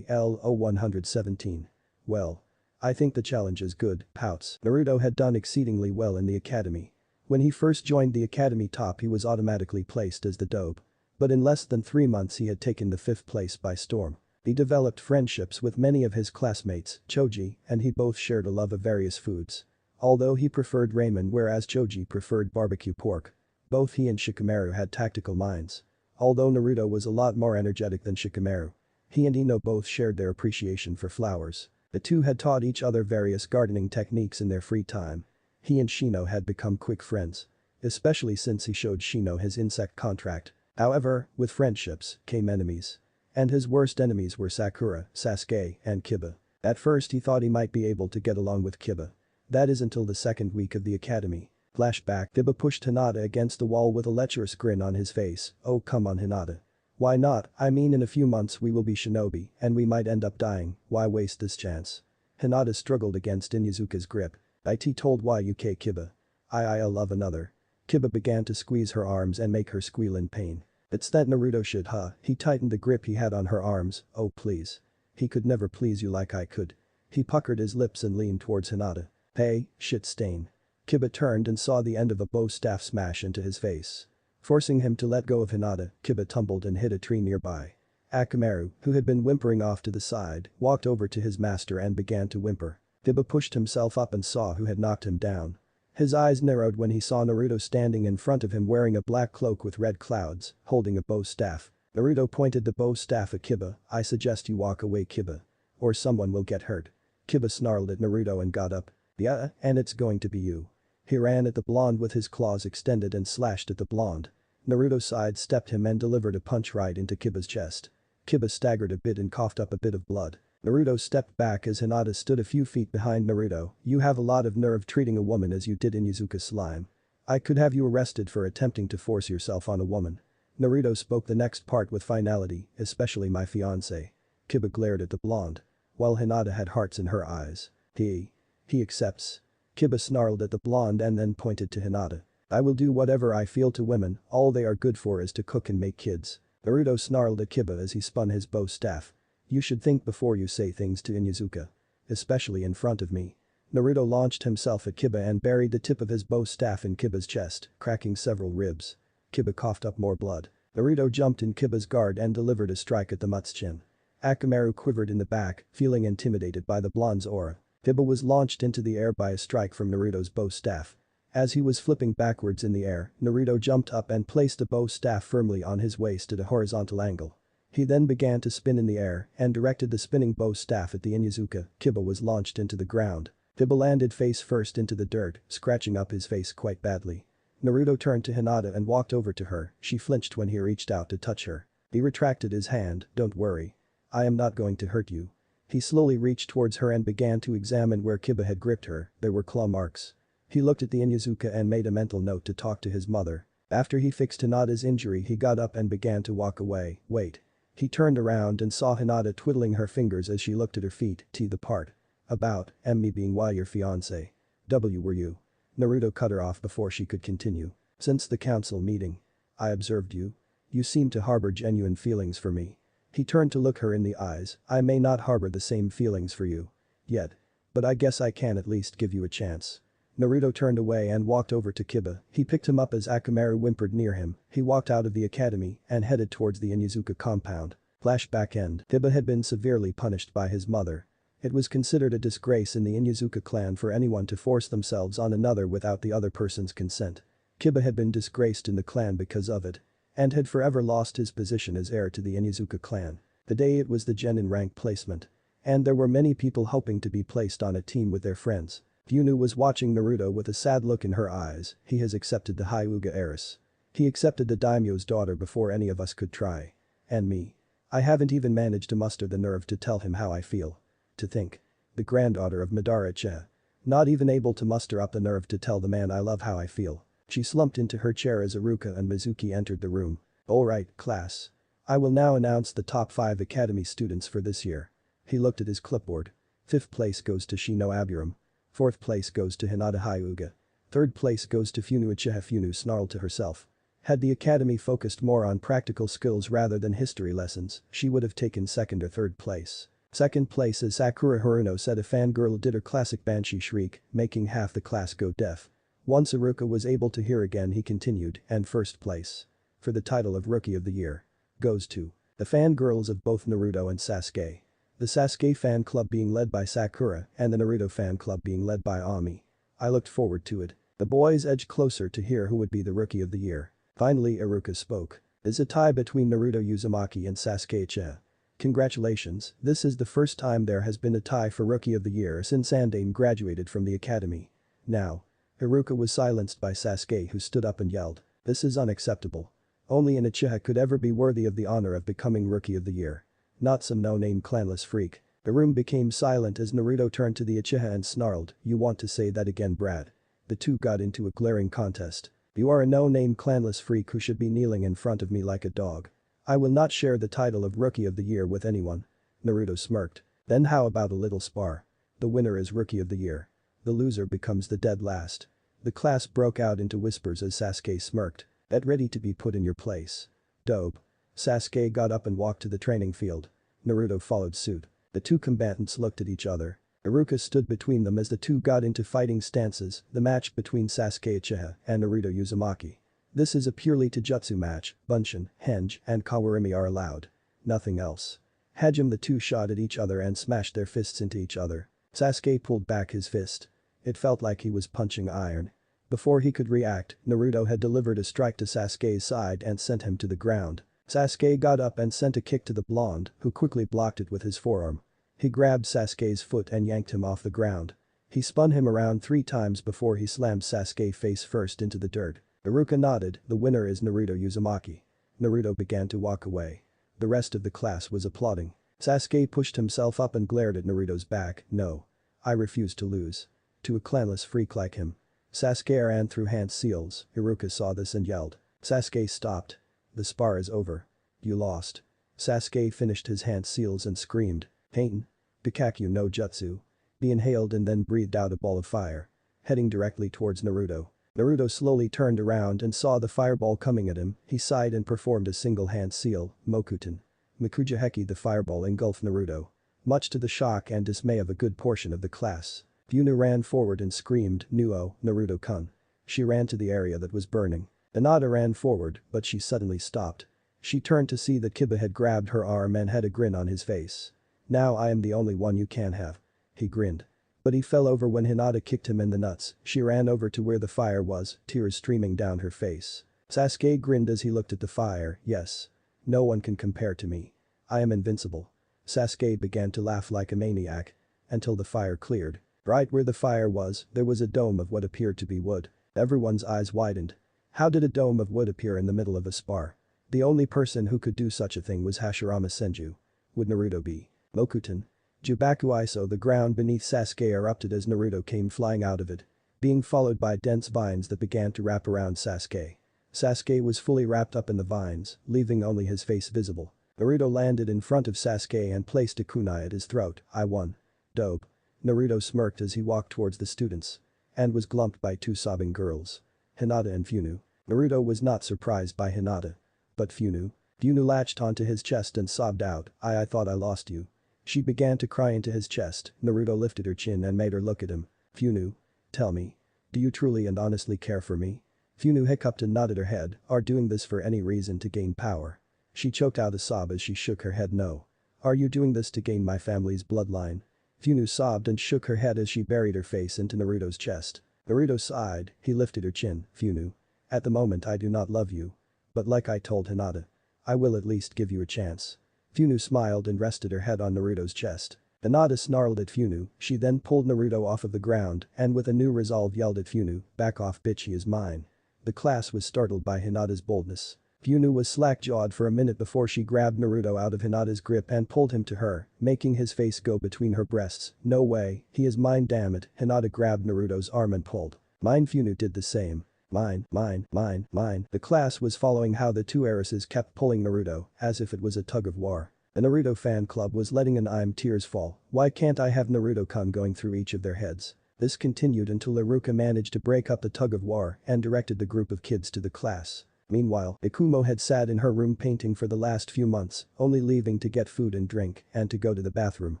117. Well. I think the challenge is good, pouts. Naruto had done exceedingly well in the academy. When he first joined the academy top he was automatically placed as the dope. But in less than 3 months he had taken the 5th place by storm. He developed friendships with many of his classmates, Choji and he both shared a love of various foods. Although he preferred ramen whereas Choji preferred barbecue pork. Both he and Shikamaru had tactical minds. Although Naruto was a lot more energetic than Shikamaru. He and Ino both shared their appreciation for flowers. The two had taught each other various gardening techniques in their free time. He and Shino had become quick friends. Especially since he showed Shino his insect contract. However, with friendships came enemies. And his worst enemies were Sakura, Sasuke, and Kiba. At first he thought he might be able to get along with Kiba. That is until the second week of the academy. Flashback. Kiba pushed Hinata against the wall with a lecherous grin on his face, oh come on Hinata. Why not, I mean in a few months we will be shinobi and we might end up dying, why waste this chance? Hinata struggled against Inuzuka's grip. It told YUK Kiba. I love another. Kiba began to squeeze her arms and make her squeal in pain. It's that Naruto shit he tightened the grip he had on her arms, oh please. He could never please you like I could. He puckered his lips and leaned towards Hinata. Hey, shit stain. Kiba turned and saw the end of a bow staff smash into his face. Forcing him to let go of Hinata, Kiba tumbled and hit a tree nearby. Akamaru, who had been whimpering off to the side, walked over to his master and began to whimper. Kiba pushed himself up and saw who had knocked him down. His eyes narrowed when he saw Naruto standing in front of him wearing a black cloak with red clouds, holding a bow staff. Naruto pointed the bow staff at Kiba, I suggest you walk away Kiba. Or someone will get hurt. Kiba snarled at Naruto and got up. Yeah, and it's going to be you. He ran at the blonde with his claws extended and slashed at the blonde. Naruto sidestepped him and delivered a punch right into Kiba's chest. Kiba staggered a bit and coughed up a bit of blood. Naruto stepped back as Hinata stood a few feet behind Naruto, you have a lot of nerve treating a woman as you did in Inuzuka's slime. I could have you arrested for attempting to force yourself on a woman. Naruto spoke the next part with finality, especially my fiancé. Kiba glared at the blonde. While Hinata had hearts in her eyes. He accepts. Kiba snarled at the blonde and then pointed to Hinata. I will do whatever I feel to women, all they are good for is to cook and make kids. Naruto snarled at Kiba as he spun his bow staff. You should think before you say things to Inuzuka. Especially in front of me. Naruto launched himself at Kiba and buried the tip of his bow staff in Kiba's chest, cracking several ribs. Kiba coughed up more blood. Naruto jumped in Kiba's guard and delivered a strike at the mutt's chin. Akamaru quivered in the back, feeling intimidated by the blonde's aura. Kiba was launched into the air by a strike from Naruto's bow staff. As he was flipping backwards in the air, Naruto jumped up and placed a bow staff firmly on his waist at a horizontal angle. He then began to spin in the air and directed the spinning bow staff at the Inuzuka. Kiba was launched into the ground. Kiba landed face first into the dirt, scratching up his face quite badly. Naruto turned to Hinata and walked over to her. She flinched when he reached out to touch her. He retracted his hand. Don't worry. I am not going to hurt you. He slowly reached towards her and began to examine where Kiba had gripped her. There were claw marks. He looked at the Inuzuka and made a mental note to talk to his mother. After he fixed Hinata's injury, he got up and began to walk away. Wait. He turned around and saw Hinata twiddling her fingers as she looked at her feet. The part. About, me being why your fiancé. Were you? Naruto cut her off before she could continue. Since the council meeting. I observed you. You seem to harbor genuine feelings for me. He turned to look her in the eyes. I may not harbor the same feelings for you. Yet. But I guess I can at least give you a chance. Naruto turned away and walked over to Kiba. He picked him up as Akamaru whimpered near him. He walked out of the academy and headed towards the Inuzuka compound. Flashback end. Kiba had been severely punished by his mother. It was considered a disgrace in the Inuzuka clan for anyone to force themselves on another without the other person's consent. Kiba had been disgraced in the clan because of it. And had forever lost his position as heir to the Inuzuka clan. The day it was the genin rank placement. And there were many people hoping to be placed on a team with their friends. Yunu was watching Naruto with a sad look in her eyes. He has accepted the Hyuga heiress. He accepted the daimyo's daughter before any of us could try. And me. I haven't even managed to muster the nerve to tell him how I feel. To think. The granddaughter of Madara Uchiha. Not even able to muster up the nerve to tell the man I love how I feel. She slumped into her chair as Iruka and Mizuki entered the room. Alright, class. I will now announce the top 5 academy students for this year. He looked at his clipboard. 5th place goes to Shino Aburum. 4th place goes to Hinata Hyuga. 3rd place goes to Funu Uchiha. Funu snarled to herself. Had the academy focused more on practical skills rather than history lessons, she would have taken 2nd or 3rd place. 2nd place as Sakura Haruno said a fangirl did her classic banshee shriek, making half the class go deaf. Once Iruka was able to hear again he continued, and 1st place. For the title of Rookie of the Year. Goes to the fangirls of both Naruto and Sasuke. The Sasuke fan club being led by Sakura and the Naruto fan club being led by Ami. I looked forward to it. The boys edged closer to hear who would be the Rookie of the Year. Finally Iruka spoke. There's a tie between Naruto Uzumaki and Sasuke Uchiha. Congratulations, this is the first time there has been a tie for Rookie of the Year since Andain graduated from the academy. Now. Iruka was silenced by Sasuke who stood up and yelled. This is unacceptable. Only an Uchiha could ever be worthy of the honor of becoming Rookie of the Year. Not some no-name clanless freak. The room became silent as Naruto turned to the Uchiha and snarled, you want to say that again, Brad? The two got into a glaring contest. You are a no-name clanless freak who should be kneeling in front of me like a dog. I will not share the title of Rookie of the Year with anyone. Naruto smirked. Then how about a little spar? The winner is Rookie of the Year. The loser becomes the dead last. The class broke out into whispers as Sasuke smirked. Get ready to be put in your place. Dope. Sasuke got up and walked to the training field. Naruto followed suit. The two combatants looked at each other. Iruka stood between them as the two got into fighting stances, the match between Sasuke Uchiha and Naruto Uzumaki. This is a purely Taijutsu match, Bunshin, Henge, and Kawarimi are allowed. Nothing else. Hajime the two shot at each other and smashed their fists into each other. Sasuke pulled back his fist. It felt like he was punching iron. Before he could react, Naruto had delivered a strike to Sasuke's side and sent him to the ground. Sasuke got up and sent a kick to the blonde, who quickly blocked it with his forearm. He grabbed Sasuke's foot and yanked him off the ground. He spun him around 3 times before he slammed Sasuke face first into the dirt. Iruka nodded, the winner is Naruto Uzumaki. Naruto began to walk away. The rest of the class was applauding. Sasuke pushed himself up and glared at Naruto's back, no. I refuse to lose. To a clanless freak like him. Sasuke ran through hand seals, Iruka saw this and yelled. Sasuke stopped. The spar is over. You lost. Sasuke finished his hand seals and screamed. Pain. Bikakyu no Jutsu. He inhaled and then breathed out a ball of fire. Heading directly towards Naruto. Naruto slowly turned around and saw the fireball coming at him. He sighed and performed a single hand seal, Mokuton. Mikuja Heki. The fireball engulfed Naruto. Much to the shock and dismay of a good portion of the class. Yunu ran forward and screamed, Nuo, Naruto-kun. She ran to the area that was burning. Hinata ran forward, but she suddenly stopped. She turned to see that Kiba had grabbed her arm and had a grin on his face. Now I am the only one you can have. He grinned. But he fell over when Hinata kicked him in the nuts. She ran over to where the fire was, tears streaming down her face. Sasuke grinned as he looked at the fire. Yes. No one can compare to me. I am invincible. Sasuke began to laugh like a maniac. Until the fire cleared. Right where the fire was, there was a dome of what appeared to be wood. Everyone's eyes widened. How did a dome of wood appear in the middle of a spar? The only person who could do such a thing was Hashirama Senju. Would Naruto be? Mokuton? Jubaku Iso. The ground beneath Sasuke erupted as Naruto came flying out of it. Being followed by dense vines that began to wrap around Sasuke. Sasuke was fully wrapped up in the vines, leaving only his face visible. Naruto landed in front of Sasuke and placed a kunai at his throat. I won. Dope. Naruto smirked as he walked towards the students. And was glumped by two sobbing girls. Hinata and Funu. Naruto was not surprised by Hinata. But Funu? Funu latched onto his chest and sobbed out, I thought I lost you. She began to cry into his chest. Naruto lifted her chin and made her look at him. Funu. Tell me. Do you truly and honestly care for me? Funu hiccuped and nodded her head, are doing this for any reason to gain power. She choked out a sob as she shook her head no. Are you doing this to gain my family's bloodline? Funu sobbed and shook her head as she buried her face into Naruto's chest. Naruto sighed, he lifted her chin, Funu. At the moment I do not love you. But like I told Hinata. I will at least give you a chance. Funu smiled and rested her head on Naruto's chest. Hinata snarled at Funu, she then pulled Naruto off of the ground and with a new resolve yelled at Funu, back off bitch, he is mine. The class was startled by Hinata's boldness. Funu was slack-jawed for a minute before she grabbed Naruto out of Hinata's grip and pulled him to her, making his face go between her breasts. No way, he is mine, damn it. Hinata grabbed Naruto's arm and pulled. Mine. Funu did the same. Mine, mine, mine, mine. The class was following how the two heiresses kept pulling Naruto, as if it was a tug of war. The Naruto fan club was letting an tears fall. Why can't I have Naruto-kun going through each of their heads? This continued until Iruka managed to break up the tug of war and directed the group of kids to the class. Meanwhile, Ikumo had sat in her room painting for the last few months, only leaving to get food and drink and to go to the bathroom.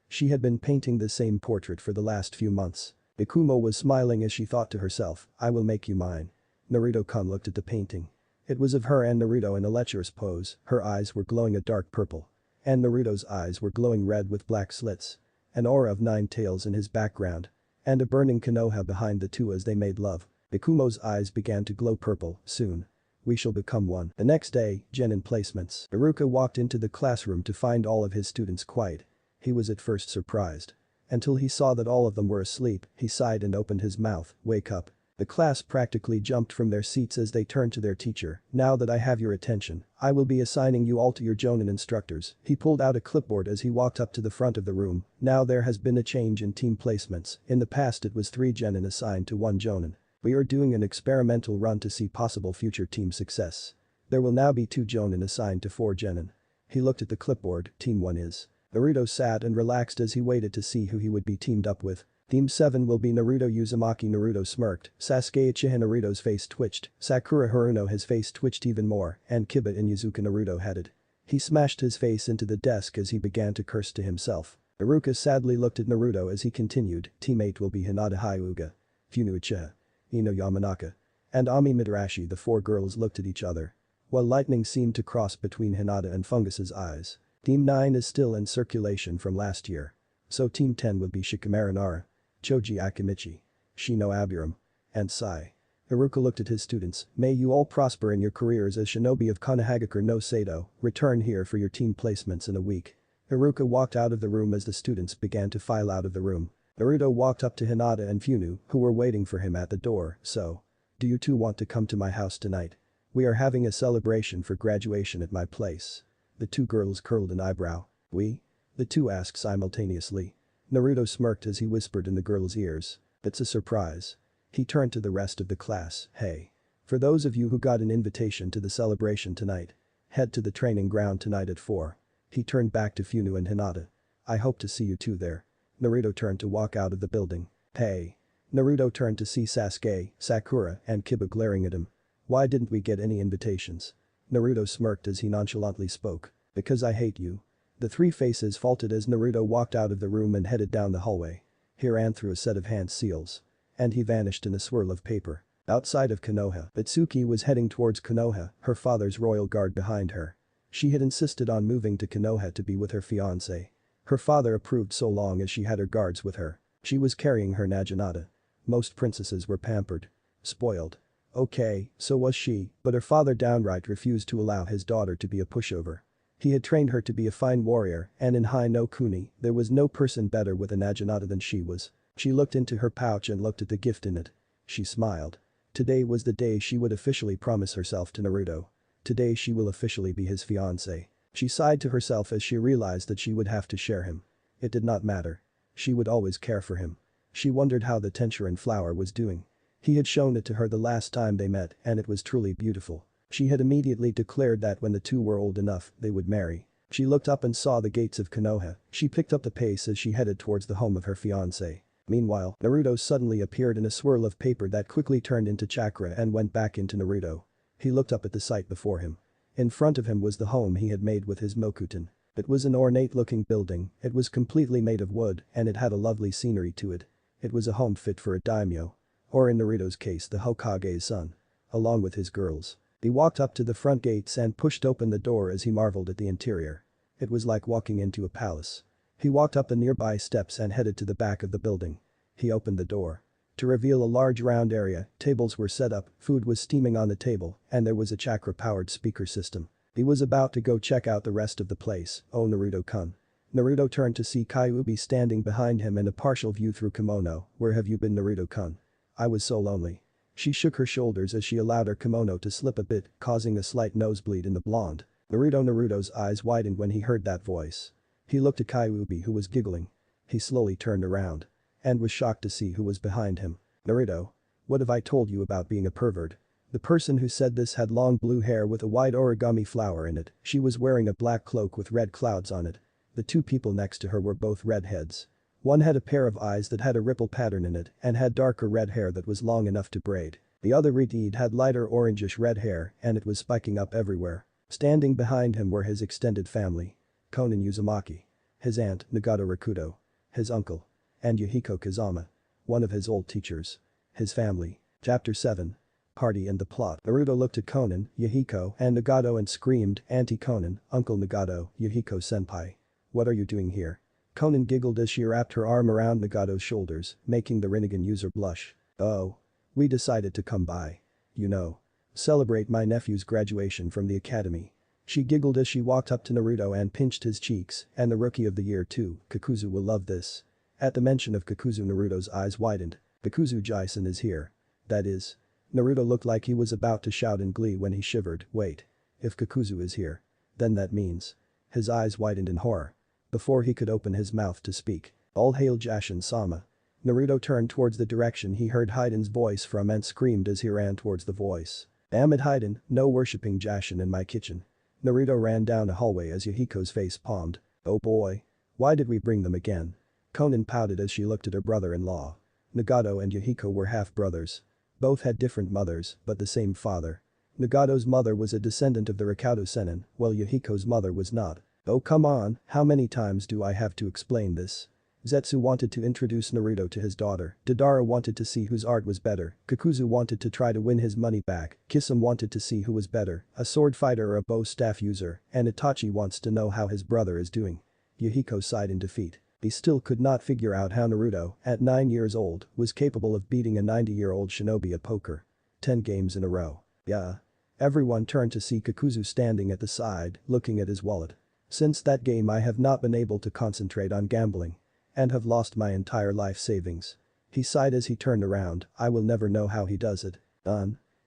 She had been painting the same portrait for the last few months. Ikumo was smiling as she thought to herself, I will make you mine. Naruto-kun looked at the painting. It was of her and Naruto in a lecherous pose, her eyes were glowing a dark purple. And Naruto's eyes were glowing red with black slits. An aura of 9 tails in his background. And a burning Konoha behind the two as they made love. Ikumo's eyes began to glow purple, soon. We shall become one. The next day, Genin placements. Iruka walked into the classroom to find all of his students quiet. He was at first surprised. Until he saw that all of them were asleep, he sighed and opened his mouth, wake up. The class practically jumped from their seats as they turned to their teacher. Now that I have your attention, I will be assigning you all to your Jonin instructors. He pulled out a clipboard as he walked up to the front of the room. Now there has been a change in team placements. In the past it was 3 Genin assigned to 1 Jonin. We are doing an experimental run to see possible future team success. There will now be 2 Jonin assigned to 4 Genin. He looked at the clipboard, Team 1 is. Naruto sat and relaxed as he waited to see who he would be teamed up with. Team 7 will be Naruto Uzumaki. Naruto smirked, Sasuke Uchiha. Naruto's face twitched, Sakura Haruno his face twitched even more, and Kiba Inuzuka. Naruto headed. He smashed his face into the desk as he began to curse to himself. Iruka sadly looked at Naruto as he continued, Team 8 will be Hinata Hyuga, Funu Uchiha, Ino Yamanaka, and Ami Midarashi. The 4 girls looked at each other. While lightning seemed to cross between Hinata and Fungus's eyes. Team 9 is still in circulation from last year. So Team 10 would be Shikamaru Nara, Choji Akimichi, Shino Abiram, and Sai. Iruka looked at his students, may you all prosper in your careers as shinobi of Konohagakure no Sado, return here for your team placements in a week. Iruka walked out of the room as the students began to file out of the room. Naruto walked up to Hinata and Funu, who were waiting for him at the door, so. Do you two want to come to my house tonight? We are having a celebration for graduation at my place. The 2 girls curled an eyebrow. We? The 2 asked simultaneously. Naruto smirked as he whispered in the girls' ears. It's a surprise. He turned to the rest of the class, hey. For those of you who got an invitation to the celebration tonight, Head to the training ground tonight at 4. He turned back to Funu and Hinata. I hope to see you two there. Naruto turned to walk out of the building. Hey. Naruto turned to see Sasuke, Sakura, and Kiba glaring at him. Why didn't we get any invitations? Naruto smirked as he nonchalantly spoke. Because I hate you. The three faces faltered as Naruto walked out of the room and headed down the hallway. He ran through a set of hand seals. And he vanished in a swirl of paper. Outside of Konoha, Itsuki was heading towards Konoha, her father's royal guard behind her. She had insisted on moving to Konoha to be with her fiancé. Her father approved so long as she had her guards with her. She was carrying her Naginata. Most princesses were pampered. Spoiled. Okay, so was she, but her father downright refused to allow his daughter to be a pushover. He had trained her to be a fine warrior, and in Hai no Kuni, there was no person better with a Naginata than she was. She looked into her pouch and looked at the gift in it. She smiled. Today was the day she would officially promise herself to Naruto. Today she will officially be his fiancé. She sighed to herself as she realized that she would have to share him. It did not matter. She would always care for him. She wondered how the Tenchurin flower was doing. He had shown it to her the last time they met and it was truly beautiful. She had immediately declared that when the two were old enough, they would marry. She looked up and saw the gates of Konoha. She picked up the pace as she headed towards the home of her fiancé. Meanwhile, Naruto suddenly appeared in a swirl of paper that quickly turned into chakra and went back into Naruto. He looked up at the sight before him. In front of him was the home he had made with his Mokuton. It was an ornate-looking building, it was completely made of wood, and it had a lovely scenery to it. It was a home fit for a daimyo. Or in Naruto's case the Hokage's son. Along with his girls. He walked up to the front gates and pushed open the door as he marveled at the interior. It was like walking into a palace. He walked up the nearby steps and headed to the back of the building. He opened the door. To reveal a large round area, tables were set up, food was steaming on the table, and there was a chakra-powered speaker system. He was about to go check out the rest of the place. Oh Naruto-kun. Naruto turned to see Kyuubi standing behind him in a partial view through kimono. Where have you been Naruto-kun? I was so lonely. She shook her shoulders as she allowed her kimono to slip a bit, causing a slight nosebleed in the blonde. Naruto's eyes widened when he heard that voice. He looked at Kyuubi who was giggling. He slowly turned around. And was shocked to see who was behind him. Naruto. What have I told you about being a pervert? The person who said this had long blue hair with a white origami flower in it. She was wearing a black cloak with red clouds on it. The two people next to her were both redheads. One had a pair of eyes that had a ripple pattern in it and had darker red hair that was long enough to braid. The other redhead had lighter orangish red hair and it was spiking up everywhere. Standing behind him were his extended family. Konan Uzumaki. His aunt, Nagato Rakuto. His uncle. And Yuhiko Kazama. One of his old teachers. His family. Chapter 7. Party and the plot. Naruto looked at Konan, Yuhiko, and Nagato and screamed, Auntie Konan, Uncle Nagato, Yuhiko-senpai. What are you doing here? Konan giggled as she wrapped her arm around Nagato's shoulders, making the Rinnegan user blush. Oh. We decided to come by. You know. Celebrate my nephew's graduation from the academy. She giggled as she walked up to Naruto and pinched his cheeks, and the rookie of the year too, Kakuzu will love this. At the mention of Kakuzu Naruto's eyes widened. Kakuzu Jaisen is here. That is. Naruto looked like he was about to shout in glee when he shivered. Wait. If Kakuzu is here. Then that means. His eyes widened in horror. Before he could open his mouth to speak. All hail Jashin-sama. Naruto turned towards the direction he heard Haiden's voice from and screamed as he ran towards the voice. Damn it Haiden, no worshipping Jashin in my kitchen. Naruto ran down a hallway as Yuhiko's face palmed. Oh boy. Why did we bring them again? Konan pouted as she looked at her brother-in-law. Nagato and Yuhiko were half-brothers. Both had different mothers, but the same father. Nagato's mother was a descendant of the Rikado Sennin, while Yuhiko's mother was not. Oh come on, how many times do I have to explain this? Zetsu wanted to introduce Naruto to his daughter, Deidara wanted to see whose art was better, Kakuzu wanted to try to win his money back, Kisame wanted to see who was better, a sword fighter or a bow staff user, and Itachi wants to know how his brother is doing. Yuhiko sighed in defeat. He still could not figure out how Naruto, at 9 years old, was capable of beating a 90-year-old shinobi at poker. 10 games in a row. Yeah. Everyone turned to see Kakuzu standing at the side, looking at his wallet. Since that game I have not been able to concentrate on gambling. And have lost my entire life savings. He sighed as he turned around, I will never know how he does it.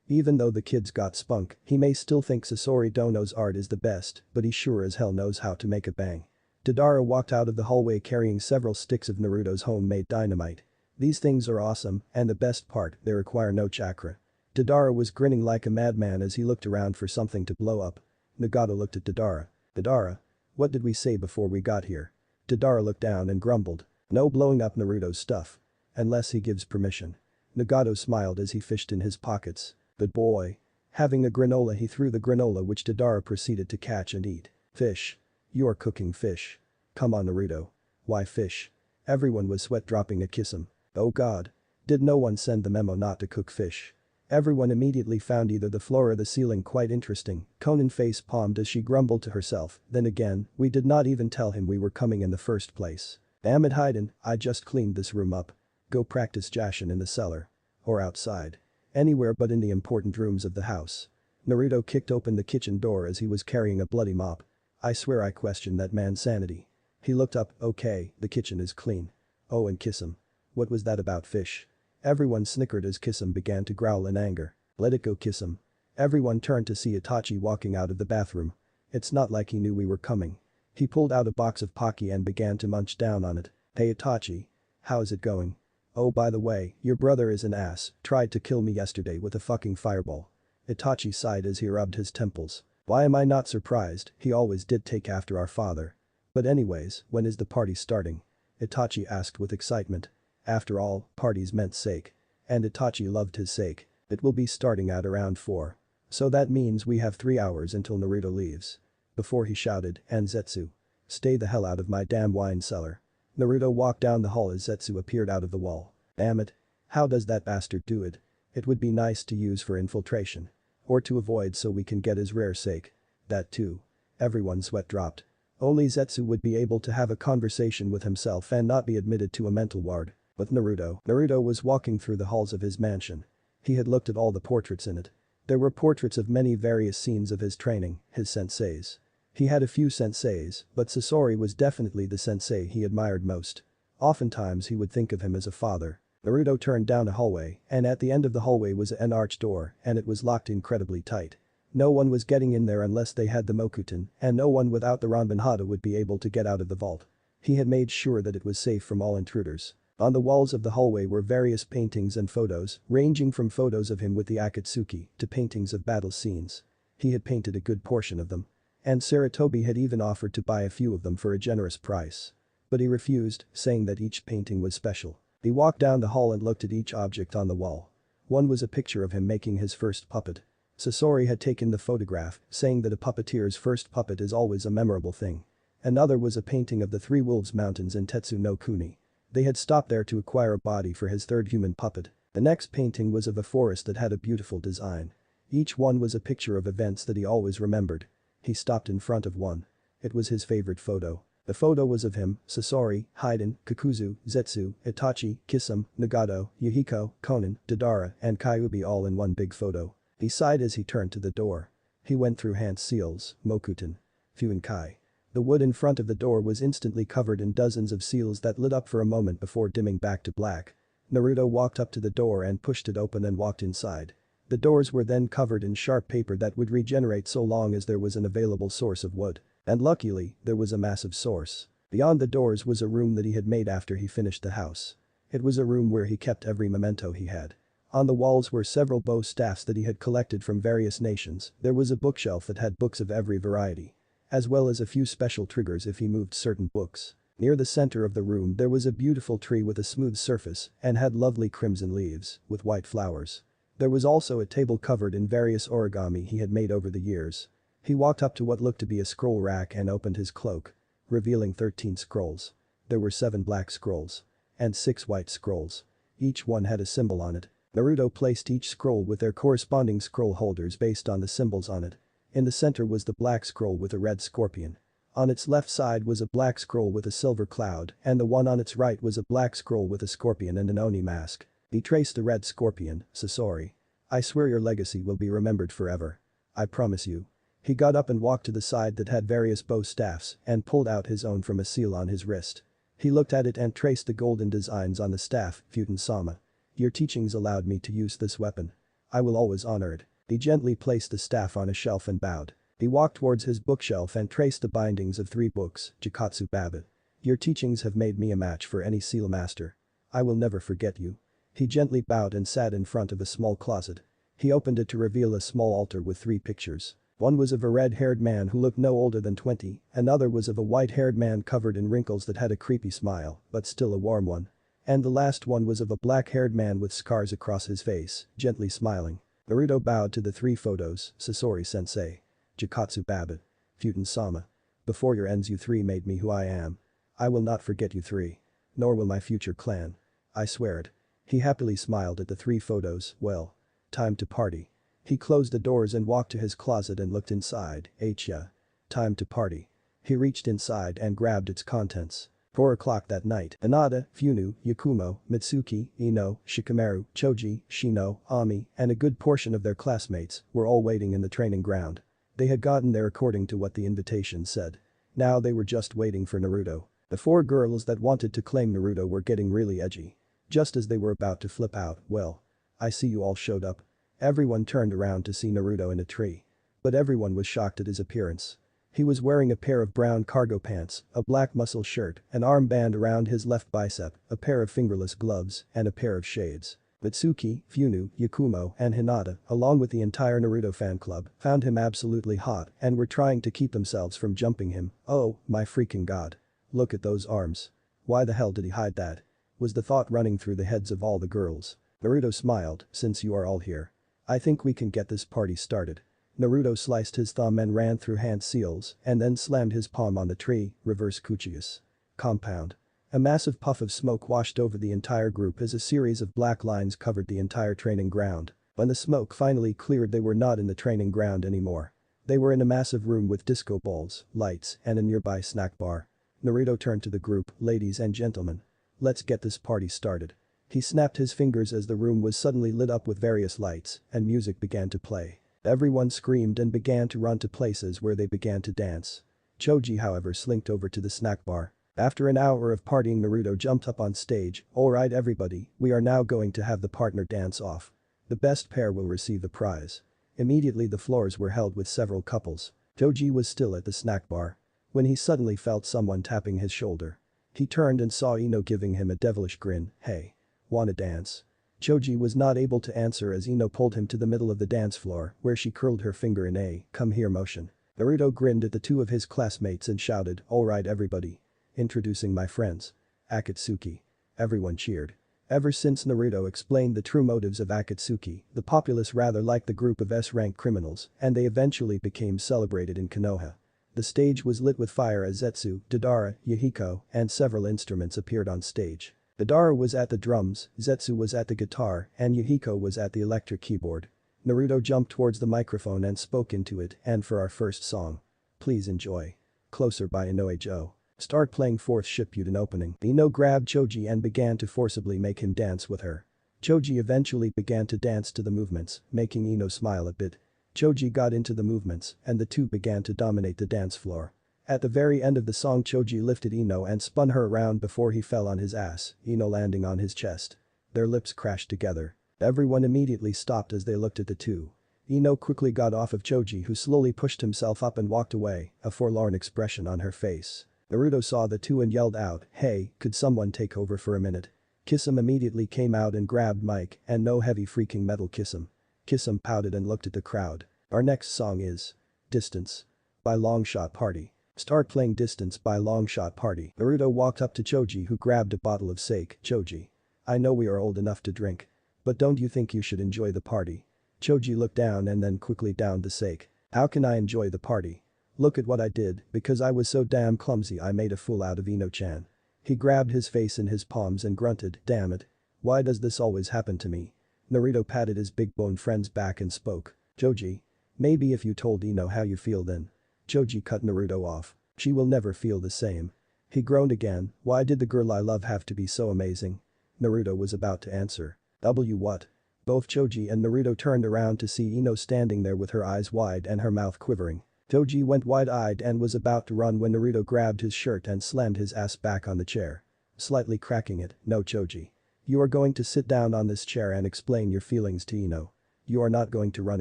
Even though the kid's got spunk, he may still think Sasori Dono's art is the best, but he sure as hell knows how to make a bang. Deidara walked out of the hallway carrying several sticks of Naruto's homemade dynamite. These things are awesome, and the best part, they require no chakra. Deidara was grinning like a madman as he looked around for something to blow up. Nagato looked at Deidara. Deidara? What did we say before we got here? Deidara looked down and grumbled. No blowing up Naruto's stuff. Unless he gives permission. Nagato smiled as he fished in his pockets. But boy. Having a granola, he threw the granola, which Deidara proceeded to catch and eat. Fish. You are cooking fish. Come on, Naruto. Why fish? Everyone was sweat dropping at Kisame. Oh god. Did no one send the memo not to cook fish? Everyone immediately found either the floor or the ceiling quite interesting. Conan face palmed as she grumbled to herself. Then again, we did not even tell him we were coming in the first place. Damn it, Hayden, I just cleaned this room up. Go practice Jashin in the cellar. Or outside. Anywhere but in the important rooms of the house. Naruto kicked open the kitchen door as he was carrying a bloody mop. I swear I questioned that man's sanity. He looked up. Okay, the kitchen is clean. Oh, and Kisame. What was that about fish? Everyone snickered as Kisame began to growl in anger. Let it go, Kisame. Everyone turned to see Itachi walking out of the bathroom. It's not like he knew we were coming. He pulled out a box of Pocky and began to munch down on it. Hey Itachi. How's it going? Oh, by the way, your brother is an ass, tried to kill me yesterday with a fucking fireball. Itachi sighed as he rubbed his temples. Why am I not surprised, he always did take after our father. But anyways, when is the party starting? Itachi asked with excitement. After all, parties meant sake. And Itachi loved his sake. It will be starting at around 4. So that means we have 3 hours until Naruto leaves. Before he shouted, and Zetsu. Stay the hell out of my damn wine cellar. Naruto walked down the hall as Zetsu appeared out of the wall. Damn it. How does that bastard do it? It would be nice to use for infiltration. Or to avoid so we can get his rare sake. That too. Everyone's sweat dropped. Only Zetsu would be able to have a conversation with himself and not be admitted to a mental ward. With Naruto was walking through the halls of his mansion. He had looked at all the portraits in it. There were portraits of many various scenes of his training, his senseis. He had a few senseis, but Sasori was definitely the sensei he admired most. Oftentimes he would think of him as a father. Naruto turned down a hallway, and at the end of the hallway was an arched door, and it was locked incredibly tight. No one was getting in there unless they had the Mokuton, and no one without the Ranbanhata would be able to get out of the vault. He had made sure that it was safe from all intruders. On the walls of the hallway were various paintings and photos, ranging from photos of him with the Akatsuki to paintings of battle scenes. He had painted a good portion of them. And Saratobi had even offered to buy a few of them for a generous price. But he refused, saying that each painting was special. He walked down the hall and looked at each object on the wall. One was a picture of him making his first puppet. Sasori had taken the photograph, saying that a puppeteer's first puppet is always a memorable thing. Another was a painting of the Three Wolves Mountains in Tetsu no Kuni. They had stopped there to acquire a body for his third human puppet. The next painting was of a forest that had a beautiful design. Each one was a picture of events that he always remembered. He stopped in front of one. It was his favorite photo. The photo was of him, Sasori, Hayden, Kakuzu, Zetsu, Itachi, Kisame, Nagato, Yuhiko, Conan, Deidara, and Kyuubi all in one big photo. He sighed as he turned to the door. He went through hand seals, Mokuton, Fuinkai. The wood in front of the door was instantly covered in dozens of seals that lit up for a moment before dimming back to black. Naruto walked up to the door and pushed it open and walked inside. The doors were then covered in sharp paper that would regenerate so long as there was an available source of wood. And luckily, there was a massive source. Beyond the doors was a room that he had made after he finished the house. It was a room where he kept every memento he had. On the walls were several bow staffs that he had collected from various nations. There was a bookshelf that had books of every variety. As well as a few special triggers if he moved certain books. Near the center of the room there was a beautiful tree with a smooth surface and had lovely crimson leaves with white flowers. There was also a table covered in various origami he had made over the years. He walked up to what looked to be a scroll rack and opened his cloak, revealing 13 scrolls. There were 7 black scrolls. And 6 white scrolls. Each one had a symbol on it. Naruto placed each scroll with their corresponding scroll holders based on the symbols on it. In the center was the black scroll with a red scorpion. On its left side was a black scroll with a silver cloud, and the one on its right was a black scroll with a scorpion and an Oni mask. He traced the red scorpion, Sasori. I swear your legacy will be remembered forever. I promise you. He got up and walked to the side that had various bow staffs and pulled out his own from a seal on his wrist. He looked at it and traced the golden designs on the staff, Futon-sama. Your teachings allowed me to use this weapon. I will always honor it. He gently placed the staff on a shelf and bowed. He walked towards his bookshelf and traced the bindings of 3 books, Jikatsu Babit. Your teachings have made me a match for any seal master. I will never forget you. He gently bowed and sat in front of a small closet. He opened it to reveal a small altar with 3 pictures. One was of a red-haired man who looked no older than 20, another was of a white-haired man covered in wrinkles that had a creepy smile, but still a warm one. And the last one was of a black-haired man with scars across his face, gently smiling. Naruto bowed to the 3 photos, Sasori-sensei. Jikatsu Babbitt. Futen-sama. Before your ends you 3 made me who I am. I will not forget you 3. Nor will my future clan. I swear it. He happily smiled at the 3 photos, well. Time to party. He closed the doors and walked to his closet and looked inside, yeah. Time to party. He reached inside and grabbed its contents. 4 o'clock that night, Hinata, Funu, Yakumo, Mitsuki, Ino, Shikamaru, Choji, Shino, Ami, and a good portion of their classmates were all waiting in the training ground. They had gotten there according to what the invitation said. Now they were just waiting for Naruto. The 4 girls that wanted to claim Naruto were getting really edgy. Just as they were about to flip out, well. I see you all showed up. Everyone turned around to see Naruto in a tree. But everyone was shocked at his appearance. He was wearing a pair of brown cargo pants, a black muscle shirt, an armband around his left bicep, a pair of fingerless gloves, and a pair of shades. Mitsuki, Funu, Yakumo, and Hinata, along with the entire Naruto fan club, found him absolutely hot and were trying to keep themselves from jumping him. Oh, my freaking god. Look at those arms. Why the hell did he hide that? Was the thought running through the heads of all the girls. Naruto smiled, since you are all here. I think we can get this party started. Naruto sliced his thumb and ran through hand seals and then slammed his palm on the tree, reverse Kuchius. Compound. A massive puff of smoke washed over the entire group as a series of black lines covered the entire training ground. When the smoke finally cleared they were not in the training ground anymore. They were in a massive room with disco balls, lights, and a nearby snack bar. Naruto turned to the group, ladies and gentlemen. Let's get this party started. He snapped his fingers as the room was suddenly lit up with various lights and music began to play. Everyone screamed and began to run to places where they began to dance. Choji however slinked over to the snack bar. After an hour of partying Naruto jumped up on stage, alright everybody, we are now going to have the partner dance off. The best pair will receive the prize. Immediately the floors were held with several couples. Choji was still at the snack bar. When he suddenly felt someone tapping his shoulder. He turned and saw Ino giving him a devilish grin, hey. Wanna dance? Choji was not able to answer as Ino pulled him to the middle of the dance floor where she curled her finger in a come here motion. Naruto grinned at the 2 of his classmates and shouted, alright everybody. Introducing my friends. Akatsuki. Everyone cheered. Ever since Naruto explained the true motives of Akatsuki, the populace rather liked the group of S-rank criminals and they eventually became celebrated in Konoha. The stage was lit with fire as Zetsu, Deidara, Yahiko, and several instruments appeared on stage. Deidara was at the drums, Zetsu was at the guitar, and Yahiko was at the electric keyboard. Naruto jumped towards the microphone and spoke into it and for our first song. Please enjoy. Closer by Inoue Joe. Start playing 4th Shippuden opening. Ino grabbed Choji and began to forcibly make him dance with her. Choji eventually began to dance to the movements, making Ino smile a bit. Choji got into the movements and the 2 began to dominate the dance floor. At the very end of the song Choji lifted Ino and spun her around before he fell on his ass, Ino landing on his chest. Their lips crashed together. Everyone immediately stopped as they looked at the 2. Ino quickly got off of Choji who slowly pushed himself up and walked away, a forlorn expression on her face. Naruto saw the 2 and yelled out, hey, could someone take over for a minute? Kisame immediately came out and grabbed Mike and no heavy freaking metal Kisame. Kisame pouted and looked at the crowd. Our next song is Distance by Longshot Party. Start playing Distance by Longshot Party. Naruto walked up to Choji who grabbed a bottle of sake. Choji. I know we are old enough to drink. But don't you think you should enjoy the party? Choji looked down and then quickly downed the sake. How can I enjoy the party? Look at what I did, because I was so damn clumsy I made a fool out of Ino-chan. He grabbed his face in his palms and grunted, damn it. Why does this always happen to me? Naruto patted his big bone friend's back and spoke. Choji. Maybe if you told Ino how you feel then. Choji cut Naruto off. She will never feel the same. He groaned again, why did the girl I love have to be so amazing? Naruto was about to answer. What? Both Choji and Naruto turned around to see Ino standing there with her eyes wide and her mouth quivering. Choji went wide-eyed and was about to run when Naruto grabbed his shirt and slammed his ass back on the chair. Slightly cracking it, no Choji. You are going to sit down on this chair and explain your feelings to Ino. You are not going to run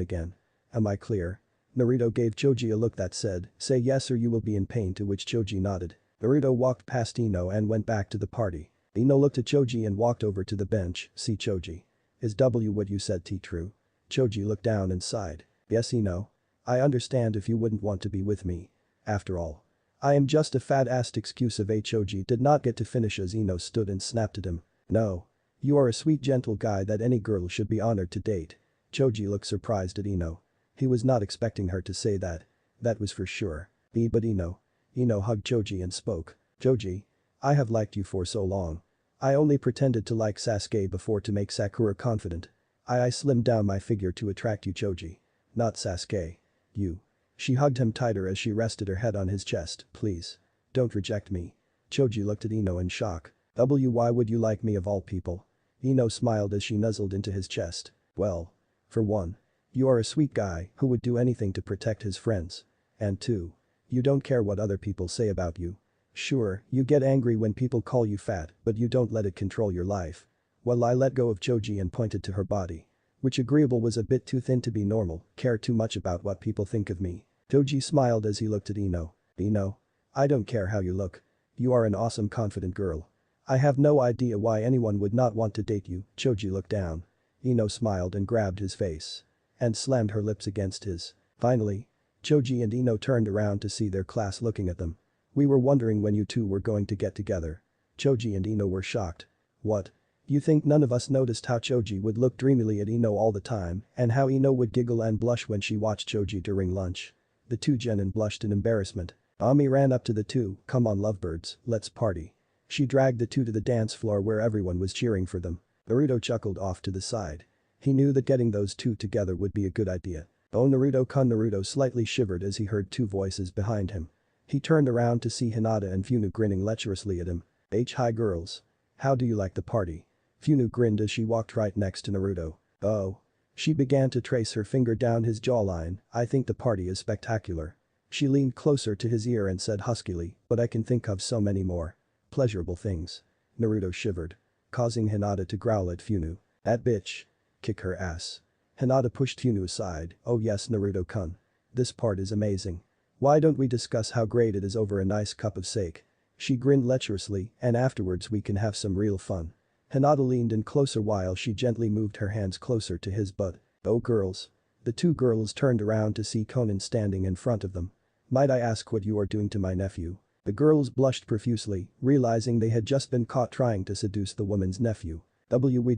again. Am I clear? Naruto gave Choji a look that said, say yes or you will be in pain, to which Choji nodded. Naruto walked past Ino and went back to the party. Ino looked at Choji and walked over to the bench, see Choji. Is what you said true? Choji looked down and sighed. Yes Ino. I understand if you wouldn't want to be with me. After all. I am just a fat-assed excuse of Hoji did not get to finish as Ino stood and snapped at him. No. You are a sweet gentle guy that any girl should be honored to date. Choji looked surprised at Ino. He was not expecting her to say that. That was for sure. But Ino. Ino hugged Choji and spoke. Choji. I have liked you for so long. I only pretended to like Sasuke before to make Sakura confident. I slimmed down my figure to attract you Choji. Not Sasuke. You. She hugged him tighter as she rested her head on his chest. Please. Don't reject me. Choji looked at Ino in shock. Why would you like me of all people? Ino smiled as she nuzzled into his chest. Well. For one. You are a sweet guy who would do anything to protect his friends. And two. You don't care what other people say about you. Sure, you get angry when people call you fat, but you don't let it control your life. Well, I let go of Choji and pointed to her body. Which agreeable was a bit too thin to be normal, care too much about what people think of me. Choji smiled as he looked at Ino. Ino. I don't care how you look. You are an awesome confident girl. I have no idea why anyone would not want to date you. Choji looked down. Ino smiled and grabbed his face. And slammed her lips against his. Finally. Choji and Ino turned around to see their class looking at them. We were wondering when you two were going to get together. Choji and Ino were shocked. What? You think none of us noticed how Choji would look dreamily at Ino all the time and how Ino would giggle and blush when she watched Choji during lunch? The two genin blushed in embarrassment. Ami ran up to the two, come on lovebirds, let's party. She dragged the two to the dance floor where everyone was cheering for them. Naruto chuckled off to the side. He knew that getting those two together would be a good idea. Oh Naruto-kun. Naruto slightly shivered as he heard two voices behind him. He turned around to see Hinata and Funu grinning lecherously at him. Hi girls. How do you like the party? Funu grinned as she walked right next to Naruto. Oh. She began to trace her finger down his jawline. I think the party is spectacular. She leaned closer to his ear and said huskily, but I can think of so many more pleasurable things. Naruto shivered. Causing Hinata to growl at Funu. That bitch. Kick her ass. Hinata pushed Funu aside. Oh yes Naruto-kun. This part is amazing. Why don't we discuss how great it is over a nice cup of sake? She grinned lecherously and afterwards we can have some real fun. Hinata leaned in closer while she gently moved her hands closer to his butt. Oh girls. The two girls turned around to see Conan standing in front of them. Might I ask what you are doing to my nephew? The girls blushed profusely, realizing they had just been caught trying to seduce the woman's nephew. We were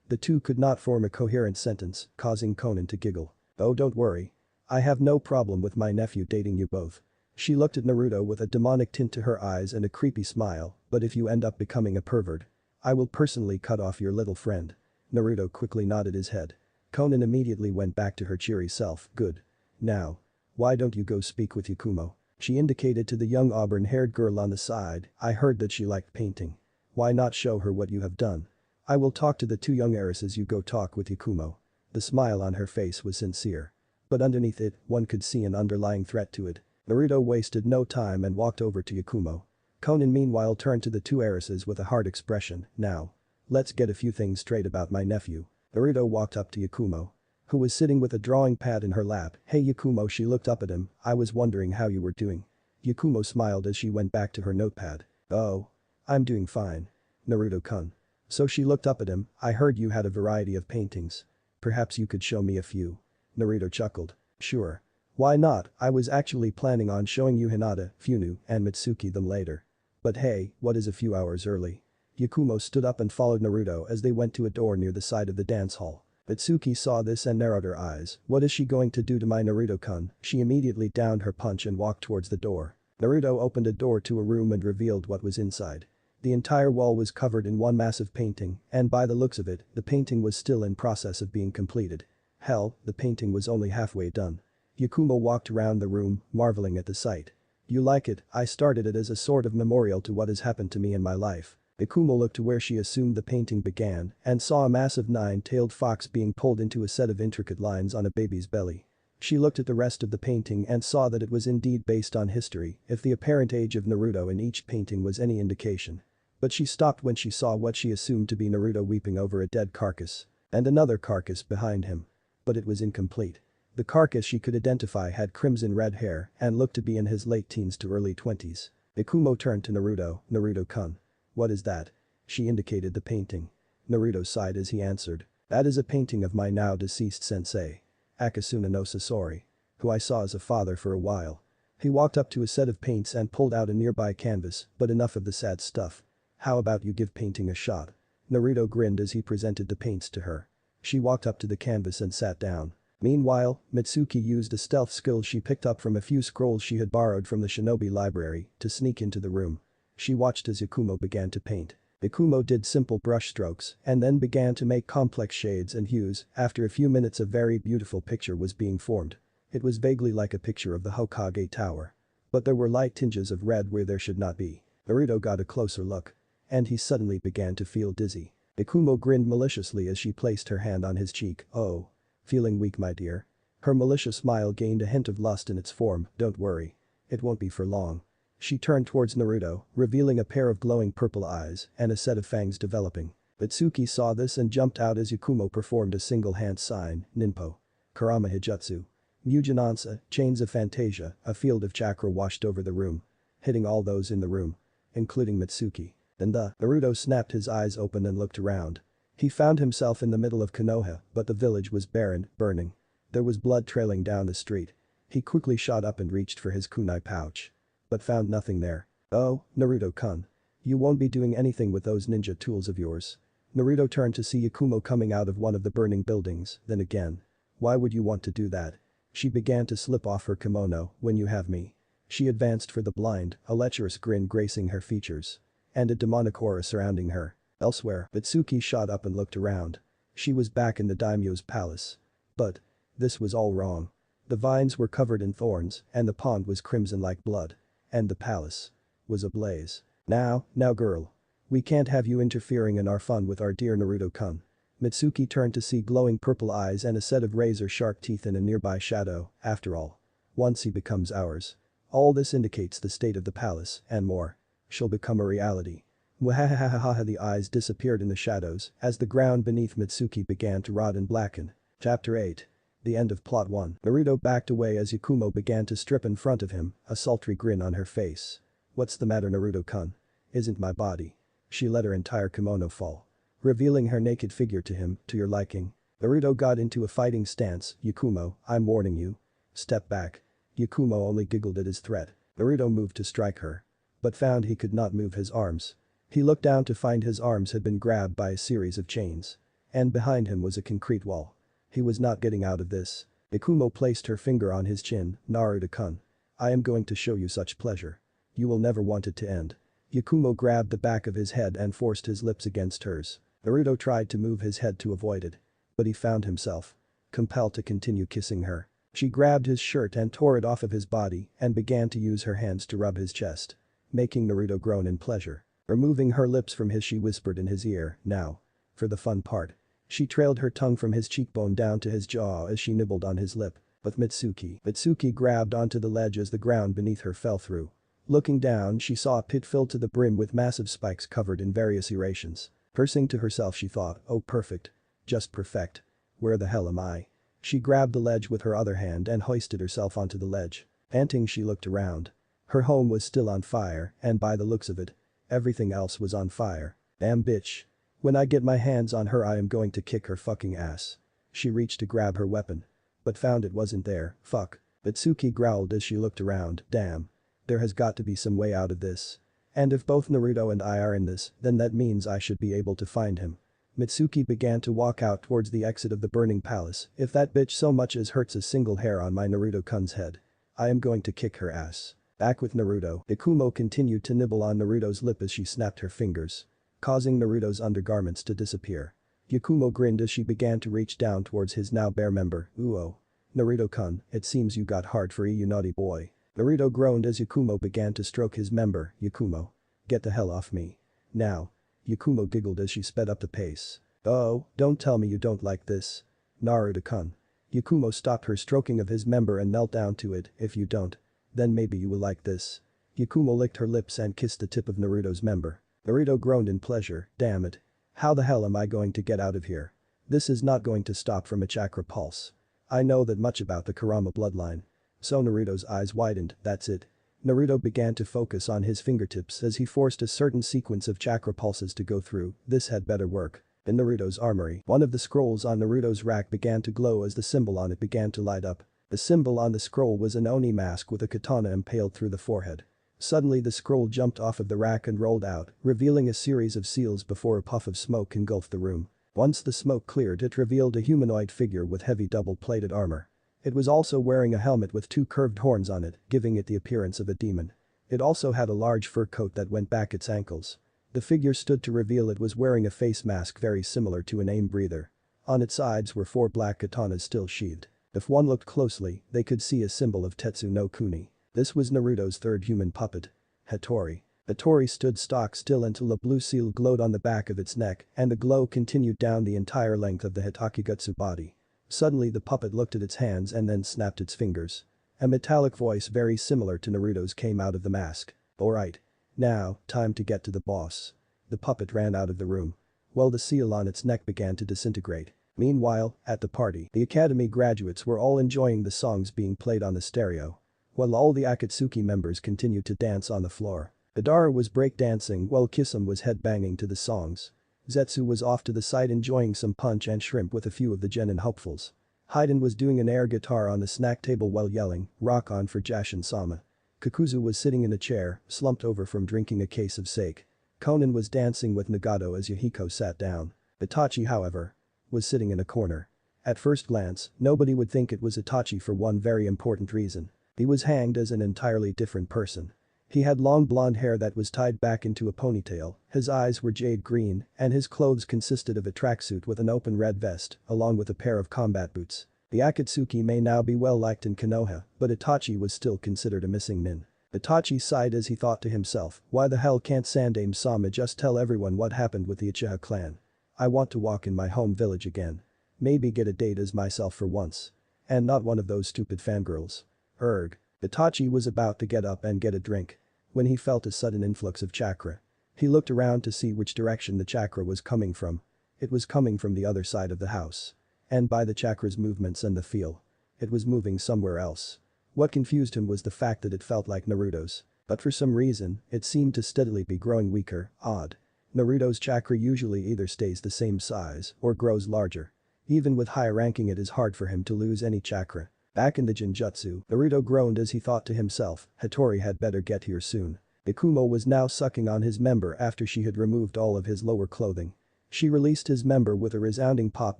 The two could not form a coherent sentence, causing Conan to giggle. Oh don't worry. I have no problem with my nephew dating you both. She looked at Naruto with a demonic tint to her eyes and a creepy smile, but if you end up becoming a pervert, I will personally cut off your little friend. Naruto quickly nodded his head. Conan immediately went back to her cheery self. Good. Now. Why don't you go speak with Yakumo? She indicated to the young auburn-haired girl on the side. I heard that she liked painting. Why not show her what you have done? I will talk to the two young heiresses. You go talk with Yakumo. The smile on her face was sincere. But underneath it, one could see an underlying threat to it. Naruto wasted no time and walked over to Yakumo. Conan meanwhile turned to the two heiresses with a hard expression. Now. Let's get a few things straight about my nephew. Naruto walked up to Yakumo, who was sitting with a drawing pad in her lap. Hey Yakumo, she looked up at him. I was wondering how you were doing. Yakumo smiled as she went back to her notepad. Oh. I'm doing fine. Naruto-kun. So she looked up at him. I heard you had a variety of paintings. Perhaps you could show me a few. Naruto chuckled. Sure. Why not? I was actually planning on showing you Hinata, Funu, and Mitsuki them later. But hey, what is a few hours early? Yakumo stood up and followed Naruto as they went to a door near the side of the dance hall. Mitsuki saw this and narrowed her eyes. What is she going to do to my Naruto-kun? She immediately downed her punch and walked towards the door. Naruto opened a door to a room and revealed what was inside. The entire wall was covered in one massive painting, and by the looks of it, the painting was still in process of being completed. Hell, the painting was only halfway done. Yakumo walked around the room, marveling at the sight. You like it? I started it as a sort of memorial to what has happened to me in my life. Yakumo looked to where she assumed the painting began and saw a massive nine-tailed fox being pulled into a set of intricate lines on a baby's belly. She looked at the rest of the painting and saw that it was indeed based on history, if the apparent age of Naruto in each painting was any indication. But she stopped when she saw what she assumed to be Naruto weeping over a dead carcass. And another carcass behind him. But it was incomplete. The carcass she could identify had crimson red hair and looked to be in his late teens to early 20s. Yakumo turned to Naruto. Naruto-kun. What is that? She indicated the painting. Naruto sighed as he answered. That is a painting of my now deceased sensei. Akasuna no Sasori. Who I saw as a father for a while. He walked up to a set of paints and pulled out a nearby canvas, but enough of the sad stuff. How about you give painting a shot? Naruto grinned as he presented the paints to her. She walked up to the canvas and sat down. Meanwhile, Mitsuki used a stealth skill she picked up from a few scrolls she had borrowed from the shinobi library to sneak into the room. She watched as Yakumo began to paint. Yakumo did simple brush strokes and then began to make complex shades and hues. After a few minutes a very beautiful picture was being formed. It was vaguely like a picture of the Hokage Tower. But there were light tinges of red where there should not be. Naruto got a closer look. And he suddenly began to feel dizzy. Yakumo grinned maliciously as she placed her hand on his cheek. Oh. Feeling weak, my dear? Her malicious smile gained a hint of lust in its form. Don't worry. It won't be for long. She turned towards Naruto, revealing a pair of glowing purple eyes and a set of fangs developing. Mitsuki saw this and jumped out as Yakumo performed a single hand sign, Ninpo. Karama Hijutsu. Mujanansa, Chains of Fantasia, a field of chakra washed over the room. Hitting all those in the room. Including Mitsuki. Then Naruto snapped his eyes open and looked around. He found himself in the middle of Konoha, but the village was barren, burning. There was blood trailing down the street. He quickly shot up and reached for his kunai pouch. But found nothing there. Oh, Naruto-kun. You won't be doing anything with those ninja tools of yours. Naruto turned to see Yakumo coming out of one of the burning buildings, then again. Why would you want to do that? She began to slip off her kimono. When you have me. She advanced for the blind, a lecherous grin gracing her features. And a demonic aura surrounding her. Elsewhere, Mitsuki shot up and looked around. She was back in the daimyo's palace. But. This was all wrong. The vines were covered in thorns, and the pond was crimson like blood. And the palace. Was ablaze. Now girl. We can't have you interfering in our fun with our dear Naruto-kun. Mitsuki turned to see glowing purple eyes and a set of razor-sharp teeth in a nearby shadow. After all. Once he becomes ours. All this indicates the state of the palace, and more. She'll become a reality. Mwahahahaha. The eyes disappeared in the shadows as the ground beneath Mitsuki began to rot and blacken. Chapter 8. The end of Plot 1. Naruto backed away as Yakumo began to strip in front of him, a sultry grin on her face. What's the matter, Naruto-kun? Isn't my body? She let her entire kimono fall. Revealing her naked figure to him, to your liking. Naruto got into a fighting stance. Yakumo, I'm warning you. Step back. Yakumo only giggled at his threat. Naruto moved to strike her. But found he could not move his arms. He looked down to find his arms had been grabbed by a series of chains. And behind him was a concrete wall. He was not getting out of this. Yakumo placed her finger on his chin. Naruto-kun. I am going to show you such pleasure. You will never want it to end. Yakumo grabbed the back of his head and forced his lips against hers. Naruto tried to move his head to avoid it. But he found himself compelled to continue kissing her. She grabbed his shirt and tore it off of his body and began to use her hands to rub his chest. Making Naruto groan in pleasure. Removing her lips from his, she whispered in his ear, now. For the fun part. She trailed her tongue from his cheekbone down to his jaw as she nibbled on his lip. But Mitsuki grabbed onto the ledge as the ground beneath her fell through. Looking down, she saw a pit filled to the brim with massive spikes covered in various serrations. Cursing to herself, she thought, oh perfect. Just perfect. Where the hell am I? She grabbed the ledge with her other hand and hoisted herself onto the ledge. Panting, she looked around. Her home was still on fire, and by the looks of it, everything else was on fire. Damn bitch. When I get my hands on her, I am going to kick her fucking ass. She reached to grab her weapon. But found it wasn't there. Fuck. Mitsuki growled as she looked around. Damn. There has got to be some way out of this. And if both Naruto and I are in this, then that means I should be able to find him. Mitsuki began to walk out towards the exit of the burning palace. If that bitch so much as hurts a single hair on my Naruto-kun's head, I am going to kick her ass. Back with Naruto, Yakumo continued to nibble on Naruto's lip as she snapped her fingers, causing Naruto's undergarments to disappear. Yakumo grinned as she began to reach down towards his now bare member. Ooh. Naruto-kun, it seems you got hard for you naughty boy. Naruto groaned as Yakumo began to stroke his member. Yakumo. Get the hell off me. Now. Yakumo giggled as she sped up the pace. Oh, don't tell me you don't like this. Naruto-kun. Yakumo stopped her stroking of his member and knelt down to it. If you don't, then maybe you will like this. Yakumo licked her lips and kissed the tip of Naruto's member. Naruto groaned in pleasure. Damn it. How the hell am I going to get out of here? This is not going to stop from a chakra pulse. I know that much about the Kurama bloodline. So Naruto's eyes widened. That's it. Naruto began to focus on his fingertips as he forced a certain sequence of chakra pulses to go through. This had better work. In Naruto's armory, one of the scrolls on Naruto's rack began to glow as the symbol on it began to light up. The symbol on the scroll was an Oni mask with a katana impaled through the forehead. Suddenly the scroll jumped off of the rack and rolled out, revealing a series of seals before a puff of smoke engulfed the room. Once the smoke cleared, it revealed a humanoid figure with heavy double-plated armor. It was also wearing a helmet with two curved horns on it, giving it the appearance of a demon. It also had a large fur coat that went back its ankles. The figure stood to reveal it was wearing a face mask very similar to an aim breather. On its sides were 4 black katanas still sheathed. If one looked closely, they could see a symbol of Tetsu no Kuni. This was Naruto's third human puppet. Hattori. Hattori stood stock still until a blue seal glowed on the back of its neck and the glow continued down the entire length of the Hitakigutsu body. Suddenly the puppet looked at its hands and then snapped its fingers. A metallic voice very similar to Naruto's came out of the mask. "Alright. Now, time to get to the boss." The puppet ran out of the room. While the seal on its neck began to disintegrate. Meanwhile, at the party, the academy graduates were all enjoying the songs being played on the stereo. While all the Akatsuki members continued to dance on the floor. Madara was breakdancing while Kisame was headbanging to the songs. Zetsu was off to the side enjoying some punch and shrimp with a few of the genin hopefuls. Haiden was doing an air guitar on the snack table while yelling, "Rock on for Jashin-sama." Kakuzu was sitting in a chair, slumped over from drinking a case of sake. Konan was dancing with Nagato as Yahiko sat down. Itachi, however, was sitting in a corner. At first glance, nobody would think it was Itachi for one very important reason. He was hanged as an entirely different person. He had long blonde hair that was tied back into a ponytail, his eyes were jade green, and his clothes consisted of a tracksuit with an open red vest, along with a pair of combat boots. The Akatsuki may now be well liked in Konoha, but Itachi was still considered a missing nin. Itachi sighed as he thought to himself, why the hell can't Sandaime-sama just tell everyone what happened with the Uchiha clan? I want to walk in my home village again. Maybe get a date as myself for once. And not one of those stupid fangirls. Erg. Itachi was about to get up and get a drink. When he felt a sudden influx of chakra. He looked around to see which direction the chakra was coming from. It was coming from the other side of the house. And by the chakra's movements and the feel. It was moving somewhere else. What confused him was the fact that it felt like Naruto's. But for some reason, it seemed to steadily be growing weaker, odd. Naruto's chakra usually either stays the same size or grows larger. Even with high ranking it is hard for him to lose any chakra. Back in the Genjutsu, Naruto groaned as he thought to himself, Hattori had better get here soon. Ikumo was now sucking on his member after she had removed all of his lower clothing. She released his member with a resounding pop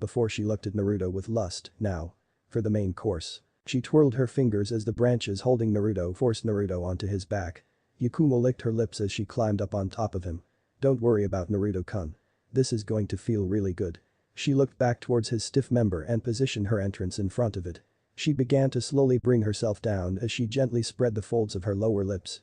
before she looked at Naruto with lust. Now. For the main course. She twirled her fingers as the branches holding Naruto forced Naruto onto his back. Ikumo licked her lips as she climbed up on top of him. Don't worry about Naruto-kun. This is going to feel really good. She looked back towards his stiff member and positioned her entrance in front of it. She began to slowly bring herself down as she gently spread the folds of her lower lips.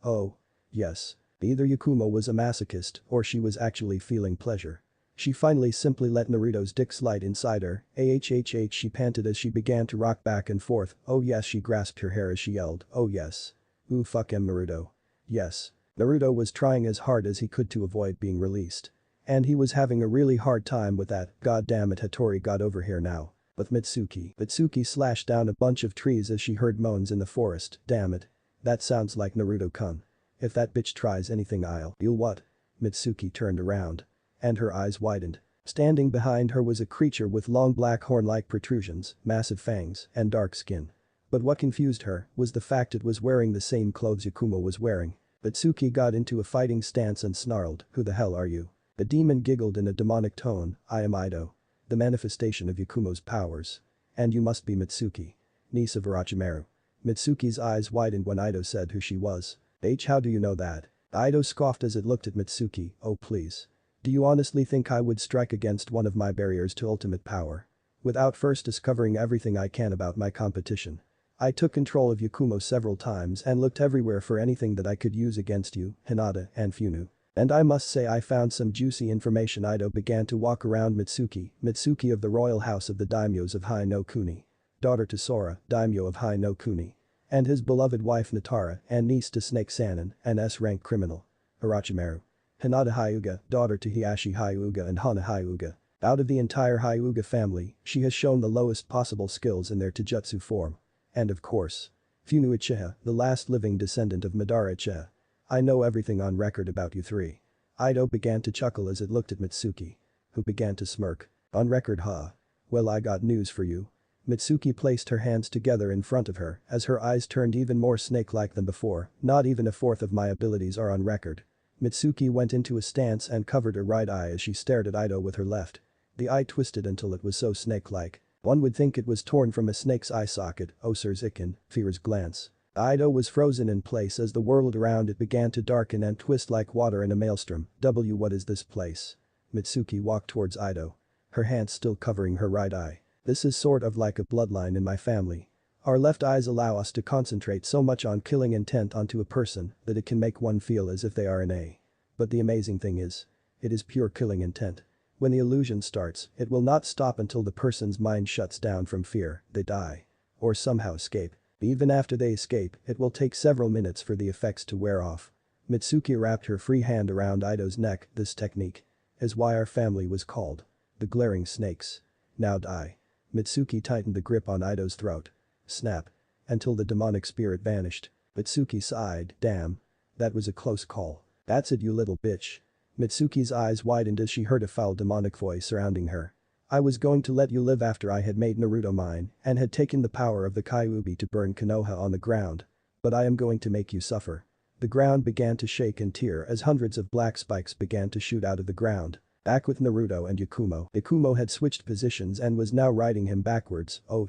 Oh. Yes. Either Yakumo was a masochist or she was actually feeling pleasure. She finally simply let Naruto's dick slide inside her. Ahhh, she panted as she began to rock back and forth. Oh yes, she grasped her hair as she yelled. Oh yes. Ooh fuck him Naruto. Yes. Naruto was trying as hard as he could to avoid being released. And he was having a really hard time with that. God damn it, Hattori got over here now. But Mitsuki slashed down a bunch of trees as she heard moans in the forest. Damn it. That sounds like Naruto-kun. If that bitch tries anything you'll what? Mitsuki turned around. And her eyes widened. Standing behind her was a creature with long black horn-like protrusions, massive fangs, and dark skin. But what confused her was the fact it was wearing the same clothes Yakumo was wearing. Mitsuki got into a fighting stance and snarled, "Who the hell are you?" The demon giggled in a demonic tone, "I am Ido. The manifestation of Yakumo's powers. And you must be Mitsuki. Niece of Orochimaru." Mitsuki's eyes widened when Ido said who she was. How do you know that? Ido scoffed as it looked at Mitsuki, "Oh please. Do you honestly think I would strike against one of my barriers to ultimate power? Without first discovering everything I can about my competition. I took control of Yakumo several times and looked everywhere for anything that I could use against you, Hinata, and Funu. And I must say I found some juicy information." Ido began to walk around Mitsuki of the royal house of the Daimyos of Hai no Kuni. Daughter to Sora, Daimyo of Hai no Kuni. And his beloved wife Natara and niece to Snake Sanin, an S-rank criminal. Orochimaru. Hinata Hyuga, daughter to Hiashi Hyuga and Hana Hyuga. Out of the entire Hyuga family, she has shown the lowest possible skills in their taijutsu form. And of course. Funu Uchiha, the last living descendant of Madara Uchiha. I know everything on record about you three. Ido began to chuckle as it looked at Mitsuki, who began to smirk. On record, huh? Well, I got news for you. Mitsuki placed her hands together in front of her as her eyes turned even more snake-like than before. Not even a fourth of my abilities are on record. Mitsuki went into a stance and covered her right eye as she stared at Ido with her left. The eye twisted until it was so snake-like. One would think it was torn from a snake's eye socket. Osur's Ikin, Fear's glance. Ido was frozen in place as the world around it began to darken and twist like water in a maelstrom. What is this place? Mitsuki walked towards Ido, her hands still covering her right eye. This is sort of like a bloodline in my family. Our left eyes allow us to concentrate so much on killing intent onto a person that it can make one feel as if they are an A. But the amazing thing is, it is pure killing intent. When the illusion starts, it will not stop until the person's mind shuts down from fear, they die. Or somehow escape. Even after they escape, it will take several minutes for the effects to wear off. Mitsuki wrapped her free hand around Ido's neck. This technique is why our family was called the Glaring Snakes. Now die. Mitsuki tightened the grip on Ido's throat. Snap. Until the demonic spirit vanished. Mitsuki sighed. Damn. That was a close call. That's it, you little bitch. Mitsuki's eyes widened as she heard a foul demonic voice surrounding her. I was going to let you live after I had made Naruto mine and had taken the power of the Kyuubi to burn Konoha on the ground. But I am going to make you suffer. The ground began to shake and tear as hundreds of black spikes began to shoot out of the ground. Back with Naruto and Yakumo. Yakumo had switched positions and was now riding him backwards. Oh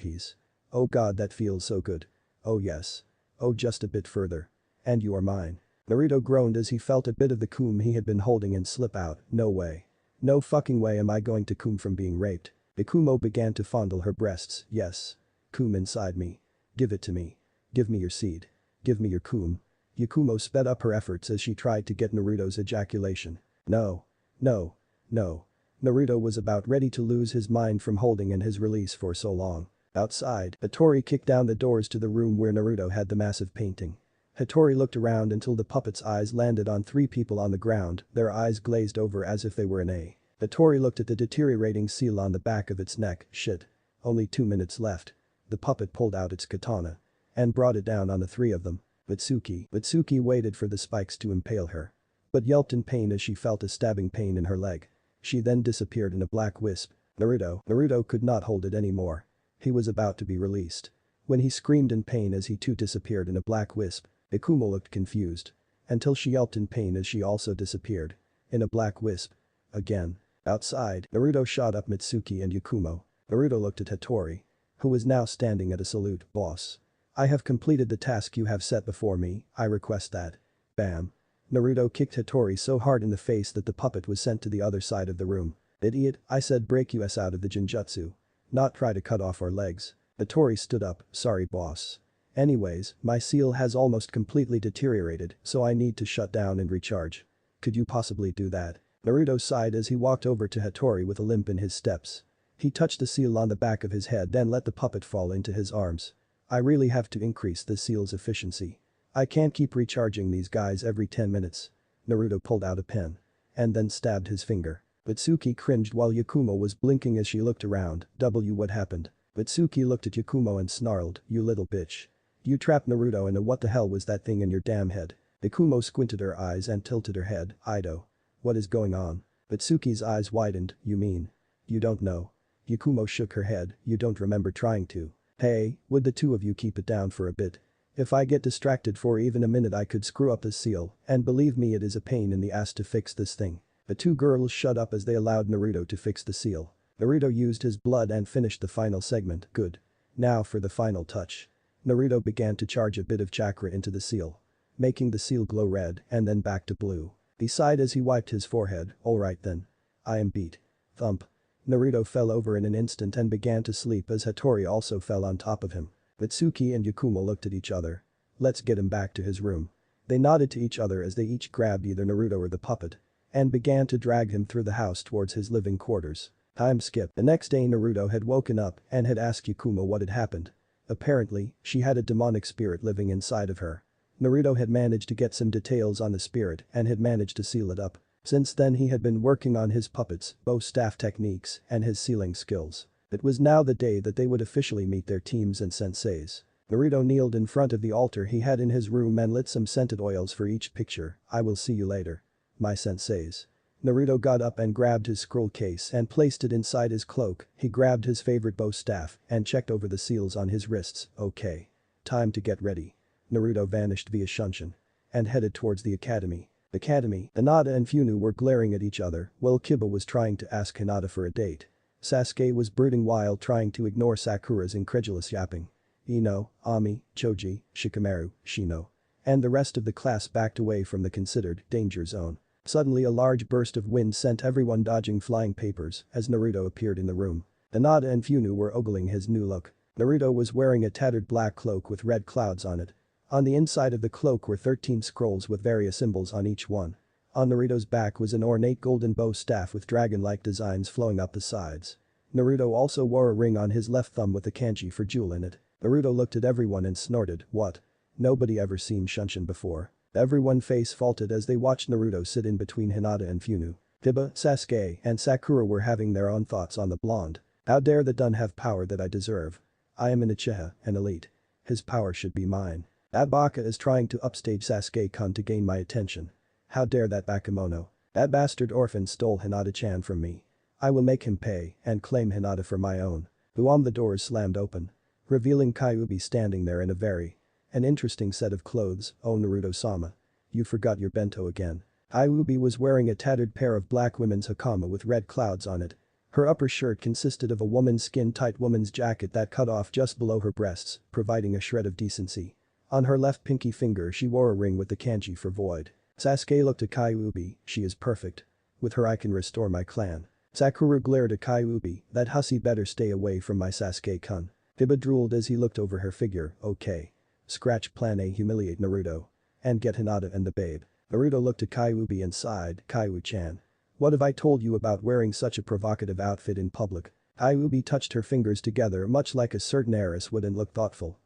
god, that feels so good. Oh yes. Oh, just a bit further. And you are mine. Naruto groaned as he felt a bit of the coom he had been holding and slip out. No way. No fucking way am I going to coom from being raped. Yakumo began to fondle her breasts. Yes. Coom inside me. Give it to me. Give me your seed. Give me your coom. Yakumo sped up her efforts as she tried to get Naruto's ejaculation. No. No. No. Naruto was about ready to lose his mind from holding in his release for so long. Outside, Hattori kicked down the doors to the room where Naruto had the massive painting. Hattori looked around until the puppet's eyes landed on three people on the ground, their eyes glazed over as if they were an A. Hattori looked at the deteriorating seal on the back of its neck. Shit. Only 2 minutes left. The puppet pulled out its katana and brought it down on the three of them. Mitsuki waited for the spikes to impale her, but yelped in pain as she felt a stabbing pain in her leg. She then disappeared in a black wisp. Naruto could not hold it anymore. He was about to be released when he screamed in pain as he too disappeared in a black wisp. Ikumo looked confused until she yelped in pain as she also disappeared in a black wisp. Again. Outside, Naruto shot up Mitsuki and Yakumo. Naruto looked at Hattori, who was now standing at a salute. Boss. I have completed the task you have set before me, I request that. Bam. Naruto kicked Hattori so hard in the face that the puppet was sent to the other side of the room. Idiot, I said break you ass out of the genjutsu. Not try to cut off our legs. Hattori stood up. Sorry boss. Anyways, my seal has almost completely deteriorated, so I need to shut down and recharge. Could you possibly do that? Naruto sighed as he walked over to Hattori with a limp in his steps. He touched the seal on the back of his head, then let the puppet fall into his arms. I really have to increase the seal's efficiency. I can't keep recharging these guys every 10 minutes. Naruto pulled out a pen and then stabbed his finger. Mitsuki cringed while Yakumo was blinking as she looked around. What happened? Mitsuki looked at Yakumo and snarled, you little bitch. You trapped Naruto and what the hell was that thing in your damn head? Yakumo squinted her eyes and tilted her head. Ido. What is going on? Mitsuki's eyes widened. You mean? You don't know. Yakumo shook her head. You don't remember trying to. Hey, would the two of you keep it down for a bit? If I get distracted for even a minute I could screw up this seal, and believe me it is a pain in the ass to fix this thing. The two girls shut up as they allowed Naruto to fix the seal. Naruto used his blood and finished the final segment. Good. Now for the final touch. Naruto began to charge a bit of chakra into the seal, making the seal glow red and then back to blue. He sighed as he wiped his forehead. Alright then. I am beat. Thump. Naruto fell over in an instant and began to sleep as Hattori also fell on top of him. Mitsuki and Yakumo looked at each other. Let's get him back to his room. They nodded to each other as they each grabbed either Naruto or the puppet and began to drag him through the house towards his living quarters. Time skip. The next day Naruto had woken up and had asked Yakumo what had happened. Apparently, she had a demonic spirit living inside of her. Naruto had managed to get some details on the spirit and had managed to seal it up. Since then he had been working on his puppets, bow staff techniques, and his sealing skills. It was now the day that they would officially meet their teams and senseis. Naruto kneeled in front of the altar he had in his room and lit some scented oils for each picture. I will see you later. My senseis. Naruto got up and grabbed his scroll case and placed it inside his cloak. He grabbed his favorite bow staff and checked over the seals on his wrists. Okay. Time to get ready. Naruto vanished via Shunshin and headed towards the academy. Hinata and Funu were glaring at each other while Kiba was trying to ask Hinata for a date. Sasuke was brooding while trying to ignore Sakura's incredulous yapping. Ino, Ami, Choji, Shikamaru, Shino. And the rest of the class backed away from the considered danger zone. Suddenly a large burst of wind sent everyone dodging flying papers as Naruto appeared in the room. Hinata and Funu were ogling his new look. Naruto was wearing a tattered black cloak with red clouds on it. On the inside of the cloak were 13 scrolls with various symbols on each one. On Naruto's back was an ornate golden bow staff with dragon-like designs flowing up the sides. Naruto also wore a ring on his left thumb with a kanji for jewel in it. Naruto looked at everyone and snorted, "What? Nobody ever seen Shunshin before." Everyone face faulted as they watched Naruto sit in between Hinata and Funu. Kiba, Sasuke, and Sakura were having their own thoughts on the blonde. How dare the Dun have power that I deserve? I am an Uchiha, an elite. His power should be mine. That Baka is trying to upstage Sasuke-kun to gain my attention. How dare that Bakemono? That bastard orphan stole Hinata-chan from me. I will make him pay and claim Hinata for my own. Boom, the doors slammed open, revealing Kyuubi standing there in a very an interesting set of clothes. Oh Naruto-sama. You forgot your bento again. Kyuubi was wearing a tattered pair of black women's hakama with red clouds on it. Her upper shirt consisted of a woman's skin-tight woman's jacket that cut off just below her breasts, providing a shred of decency. On her left pinky finger she wore a ring with the kanji for void. Sasuke looked at Kyuubi, she is perfect. With her I can restore my clan. Sakura glared at Kyuubi, that hussy better stay away from my Sasuke-kun. Kiba drooled as he looked over her figure, okay. Scratch plan A, humiliate Naruto. And get Hinata and the babe. Naruto looked at Kyuubi and sighed, Kyu-chan. What have I told you about wearing such a provocative outfit in public? Kyuubi touched her fingers together much like a certain heiress would and looked thoughtful,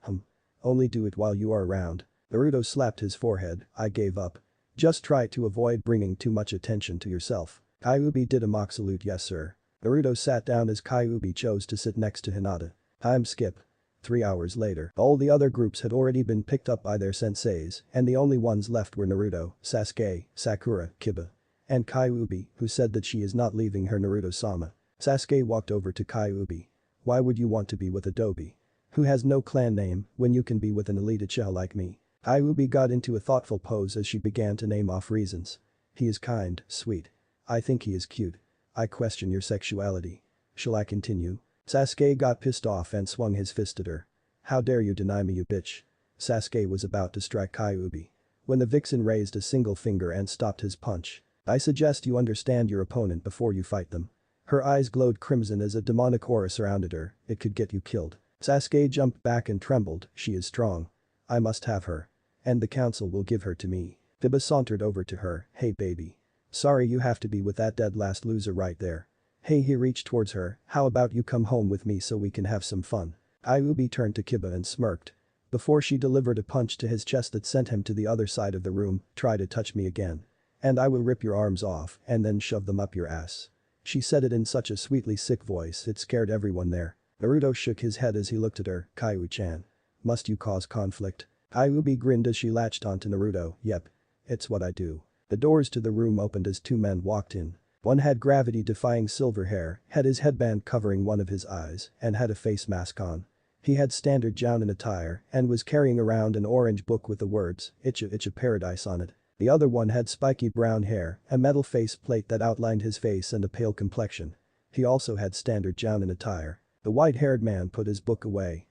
Only do it while you are around. Naruto slapped his forehead, I gave up. Just try to avoid bringing too much attention to yourself. Kyuubi did a mock salute, yes sir. Naruto sat down as Kyuubi chose to sit next to Hinata. Time skip. 3 hours later, all the other groups had already been picked up by their senseis and the only ones left were Naruto, Sasuke, Sakura, Kiba. And Kyuubi, who said that she is not leaving her Naruto-sama. Sasuke walked over to Kyuubi. Why would you want to be with Adobe? Who has no clan name when you can be with an elite Uchiha like me? Kyuubi got into a thoughtful pose as she began to name off reasons. He is kind, sweet. I think he is cute. I question your sexuality. Shall I continue? Sasuke got pissed off and swung his fist at her. How dare you deny me, you bitch. Sasuke was about to strike Kyuubi when the vixen raised a single finger and stopped his punch. I suggest you understand your opponent before you fight them. Her eyes glowed crimson as a demonic aura surrounded her, it could get you killed. Sasuke jumped back and trembled, she is strong. I must have her. And the council will give her to me. Kiba sauntered over to her, hey baby. Sorry you have to be with that dead last loser right there. Hey, he reached towards her, how about you come home with me so we can have some fun? Kyuubi turned to Kiba and smirked. Before she delivered a punch to his chest that sent him to the other side of the room, try to touch me again. And I will rip your arms off and then shove them up your ass. She said it in such a sweetly sick voice it scared everyone there. Naruto shook his head as he looked at her, Kyu-chan. Must you cause conflict? Kyuubi grinned as she latched onto Naruto, yep. It's what I do. The doors to the room opened as two men walked in. One had gravity-defying silver hair, had his headband covering one of his eyes, and had a face mask on. He had standard Jounin attire and was carrying around an orange book with the words, Icha Paradise on it. The other one had spiky brown hair, a metal face plate that outlined his face and a pale complexion. He also had standard Jounin attire. The white-haired man put his book away,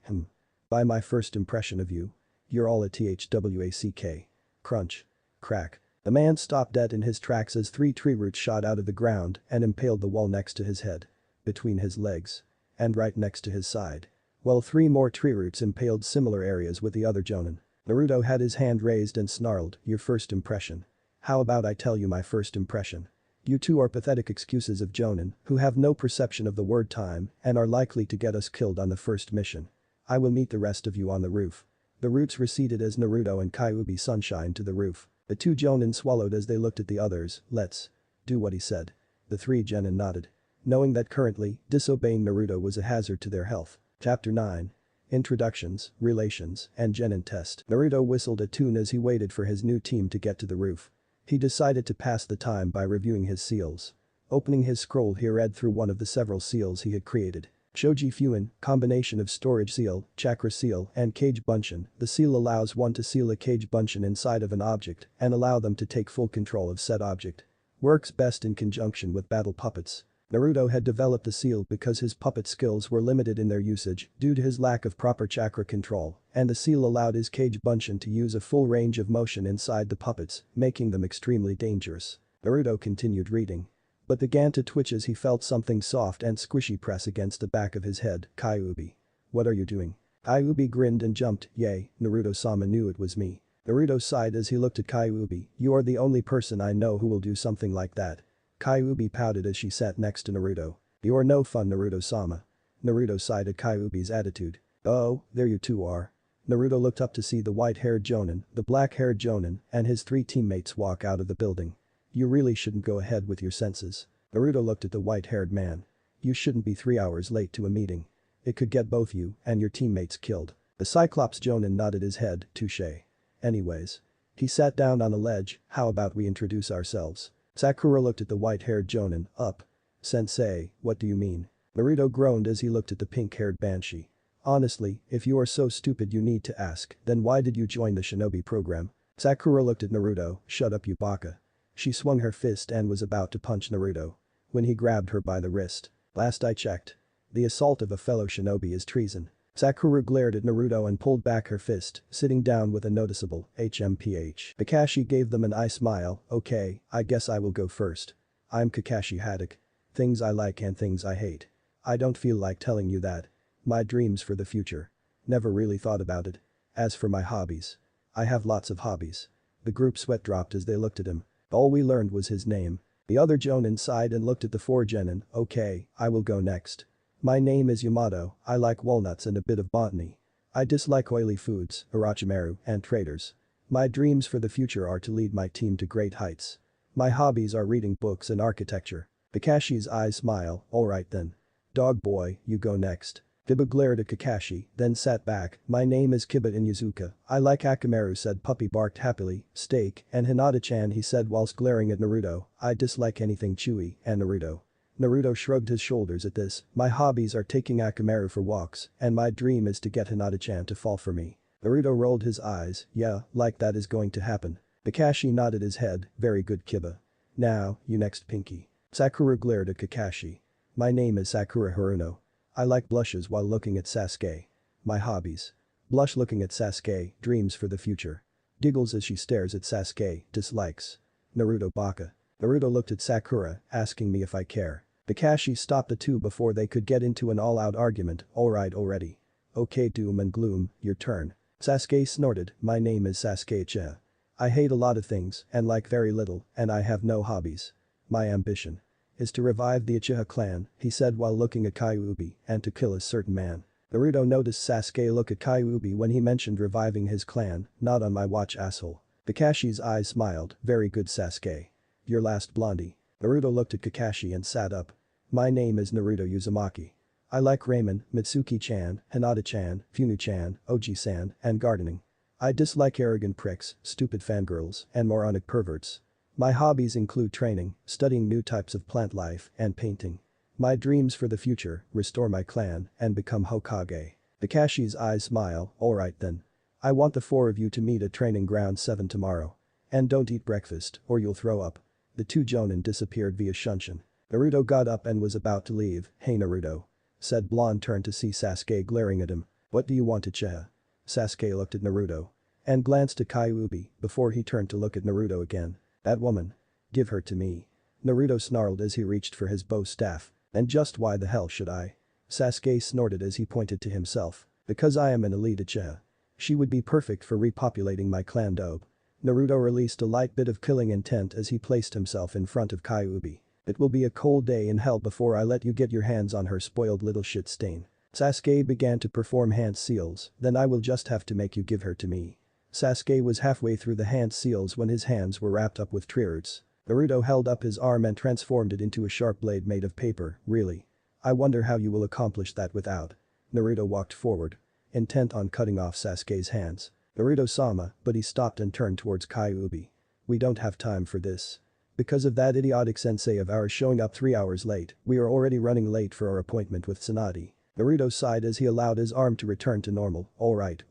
By my first impression of you. You're all a THWACK. Crunch. Crack. The man stopped dead in his tracks as 3 tree roots shot out of the ground and impaled the wall next to his head. Between his legs. And right next to his side. While 3 more tree roots impaled similar areas with the other Jonin. Naruto had his hand raised and snarled, your first impression. How about I tell you my first impression? You two are pathetic excuses of Jonin who have no perception of the word time and are likely to get us killed on the first mission. I will meet the rest of you on the roof. The roots receded as Naruto and Kyuubi sunshine to the roof. The 2 Jonin swallowed as they looked at the others, let's do what he said. The 3 Genin nodded. Knowing that currently, disobeying Naruto was a hazard to their health. Chapter 9. Introductions, Relations, and Genin Test. Naruto whistled a tune as he waited for his new team to get to the roof. He decided to pass the time by reviewing his seals. Opening his scroll, he read through one of the several seals he had created. Shoji Fuin, combination of storage seal, chakra seal, and cage bunshin. The seal allows one to seal a cage bunshin inside of an object and allow them to take full control of said object. Works best in conjunction with battle puppets. Naruto had developed the seal because his puppet skills were limited in their usage due to his lack of proper chakra control, and the seal allowed his cage bunshin to use a full range of motion inside the puppets, making them extremely dangerous. Naruto continued reading, but began to twitch as he felt something soft and squishy press against the back of his head. Kyuubi. What are you doing? Kyuubi grinned and jumped. Yay, Naruto-sama knew it was me. Naruto sighed as he looked at Kyuubi. You are the only person I know who will do something like that. Kyuubi pouted as she sat next to Naruto. You are no fun, Naruto-sama. Naruto sighed at Kyuubi's attitude. Oh, there you two are. Naruto looked up to see the white-haired Jonin, the black-haired Jonin, and his three teammates walk out of the building. You really shouldn't go ahead with your senses. Naruto looked at the white-haired man. You shouldn't be 3 hours late to a meeting. It could get both you and your teammates killed. The Cyclops Jonin nodded his head. Touché. Anyways. He sat down on a ledge. How about we introduce ourselves? Sakura looked at the white-haired Jonin. Up. Sensei, what do you mean? Naruto groaned as he looked at the pink-haired Banshee. Honestly, if you are so stupid you need to ask, then why did you join the shinobi program? Sakura looked at Naruto. Shut up, you baka. She swung her fist and was about to punch Naruto when he grabbed her by the wrist. Last I checked, the assault of a fellow shinobi is treason. Sakura glared at Naruto and pulled back her fist, sitting down with a noticeable HMPH. Kakashi gave them an eye smile. Okay, I guess I will go first. I'm Kakashi Haddock. Things I like and things I hate. I don't feel like telling you that. My dreams for the future. Never really thought about it. As for my hobbies. I have lots of hobbies. The group sweat dropped as they looked at him. All we learned was his name. The other Jonin sighed and looked at the four genin. Okay, I will go next. My name is Yamato. I like walnuts and a bit of botany. I dislike oily foods, Orochimaru, and traitors. My dreams for the future are to lead my team to great heights. My hobbies are reading books and architecture. Kakashi's eyes smile. Alright then. Dog boy, you go next. Kiba glared at Kakashi, then sat back. My name is Kiba Inuzuka. I like Akamaru, said Puppy barked happily. Steak, and Hinata-chan, he said whilst glaring at Naruto. I dislike anything chewy, and Naruto. Naruto shrugged his shoulders at this. My hobbies are taking Akamaru for walks, and my dream is to get Hinata-chan to fall for me. Naruto rolled his eyes. Yeah, like that is going to happen. Kakashi nodded his head. Very good, Kiba. Now, you next, Pinky. Sakura glared at Kakashi. My name is Sakura Haruno. I like blushes while looking at Sasuke. My hobbies. Blush looking at Sasuke, dreams for the future. Giggles as she stares at Sasuke, dislikes. Naruto baka. Naruto looked at Sakura, asking me if I care. Kakashi stopped the two before they could get into an all-out argument. Alright already. Okay, doom and gloom, your turn. Sasuke snorted. My name is Sasuke Uchiha. I hate a lot of things and like very little, and I have no hobbies. My ambition is to revive the Uchiha clan, he said while looking at Kyuubi, and to kill a certain man. Naruto noticed Sasuke look at Kyuubi when he mentioned reviving his clan. Not on my watch, asshole. Kakashi's eyes smiled. Very good, Sasuke. Your last, blondie. Naruto looked at Kakashi and sat up. My name is Naruto Uzumaki. I like ramen, Mitsuki-chan, Hinata-chan, Funu-chan, Oji-san, and gardening. I dislike arrogant pricks, stupid fangirls, and moronic perverts. My hobbies include training, studying new types of plant life, and painting. My dreams for the future, restore my clan, and become Hokage. Kakashi's eyes smile. Alright then. I want the four of you to meet at training ground 7 tomorrow. And don't eat breakfast, or you'll throw up. The two Jonin disappeared via Shunshin. Naruto got up and was about to leave. Hey Naruto. Said Blonde turned to see Sasuke glaring at him. What do you want, Uchiha? Sasuke looked at Naruto. And glanced at Kyuubi before he turned to look at Naruto again. That woman. Give her to me. Naruto snarled as he reached for his bow staff. And just why the hell should I? Sasuke snorted as he pointed to himself. Because I am an elite Uchiha. She would be perfect for repopulating my clan dobe. Naruto released a light bit of killing intent as he placed himself in front of Kyuubi. It will be a cold day in hell before I let you get your hands on her spoiled little shit stain. Sasuke began to perform hand seals, then I will just have to make you give her to me. Sasuke was halfway through the hand seals when his hands were wrapped up with trierts. Naruto held up his arm and transformed it into a sharp blade made of paper. Really? I wonder how you will accomplish that without. Naruto walked forward, intent on cutting off Sasuke's hands. Naruto-sama, but he stopped and turned towards Kyuubi. We don't have time for this. Because of that idiotic sensei of ours showing up 3 hours late, we are already running late for our appointment with Tsunade. Naruto sighed as he allowed his arm to return to normal. Alright.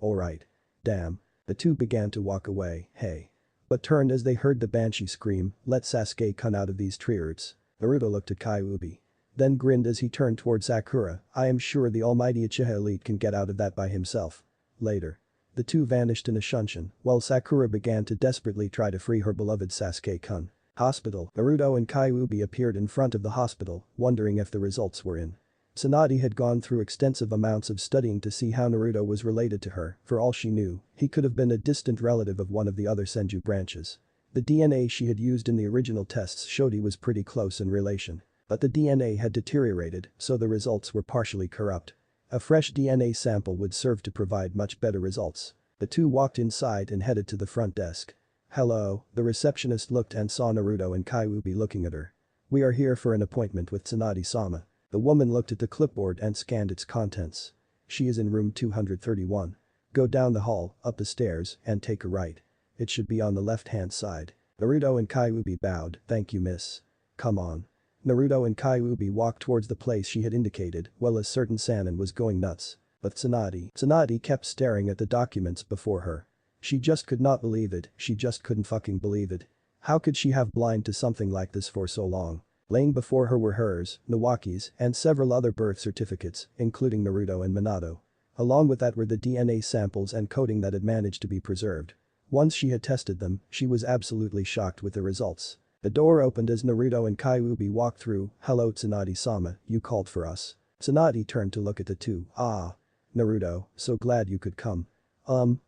Damn. The two began to walk away, hey. But turned as they heard the Banshee scream, let Sasuke-kun out of these tree roots. Naruto looked at Kyuubi. Then grinned as he turned toward Sakura, I am sure the almighty Uchiha elite can get out of that by himself. Later. The two vanished in a shunshin, while Sakura began to desperately try to free her beloved Sasuke-kun. Hospital. Naruto and Kyuubi appeared in front of the hospital, wondering if the results were in. Tsunade had gone through extensive amounts of studying to see how Naruto was related to her, for all she knew, he could have been a distant relative of one of the other Senju branches. The DNA she had used in the original tests showed he was pretty close in relation. But the DNA had deteriorated, so the results were partially corrupt. A fresh DNA sample would serve to provide much better results. The two walked inside and headed to the front desk. Hello, the receptionist looked and saw Naruto and Kyuubi looking at her. We are here for an appointment with Tsunade-sama. The woman looked at the clipboard and scanned its contents. She is in room 231. Go down the hall, up the stairs, and take a right. It should be on the left-hand side. Naruto and Kyuubi bowed, thank you miss. Come on. Naruto and Kyuubi walked towards the place she had indicated, while a certain Sannin was going nuts. But Tsunade kept staring at the documents before her. She just could not believe it, she just couldn't fucking believe it. How could she have blind to something like this for so long? Laying before her were hers, Nawaki's, and several other birth certificates, including Naruto and Minato. Along with that were the DNA samples and coding that had managed to be preserved. Once she had tested them, she was absolutely shocked with the results. The door opened as Naruto and Kyuubi walked through. Hello Tsunade-sama, you called for us. Tsunade turned to look at the two. Ah. Naruto, so glad you could come.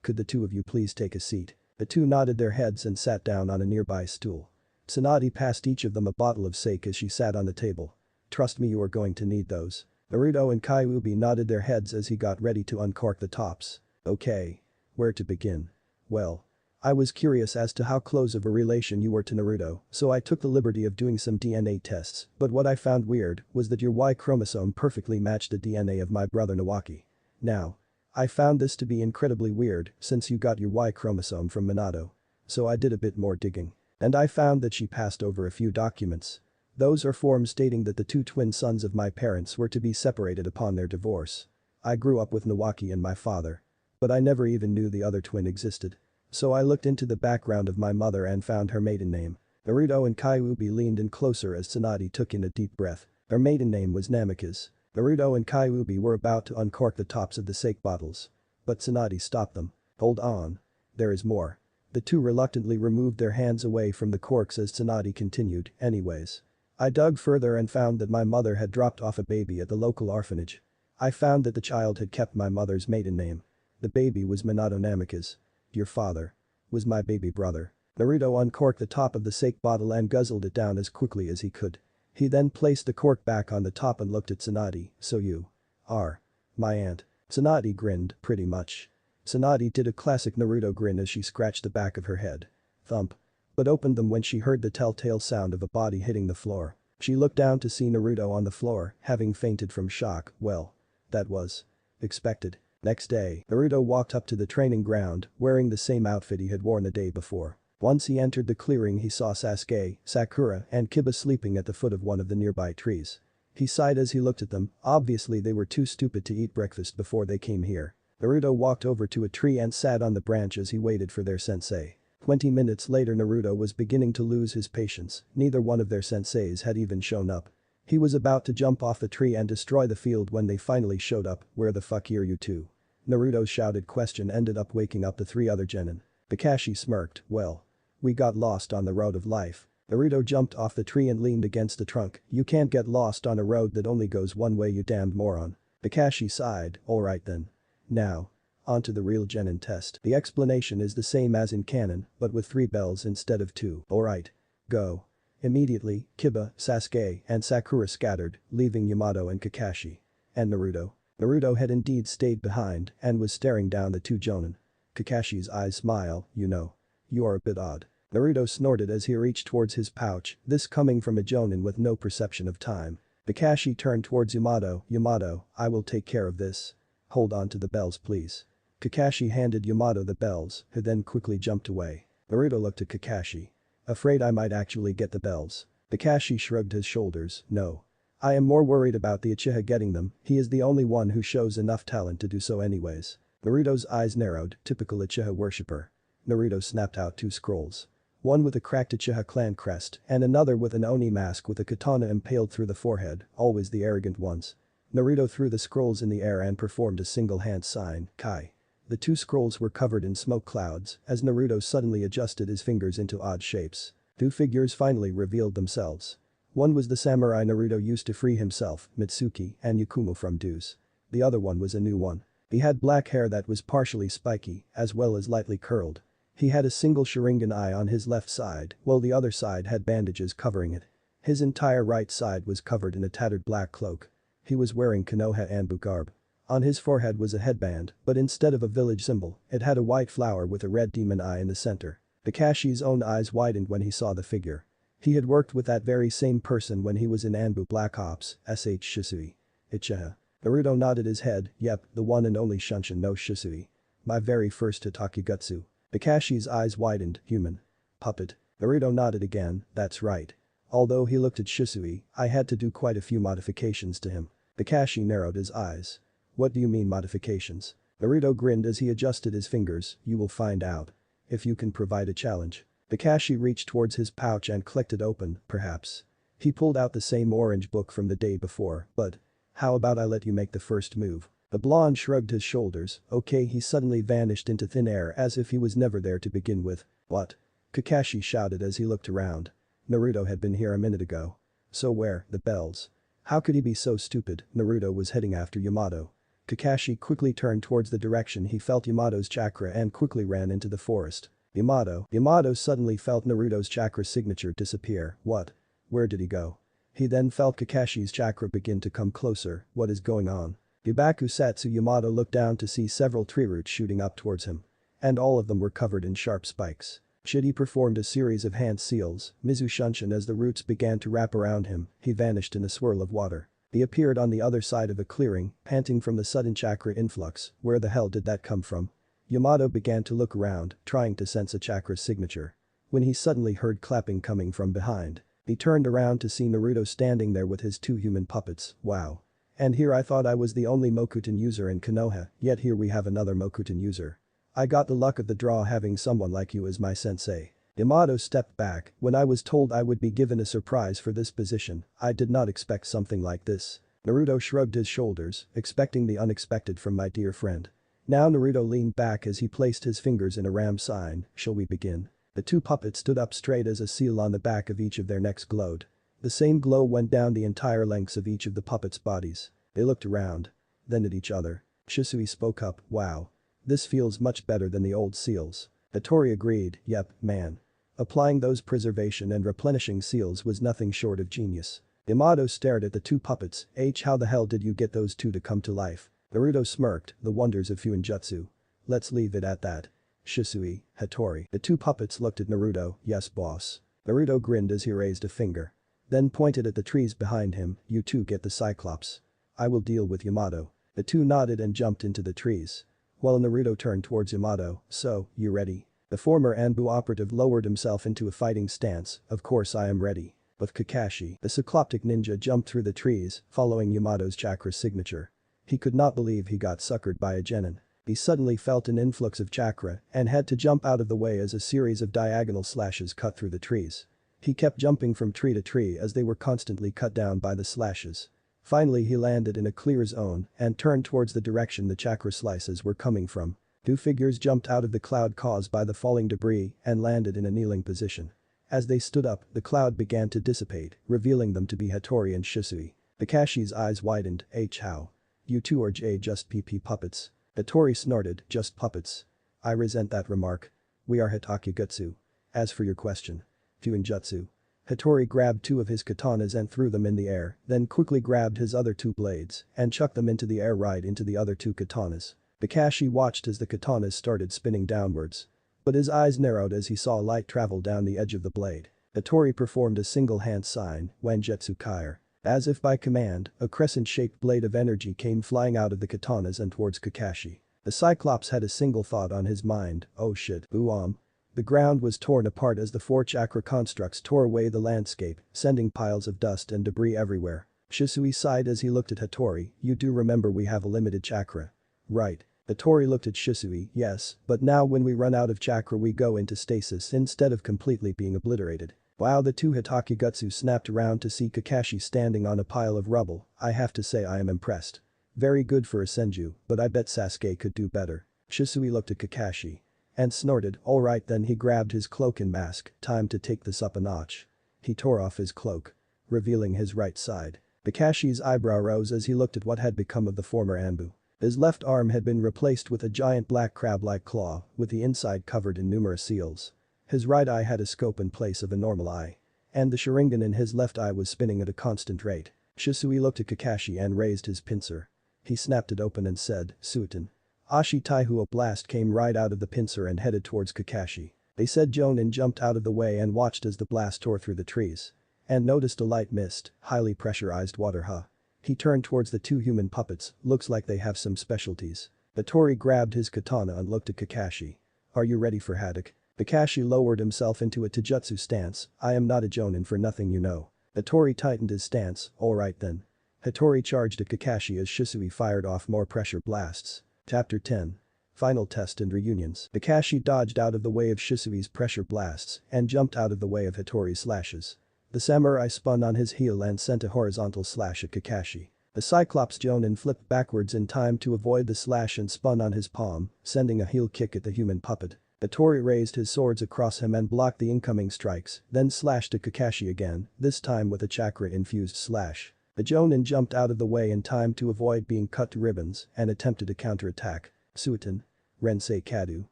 Could the two of you please take a seat? The two nodded their heads and sat down on a nearby stool. Tsunade passed each of them a bottle of sake as she sat on the table. Trust me, you are going to need those. Naruto and Kyuubi nodded their heads as he got ready to uncork the tops. Okay. Where to begin? Well. I was curious as to how close of a relation you were to Naruto, so I took the liberty of doing some DNA tests, but what I found weird was that your Y chromosome perfectly matched the DNA of my brother Nawaki. Now. I found this to be incredibly weird since you got your Y chromosome from Minato. So I did a bit more digging. And I found that she passed over a few documents. Those are forms stating that the two twin sons of my parents were to be separated upon their divorce. I grew up with Nawaki and my father. But I never even knew the other twin existed. So I looked into the background of my mother and found her maiden name. Naruto and Kyuubi leaned in closer as Tsunade took in a deep breath. Her maiden name was Namikaze. Naruto and Kyuubi were about to uncork the tops of the sake bottles. But Tsunade stopped them. Hold on. There is more. The two reluctantly removed their hands away from the corks as Tsunade continued, anyways. I dug further and found that my mother had dropped off a baby at the local orphanage. I found that the child had kept my mother's maiden name. The baby was Minato Namikaze. Your father. Was my baby brother. Naruto uncorked the top of the sake bottle and guzzled it down as quickly as he could. He then placed the cork back on the top and looked at Tsunade, so you are my aunt. Tsunade grinned, pretty much. Tsunade did a classic Naruto grin as she scratched the back of her head. Thump. But opened them when she heard the telltale sound of a body hitting the floor. She looked down to see Naruto on the floor, having fainted from shock. Well. That was expected. Next day, Naruto walked up to the training ground, wearing the same outfit he had worn the day before. Once he entered the clearing he saw Sasuke, Sakura, and Kiba sleeping at the foot of one of the nearby trees. He sighed as he looked at them, obviously they were too stupid to eat breakfast before they came here. Naruto walked over to a tree and sat on the branch as he waited for their sensei. 20 minutes later Naruto was beginning to lose his patience, neither one of their senseis had even shown up. He was about to jump off the tree and destroy the field when they finally showed up. Where the fuck are you two? Naruto's shouted question ended up waking up the three other genin. Kakashi smirked, well. We got lost on the road of life. Naruto jumped off the tree and leaned against the trunk. You can't get lost on a road that only goes one way, you damned moron. Kakashi sighed, alright then. Now. On to the real genin test. The explanation is the same as in canon, but with 3 bells instead of 2. Alright. Go. Immediately, Kiba, Sasuke, and Sakura scattered, leaving Yamato and Kakashi. And Naruto. Naruto had indeed stayed behind and was staring down the two jonin. Kakashi's eyes smile, you know. You are a bit odd. Naruto snorted as he reached towards his pouch, this coming from a jonin with no perception of time. Kakashi turned towards Yamato, Yamato, I will take care of this. Hold on to the bells please. Kakashi handed Yamato the bells, who then quickly jumped away. Naruto looked at Kakashi. Afraid I might actually get the bells. Kakashi shrugged his shoulders, no. I am more worried about the Uchiha getting them, he is the only one who shows enough talent to do so anyways. Naruto's eyes narrowed, typical Uchiha worshipper. Naruto snapped out 2 scrolls. One with a cracked Uchiha clan crest and another with an Oni mask with a katana impaled through the forehead, always the arrogant ones. Naruto threw the scrolls in the air and performed a single hand sign, Kai. The 2 scrolls were covered in smoke clouds as Naruto suddenly adjusted his fingers into odd shapes. 2 figures finally revealed themselves. One was the samurai Naruto used to free himself, Mitsuki and Yakumo from Deus. The other one was a new one. He had black hair that was partially spiky as well as lightly curled. He had a single Sharingan eye on his left side while the other side had bandages covering it. His entire right side was covered in a tattered black cloak. He was wearing Konoha Anbu garb. On his forehead was a headband, but instead of a village symbol, it had a white flower with a red demon eye in the center. Kakashi's own eyes widened when he saw the figure. He had worked with that very same person when he was in Anbu Black Ops, SH Shisui. Uchiha. Naruto nodded his head, yep, the one and only Shunshin no Shisui. My very first Hitakigutsu. Kakashi's eyes widened, human. Puppet. Naruto nodded again, that's right. Although he looked at Shisui, I had to do quite a few modifications to him. Kakashi narrowed his eyes. What do you mean modifications? Naruto grinned as he adjusted his fingers, you will find out. If you can provide a challenge. Kakashi reached towards his pouch and clicked it open, perhaps. He pulled out the same orange book from the day before, but. How about I let you make the first move? The blonde shrugged his shoulders, okay he suddenly vanished into thin air as if he was never there to begin with. What? Kakashi shouted as he looked around. Naruto had been here a minute ago. So where, the bells? How could he be so stupid? Naruto was heading after Yamato. Kakashi quickly turned towards the direction he felt Yamato's chakra and quickly ran into the forest. Yamato suddenly felt Naruto's chakra signature disappear, what? Where did he go? He then felt Kakashi's chakra begin to come closer, what is going on? Satsu Yamato looked down to see several tree roots shooting up towards him. And all of them were covered in sharp spikes. Shidi performed a series of hand seals, Mizu Shunshin as the roots began to wrap around him, he vanished in a swirl of water. He appeared on the other side of a clearing, panting from the sudden chakra influx, where the hell did that come from? Yamato began to look around, trying to sense a chakra signature. When he suddenly heard clapping coming from behind. He turned around to see Naruto standing there with his 2 human puppets, wow. And here I thought I was the only Mokuton user in Konoha, yet here we have another Mokuton user. I got the luck of the draw having someone like you as my sensei. Yamato stepped back, when I was told I would be given a surprise for this position, I did not expect something like this. Naruto shrugged his shoulders, expecting the unexpected from my dear friend. Now Naruto leaned back as he placed his fingers in a ram sign, shall we begin? The 2 puppets stood up straight as a seal on the back of each of their necks glowed. The same glow went down the entire lengths of each of the puppets' bodies. They looked around. Then at each other. Shisui spoke up, wow. This feels much better than the old seals. Hattori agreed, yep, man. Applying those preservation and replenishing seals was nothing short of genius. Yamato stared at the 2 puppets, how the hell did you get those 2 to come to life? Naruto smirked, the wonders of Fuinjutsu. Let's leave it at that. Shisui, Hattori. The 2 puppets looked at Naruto, yes boss. Naruto grinned as he raised a finger. Then pointed at the trees behind him, you 2 get the Cyclops. I will deal with Yamato. The 2 nodded and jumped into the trees. While Naruto turned towards Yamato, so, you ready? The former Anbu operative lowered himself into a fighting stance, of course I am ready. But Kakashi, the cycloptic ninja jumped through the trees, following Yamato's chakra signature. He could not believe he got suckered by a genin. He suddenly felt an influx of chakra and had to jump out of the way as a series of diagonal slashes cut through the trees. He kept jumping from tree to tree as they were constantly cut down by the slashes. Finally he landed in a clear zone and turned towards the direction the chakra slices were coming from. 2 figures jumped out of the cloud caused by the falling debris and landed in a kneeling position. As they stood up, the cloud began to dissipate, revealing them to be Hattori and Shisui. Kakashi's eyes widened, how? You 2 are just PP puppets. Hattori snorted, just puppets. I resent that remark. We are Hitakigutsu. As for your question. Fuinjutsu. Hattori grabbed 2 of his katanas and threw them in the air, then quickly grabbed his other 2 blades and chucked them into the air right into the other 2 katanas. Kakashi watched as the katanas started spinning downwards. But his eyes narrowed as he saw light travel down the edge of the blade. Hattori performed a single hand sign, Wanjetsu Kair. As if by command, a crescent-shaped blade of energy came flying out of the katanas and towards Kakashi. The Cyclops had a single thought on his mind, oh shit, Uam. The ground was torn apart as the four chakra constructs tore away the landscape, sending piles of dust and debris everywhere. Shisui sighed as he looked at Hattori, you do remember we have a limited chakra. Right. Hattori looked at Shisui, yes, but now when we run out of chakra we go into stasis instead of completely being obliterated. Wow, the two Hitakigutsu snapped around to see Kakashi standing on a pile of rubble. I have to say I am impressed. Very good for a senju, but I bet Sasuke could do better. Shisui looked at Kakashi. And snorted, alright then he grabbed his cloak and mask, time to take this up a notch. He tore off his cloak, revealing his right side. Kakashi's eyebrow rose as he looked at what had become of the former Anbu. His left arm had been replaced with a giant black crab-like claw, with the inside covered in numerous seals. His right eye had a scope in place of a normal eye. And the Sharingan in his left eye was spinning at a constant rate. Shisui looked at Kakashi and raised his pincer. He snapped it open and said, Suiton. Ashi Taihu, a blast came right out of the pincer and headed towards Kakashi. They said Jonin jumped out of the way and watched as the blast tore through the trees. And noticed a light mist, highly pressurized water. He turned towards the two human puppets, looks like they have some specialties. Hattori grabbed his katana and looked at Kakashi. Are you ready for Haddock? Kakashi lowered himself into a taijutsu stance, I am not a Jonin for nothing you know. Hattori tightened his stance, alright then. Hattori charged at Kakashi as Shisui fired off more pressure blasts. Chapter 10. Final Test and Reunions. Kakashi dodged out of the way of Shisui's pressure blasts and jumped out of the way of Hattori's slashes. The samurai spun on his heel and sent a horizontal slash at Kakashi. The Cyclops Jonin flipped backwards in time to avoid the slash and spun on his palm, sending a heel kick at the human puppet. Hattori raised his swords across him and blocked the incoming strikes, then slashed at Kakashi again, this time with a chakra-infused slash. The Jonin jumped out of the way in time to avoid being cut to ribbons and attempted to counterattack. Suiton. Rensei Kadu.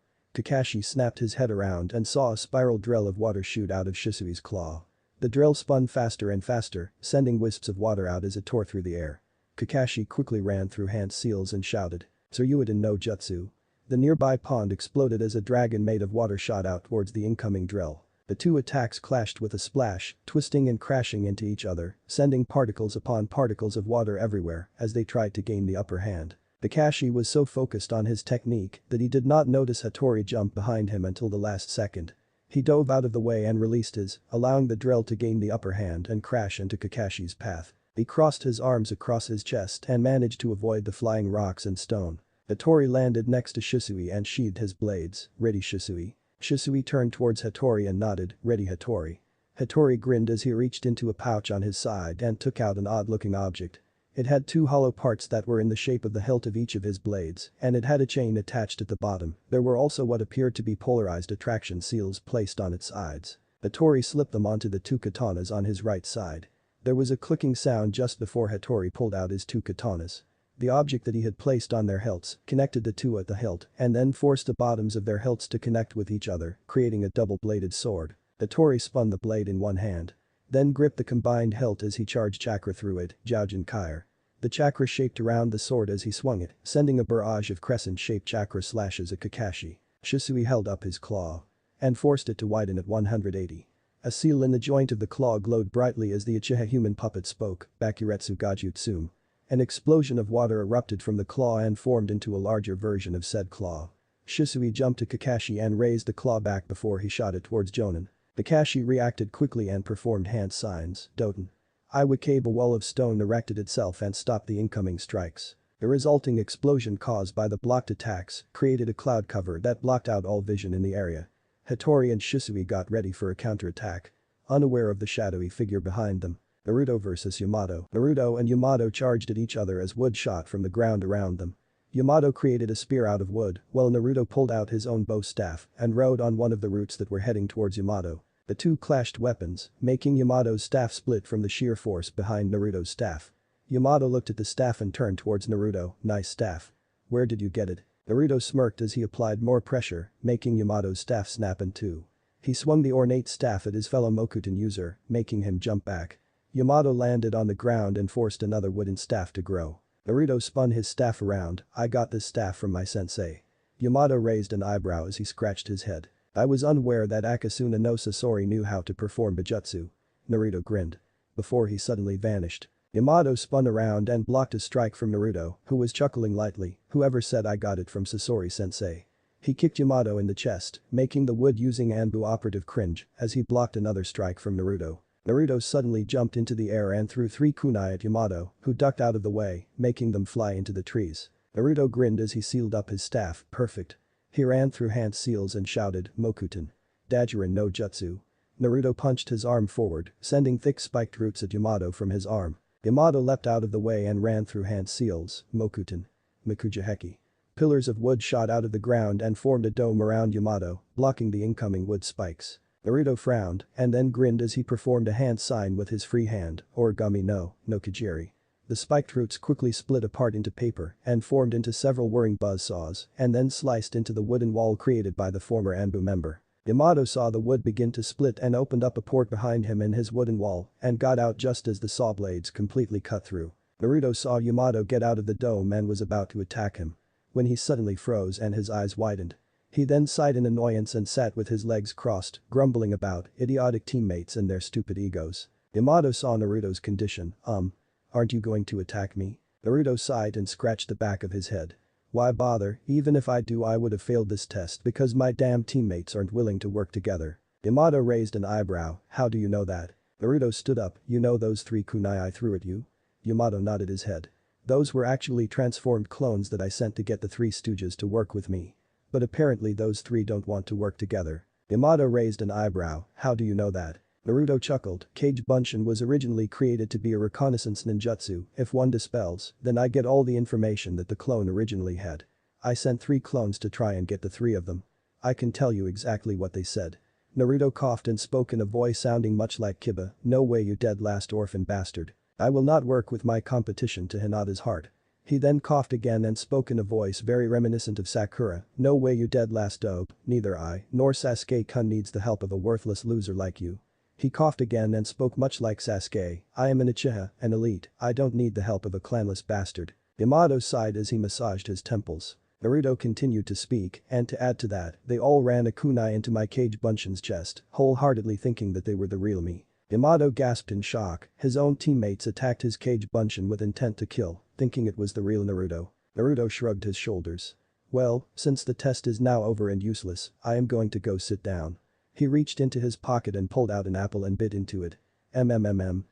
Kakashi snapped his head around and saw a spiral drill of water shoot out of Shisui's claw. The drill spun faster and faster, sending wisps of water out as it tore through the air. Kakashi quickly ran through hand seals and shouted, Tsuruiden no Jutsu. The nearby pond exploded as a dragon made of water shot out towards the incoming drill. The two attacks clashed with a splash, twisting and crashing into each other, sending particles upon particles of water everywhere as they tried to gain the upper hand. Kakashi was so focused on his technique that he did not notice Hattori jump behind him until the last second. He dove out of the way and released his, allowing the drill to gain the upper hand and crash into Kakashi's path. He crossed his arms across his chest and managed to avoid the flying rocks and stone. Hattori landed next to Shisui and sheathed his blades, ready Shisui. Shisui turned towards Hattori and nodded, ready Hattori. Hattori grinned as he reached into a pouch on his side and took out an odd-looking object. It had two hollow parts that were in the shape of the hilt of each of his blades, and it had a chain attached at the bottom. There were also what appeared to be polarized attraction seals placed on its sides. Hattori slipped them onto the two katanas on his right side. There was a clicking sound just before Hattori pulled out his two katanas. The object that he had placed on their hilts connected the two at the hilt and then forced the bottoms of their hilts to connect with each other, creating a double-bladed sword. Hattori spun the blade in one hand. Then gripped the combined hilt as he charged chakra through it, Joujin Kair. The chakra shaped around the sword as he swung it, sending a barrage of crescent-shaped chakra slashes at Kakashi. Shisui held up his claw and forced it to widen at 180. A seal in the joint of the claw glowed brightly as the Uchiha human puppet spoke, Bakuretsu Gajutsume. An explosion of water erupted from the claw and formed into a larger version of said claw. Shisui jumped to Kakashi and raised the claw back before he shot it towards Jonin. Kakashi reacted quickly and performed hand signs, Doten. Iwakabe, a wall of stone erected itself and stopped the incoming strikes. The resulting explosion caused by the blocked attacks created a cloud cover that blocked out all vision in the area. Hattori and Shisui got ready for a counterattack, unaware of the shadowy figure behind them. Naruto vs Yamato. Naruto and Yamato charged at each other as wood shot from the ground around them. Yamato created a spear out of wood while Naruto pulled out his own bow staff and rode on one of the roots that were heading towards Yamato. The two clashed weapons, making Yamato's staff split from the sheer force behind Naruto's staff. Yamato looked at the staff and turned towards Naruto, nice staff. Where did you get it? Naruto smirked as he applied more pressure, making Yamato's staff snap in two. He swung the ornate staff at his fellow Mokuton user, making him jump back. Yamato landed on the ground and forced another wooden staff to grow. Naruto spun his staff around, I got this staff from my sensei. Yamato raised an eyebrow as he scratched his head. I was unaware that Akasuna no Sasori knew how to perform Bijutsu. Naruto grinned. Before he suddenly vanished. Yamato spun around and blocked a strike from Naruto, who was chuckling lightly, whoever said I got it from Sasori sensei. He kicked Yamato in the chest, making the wood using Anbu operative cringe as he blocked another strike from Naruto. Naruto suddenly jumped into the air and threw 3 kunai at Yamato, who ducked out of the way, making them fly into the trees. Naruto grinned as he sealed up his staff, perfect. He ran through hand seals and shouted, Mokuten. Dajirin no Jutsu. Naruto punched his arm forward, sending thick spiked roots at Yamato from his arm. Yamato leapt out of the way and ran through hand seals, Mokuten. Mikujaheki. Pillars of wood shot out of the ground and formed a dome around Yamato, blocking the incoming wood spikes. Naruto frowned and then grinned as he performed a hand sign with his free hand, origami no Kajiri. The spiked roots quickly split apart into paper and formed into several whirring buzzsaws and then sliced into the wooden wall created by the former Anbu member. Yamato saw the wood begin to split and opened up a port behind him in his wooden wall and got out just as the saw blades completely cut through. Naruto saw Yamato get out of the dome and was about to attack him. When he suddenly froze and his eyes widened. He then sighed in annoyance and sat with his legs crossed, grumbling about idiotic teammates and their stupid egos. Yamato saw Naruto's condition, aren't you going to attack me? Naruto sighed and scratched the back of his head. Why bother, even if I do I would have failed this test because my damn teammates aren't willing to work together. Yamato raised an eyebrow, how do you know that? Naruto stood up, you know those 3 kunai I threw at you? Yamato nodded his head. Those were actually transformed clones that I sent to get the 3 stooges to work with me. But apparently those 3 don't want to work together. Yamato raised an eyebrow, how do you know that? Naruto chuckled, Kage Bunshin was originally created to be a reconnaissance ninjutsu, if one dispels, then I get all the information that the clone originally had. I sent 3 clones to try and get the 3 of them. I can tell you exactly what they said. Naruto coughed and spoke in a voice sounding much like Kiba, no way you dead last orphan bastard. I will not work with my competition to Hinata's heart. He then coughed again and spoke in a voice very reminiscent of Sakura, no way you dead last dope, neither I nor Sasuke-kun needs the help of a worthless loser like you. He coughed again and spoke much like Sasuke, I am an Uchiha, an elite, I don't need the help of a clanless bastard. Yamato sighed as he massaged his temples. Naruto continued to speak, and to add to that, they all ran a kunai into my Kage Bunshin's chest, wholeheartedly thinking that they were the real me. Yamato gasped in shock, his own teammates attacked his Kage Bunshin with intent to kill, thinking it was the real Naruto. Naruto shrugged his shoulders. Well, since the test is now over and useless, I am going to go sit down. He reached into his pocket and pulled out an apple and bit into it.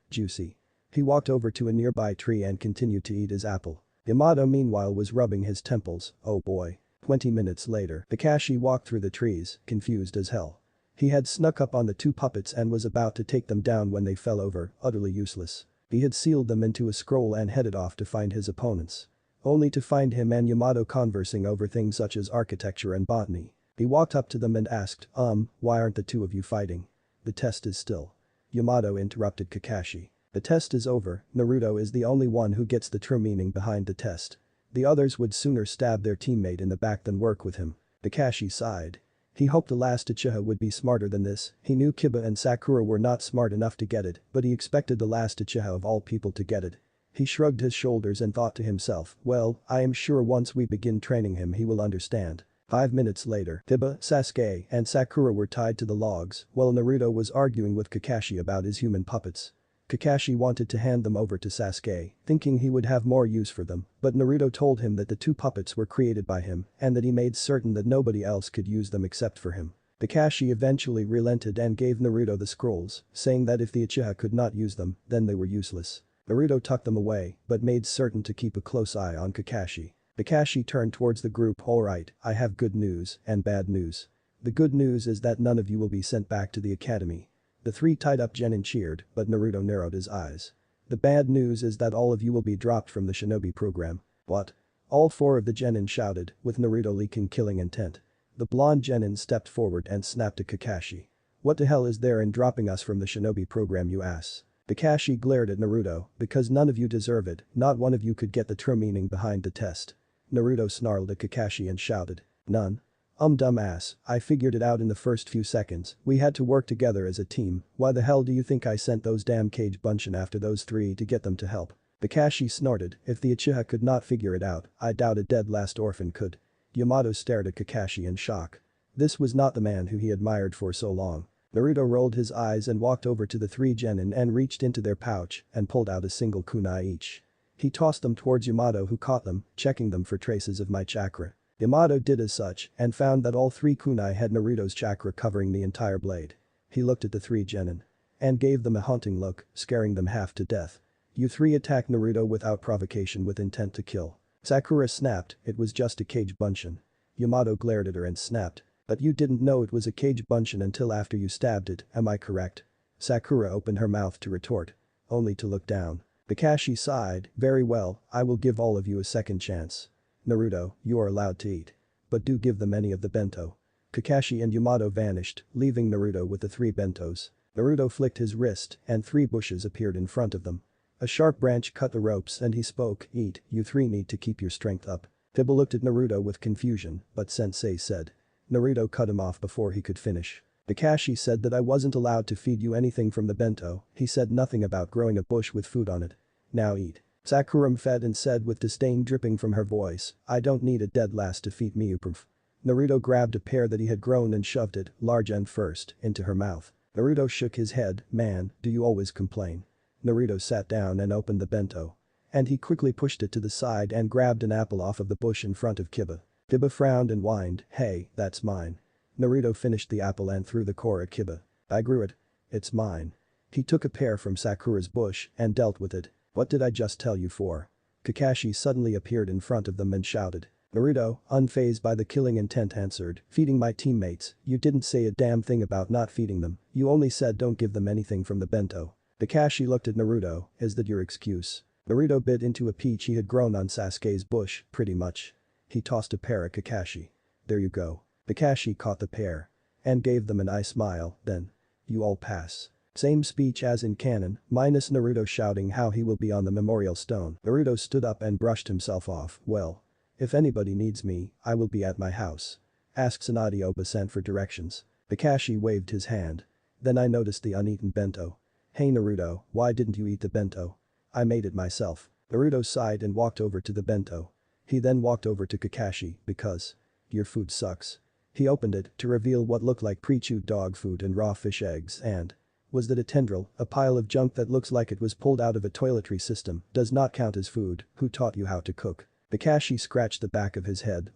Juicy. He walked over to a nearby tree and continued to eat his apple. Yamato meanwhile was rubbing his temples, oh boy. 20 minutes later, Kakashi walked through the trees, confused as hell. He had snuck up on the 2 puppets and was about to take them down when they fell over, utterly useless. He had sealed them into a scroll and headed off to find his opponents. Only to find him and Yamato conversing over things such as architecture and botany. He walked up to them and asked, why aren't the 2 of you fighting? The test is still. Yamato interrupted Kakashi. The test is over, Naruto is the only one who gets the true meaning behind the test. The others would sooner stab their teammate in the back than work with him. Kakashi sighed. He hoped the last Uchiha would be smarter than this, he knew Kiba and Sakura were not smart enough to get it, but he expected the last Uchiha of all people to get it. He shrugged his shoulders and thought to himself, well, I am sure once we begin training him he will understand. 5 minutes later, Kiba, Sasuke, and Sakura were tied to the logs, while Naruto was arguing with Kakashi about his human puppets. Kakashi wanted to hand them over to Sasuke, thinking he would have more use for them, but Naruto told him that the 2 puppets were created by him and that he made certain that nobody else could use them except for him. Kakashi eventually relented and gave Naruto the scrolls, saying that if the Uchiha could not use them, then they were useless. Naruto tucked them away, but made certain to keep a close eye on Kakashi. Kakashi turned towards the group, alright, I have good news and bad news. The good news is that none of you will be sent back to the academy. The 3 tied-up genin cheered, but Naruto narrowed his eyes. The bad news is that all of you will be dropped from the shinobi program. What? All 4 of the genin shouted, with Naruto leaking killing intent. The blonde genin stepped forward and snapped at Kakashi. What the hell is there in dropping us from the shinobi program, you ass? Kakashi glared at Naruto, because none of you deserve it, not one of you could get the true meaning behind the test. Naruto snarled at Kakashi and shouted. None? Dumbass, I figured it out in the first few seconds, we had to work together as a team, why the hell do you think I sent those damn Kage Bunshin after those 3 to get them to help? Kakashi snorted, if the Uchiha could not figure it out, I doubt a dead last orphan could. Yamato stared at Kakashi in shock. This was not the man who he admired for so long. Naruto rolled his eyes and walked over to the 3 genin and reached into their pouch and pulled out a single kunai each. He tossed them towards Yamato who caught them, checking them for traces of my chakra. Yamato did as such and found that all three kunai had Naruto's chakra covering the entire blade. He looked at the three genin and gave them a haunting look, scaring them half to death. You three attacked Naruto without provocation with intent to kill. Sakura snapped, it was just a cage bunshin. Yamato glared at her and snapped. But you didn't know it was a cage bunshin until after you stabbed it, am I correct? Sakura opened her mouth to retort. Only to look down. Kakashi sighed, very well, I will give all of you a second chance. Naruto, you are allowed to eat. But do give them any of the bento. Kakashi and Yamato vanished, leaving Naruto with the three bentos. Naruto flicked his wrist and three bushes appeared in front of them. A sharp branch cut the ropes and he spoke, eat, you three need to keep your strength up. Fibble looked at Naruto with confusion, but Sensei said. Naruto cut him off before he could finish. Kakashi said that I wasn't allowed to feed you anything from the bento, he said nothing about growing a bush with food on it. Now eat. Sakura fed and said with disdain dripping from her voice, I don't need a dead lass to feed me uprf. Naruto grabbed a pear that he had grown and shoved it, large end first, into her mouth. Naruto shook his head, man, do you always complain? Naruto sat down and opened the bento. And he quickly pushed it to the side and grabbed an apple off of the bush in front of Kiba. Kiba frowned and whined, hey, that's mine. Naruto finished the apple and threw the core at Kiba. I grew it. It's mine. He took a pear from Sakura's bush and dealt with it. What did I just tell you for? Kakashi suddenly appeared in front of them and shouted. Naruto, unfazed by the killing intent answered, feeding my teammates, you didn't say a damn thing about not feeding them, you only said don't give them anything from the bento. Kakashi looked at Naruto, is that your excuse? Naruto bit into a peach he had grown on Sasuke's bush, pretty much. He tossed a pear at Kakashi. There you go. Kakashi caught the pear. And gave them an eye smile, then. You all pass. Same speech as in canon, minus Naruto shouting how he will be on the memorial stone. Naruto stood up and brushed himself off, well. If anybody needs me, I will be at my house. Asked Tsunade Oba sent for directions. Kakashi waved his hand. Then I noticed the uneaten bento. Hey Naruto, why didn't you eat the bento? I made it myself. Naruto sighed and walked over to the bento. He then walked over to Kakashi, because. Your food sucks. He opened it to reveal what looked like pre-chewed dog food and raw fish eggs and. Was that a tendril, a pile of junk that looks like it was pulled out of a toiletry system, does not count as food, who taught you how to cook? Kakashi scratched the back of his head,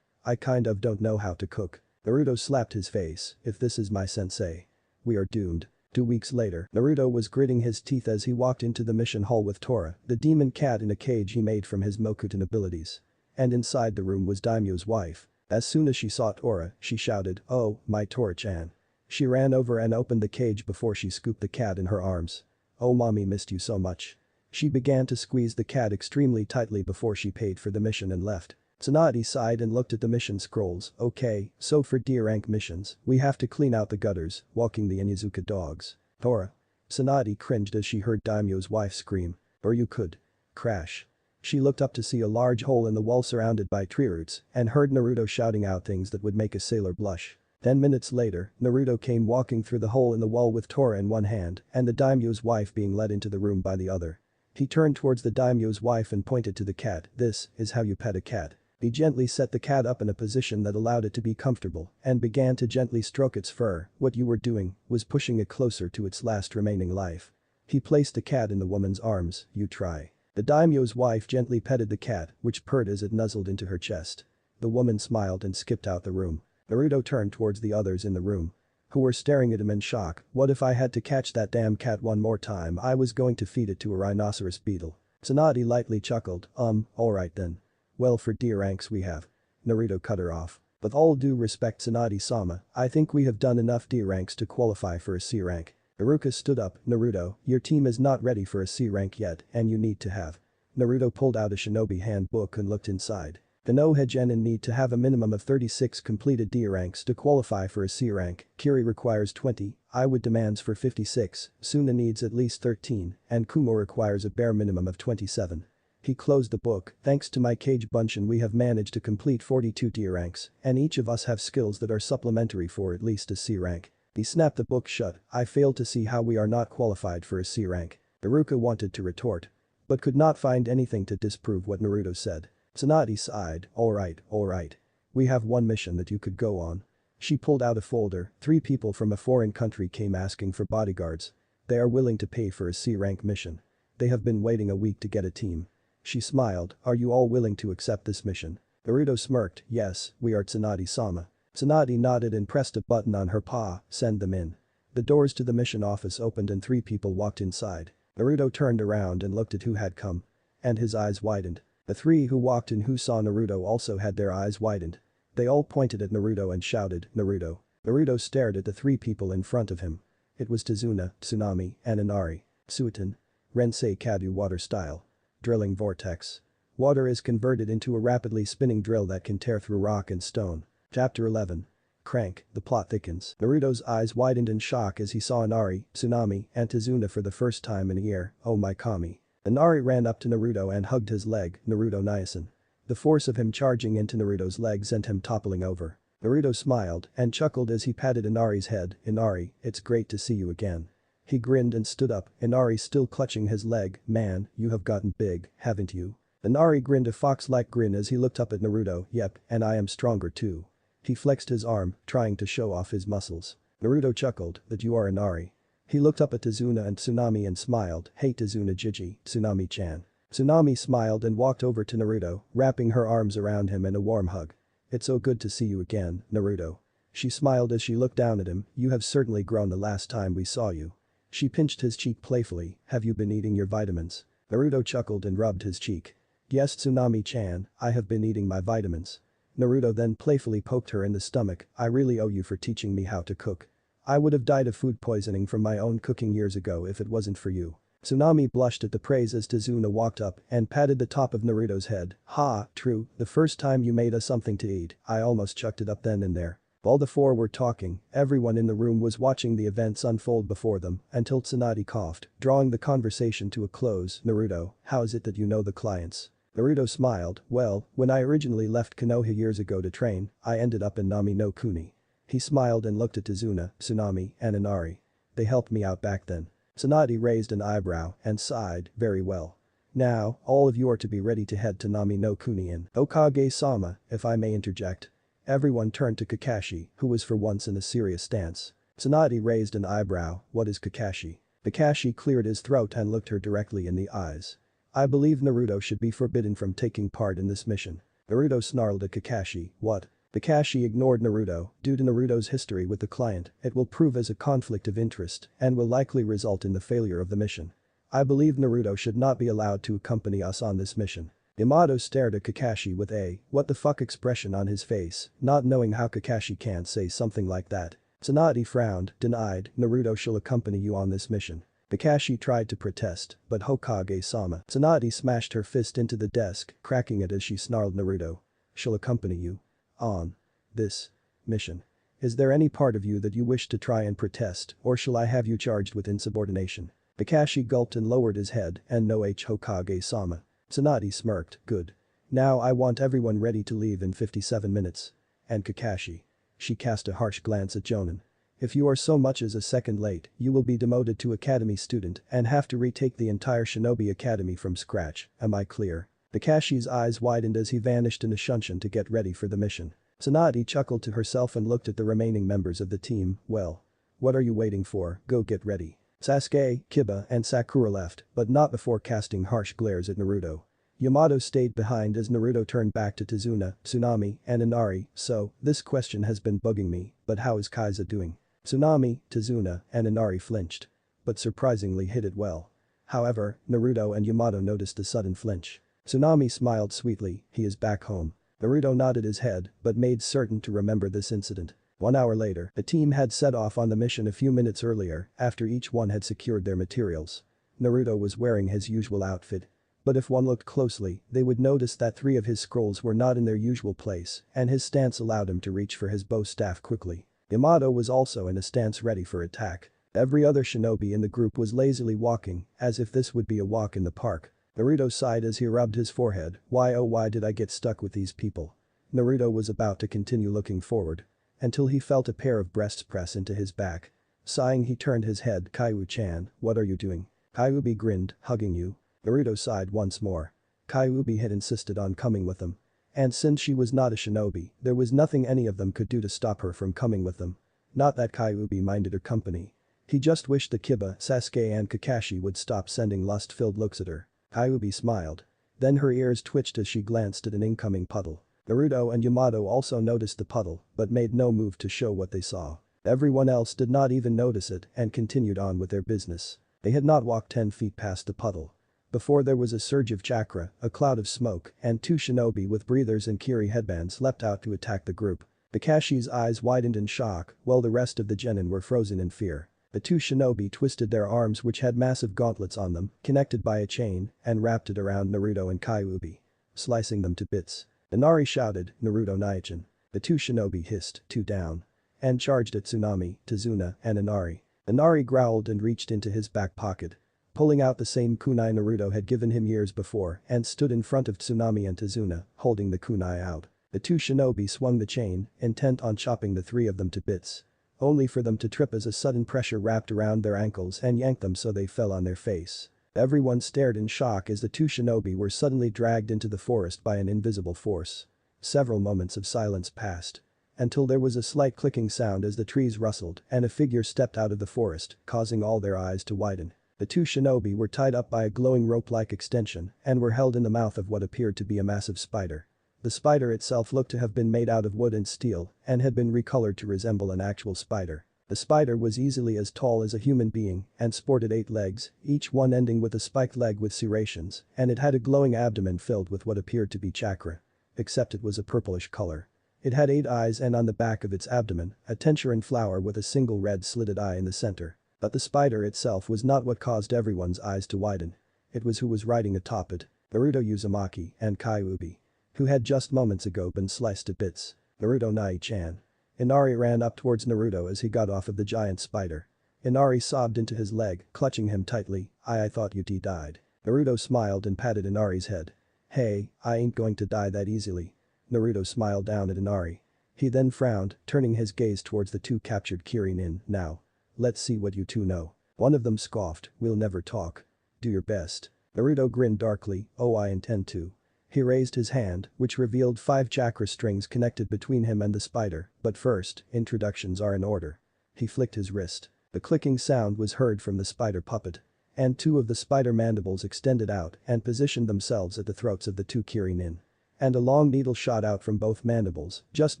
I kind of don't know how to cook. Naruto slapped his face, if this is my sensei. We are doomed. 2 weeks later, Naruto was gritting his teeth as he walked into the mission hall with Tora, the demon cat in a cage he made from his Mokuton abilities. And inside the room was Daimyo's wife. As soon as she saw Tora, she shouted, oh, my Tora-chan. She ran over and opened the cage before she scooped the cat in her arms. Oh mommy missed you so much. She began to squeeze the cat extremely tightly before she paid for the mission and left. Tsunade sighed and looked at the mission scrolls, okay, so for D-rank missions, we have to clean out the gutters, walking the Inizuka dogs. Tora. Tsunade cringed as she heard Daimyo's wife scream. Or you could. Crash. She looked up to see a large hole in the wall surrounded by tree roots and heard Naruto shouting out things that would make a sailor blush. 10 minutes later, Naruto came walking through the hole in the wall with Tora in one hand and the daimyo's wife being led into the room by the other. He turned towards the daimyo's wife and pointed to the cat, this is how you pet a cat. He gently set the cat up in a position that allowed it to be comfortable and began to gently stroke its fur, what you were doing was pushing it closer to its last remaining life. He placed the cat in the woman's arms, you try. The daimyo's wife gently petted the cat, which purred as it nuzzled into her chest. The woman smiled and skipped out the room. Naruto turned towards the others in the room. Who were staring at him in shock, what if I had to catch that damn cat one more time I was going to feed it to a rhinoceros beetle. Tsunade lightly chuckled, alright then. Well for D ranks we have. Naruto cut her off. With all due respect Tsunade-sama, I think we have done enough D ranks to qualify for a C rank. Iruka stood up, Naruto, your team is not ready for a C rank yet and you need to have. Naruto pulled out a shinobi handbook and looked inside. The no-Genin need to have a minimum of 36 completed D ranks to qualify for a C rank, Kiri requires 20, Iwa demands for 56, Suna needs at least 13, and Kumo requires a bare minimum of 27. He closed the book, thanks to my cage bunshin we have managed to complete 42 D ranks, and each of us have skills that are supplementary for at least a C rank. He snapped the book shut, I fail to see how we are not qualified for a C rank. Iruka wanted to retort. But could not find anything to disprove what Naruto said. Tsunade sighed, alright. We have one mission that you could go on. She pulled out a folder, 3 people from a foreign country came asking for bodyguards. They are willing to pay for a C rank mission. They have been waiting a week to get a team. She smiled, are you all willing to accept this mission? Naruto smirked, yes, we are Tsunade-sama. Tsunade nodded and pressed a button on her paw, send them in. The doors to the mission office opened and 3 people walked inside. Naruto turned around and looked at who had come. And his eyes widened. The 3 who walked in who saw Naruto also had their eyes widened. They all pointed at Naruto and shouted, Naruto. Naruto stared at the 3 people in front of him. It was Tazuna, Tsunami, and Inari. Suiton. Rensei Kadu water style. Drilling vortex. Water is converted into a rapidly spinning drill that can tear through rock and stone. Chapter 11. Crank, the plot thickens. Naruto's eyes widened in shock as he saw Inari, Tsunami, and Tazuna for the first time in a year, oh my kami. Inari ran up to Naruto and hugged his leg, Naruto Niacin. The force of him charging into Naruto's leg sent him toppling over. Naruto smiled and chuckled as he patted Inari's head, Inari, it's great to see you again. He grinned and stood up, Inari still clutching his leg, man, you have gotten big, haven't you? Inari grinned a fox-like grin as he looked up at Naruto, yep, and I am stronger too. He flexed his arm, trying to show off his muscles. Naruto chuckled, that you are Inari. He looked up at Tazuna and Tsunami and smiled, hey Tazuna Jiji, Tsunami-chan. Tsunami smiled and walked over to Naruto, wrapping her arms around him in a warm hug. It's so good to see you again, Naruto. She smiled as she looked down at him, you have certainly grown the last time we saw you. She pinched his cheek playfully, have you been eating your vitamins? Naruto chuckled and rubbed his cheek. Yes Tsunami-chan, I have been eating my vitamins. Naruto then playfully poked her in the stomach, I really owe you for teaching me how to cook. I would have died of food poisoning from my own cooking years ago if it wasn't for you. Tsunami blushed at the praise as Tazuna walked up and patted the top of Naruto's head, ha, true, the first time you made us something to eat, I almost chucked it up then and there. While the 4 were talking, everyone in the room was watching the events unfold before them until Tsunade coughed, drawing the conversation to a close, Naruto, how is it that you know the clients? Naruto smiled, well, when I originally left Konoha years ago to train, I ended up in Nami no Kuni. He smiled and looked at Tazuna, Tsunami, and Inari. They helped me out back then. Tsunade raised an eyebrow and sighed, very well. Now, all of you are to be ready to head to Nami no Kuni in Okage-sama, if I may interject. Everyone turned to Kakashi, who was for once in a serious stance. Tsunade raised an eyebrow, what is Kakashi? Kakashi cleared his throat and looked her directly in the eyes. I believe Naruto should be forbidden from taking part in this mission. Naruto snarled at Kakashi, what? Kakashi ignored Naruto, due to Naruto's history with the client, it will prove as a conflict of interest and will likely result in the failure of the mission. I believe Naruto should not be allowed to accompany us on this mission. Yamato stared at Kakashi with a what the fuck expression on his face, not knowing how Kakashi can't say something like that. Tsunade frowned, denied, Naruto shall accompany you on this mission. Kakashi tried to protest, but Hokage-sama. Tsunade smashed her fist into the desk, cracking it as she snarled Naruto. Shall accompany you. On. This. Mission. Is there any part of you that you wish to try and protest, or shall I have you charged with insubordination? Kakashi gulped and lowered his head, and no Hokage-sama. Tsunade smirked, good. Now I want everyone ready to leave in 57 minutes. And Kakashi. She cast a harsh glance at Jonin. If you are so much as a second late, you will be demoted to academy student and have to retake the entire Shinobi Academy from scratch, am I clear? Kakashi's eyes widened as he vanished in a shunshin to get ready for the mission. Tsunade chuckled to herself and looked at the remaining members of the team, well. What are you waiting for, go get ready. Sasuke, Kiba and Sakura left, but not before casting harsh glares at Naruto. Yamato stayed behind as Naruto turned back to Tazuna, Tsunami, and Inari, so, this question has been bugging me, but how is Kaiza doing? Tsunami, Tazuna, and Inari flinched. But surprisingly hit it well. However, Naruto and Yamato noticed a sudden flinch. Tsunami smiled sweetly, he is back home. Naruto nodded his head, but made certain to remember this incident. 1 hour later, the team had set off on the mission a few minutes earlier, after each one had secured their materials. Naruto was wearing his usual outfit. But if one looked closely, they would notice that 3 of his scrolls were not in their usual place, and his stance allowed him to reach for his bow staff quickly. Yamato was also in a stance ready for attack. Every other shinobi in the group was lazily walking, as if this would be a walk in the park. Naruto sighed as he rubbed his forehead, why oh why did I get stuck with these people? Naruto was about to continue looking forward. Until he felt a pair of breasts press into his back. Sighing he turned his head, Kaiu-chan, what are you doing? Kyuubi grinned, hugging you. Naruto sighed once more. Kyuubi had insisted on coming with them. And since she was not a shinobi, there was nothing any of them could do to stop her from coming with them. Not that Kyuubi minded her company. He just wished that Kiba, Sasuke and Kakashi would stop sending lust-filled looks at her. Kyuubi smiled. Then her ears twitched as she glanced at an incoming puddle. Naruto and Yamato also noticed the puddle but made no move to show what they saw. Everyone else did not even notice it and continued on with their business. They had not walked 10 feet past the puddle before there was a surge of chakra, a cloud of smoke, and two shinobi with breathers and kiri headbands leapt out to attack the group. Kakashi's eyes widened in shock while the rest of the genin were frozen in fear. The two shinobi twisted their arms which had massive gauntlets on them, connected by a chain, and wrapped it around Naruto and Kyuubi, slicing them to bits. Inari shouted, "Naruto Naichin." The two shinobi hissed, "Two down," and charged at Tsunami, Tazuna, and Inari. Inari growled and reached into his back pocket, pulling out the same kunai Naruto had given him years before and stood in front of Tsunami and Tazuna, holding the kunai out. The two shinobi swung the chain, intent on chopping the three of them to bits. Only for them to trip as a sudden pressure wrapped around their ankles and yanked them so they fell on their face. Everyone stared in shock as the two shinobi were suddenly dragged into the forest by an invisible force. Several moments of silence passed until there was a slight clicking sound as the trees rustled and a figure stepped out of the forest, causing all their eyes to widen. The two shinobi were tied up by a glowing rope-like extension and were held in the mouth of what appeared to be a massive spider. The spider itself looked to have been made out of wood and steel and had been recolored to resemble an actual spider. The spider was easily as tall as a human being and sported 8 legs, each one ending with a spiked leg with serrations, and it had a glowing abdomen filled with what appeared to be chakra. Except it was a purplish color. It had 8 eyes and on the back of its abdomen, a tenchurin flower with a single red slitted eye in the center. But the spider itself was not what caused everyone's eyes to widen. It was who was riding atop it, Naruto Uzumaki and Kyuubi, who had just moments ago been sliced to bits. Naruto Nai-chan. Inari ran up towards Naruto as he got off of the giant spider. Inari sobbed into his leg, clutching him tightly. I thought you died. Naruto smiled and patted Inari's head. Hey, I ain't going to die that easily. Naruto smiled down at Inari. He then frowned, turning his gaze towards the two captured Kirin. Now, let's see what you two know. One of them scoffed, we'll never talk. Do your best. Naruto grinned darkly, oh I intend to. He raised his hand, which revealed 5 chakra strings connected between him and the spider, but first, introductions are in order. He flicked his wrist. The clicking sound was heard from the spider puppet. And 2 of the spider mandibles extended out and positioned themselves at the throats of the two Kirin. And a long needle shot out from both mandibles, just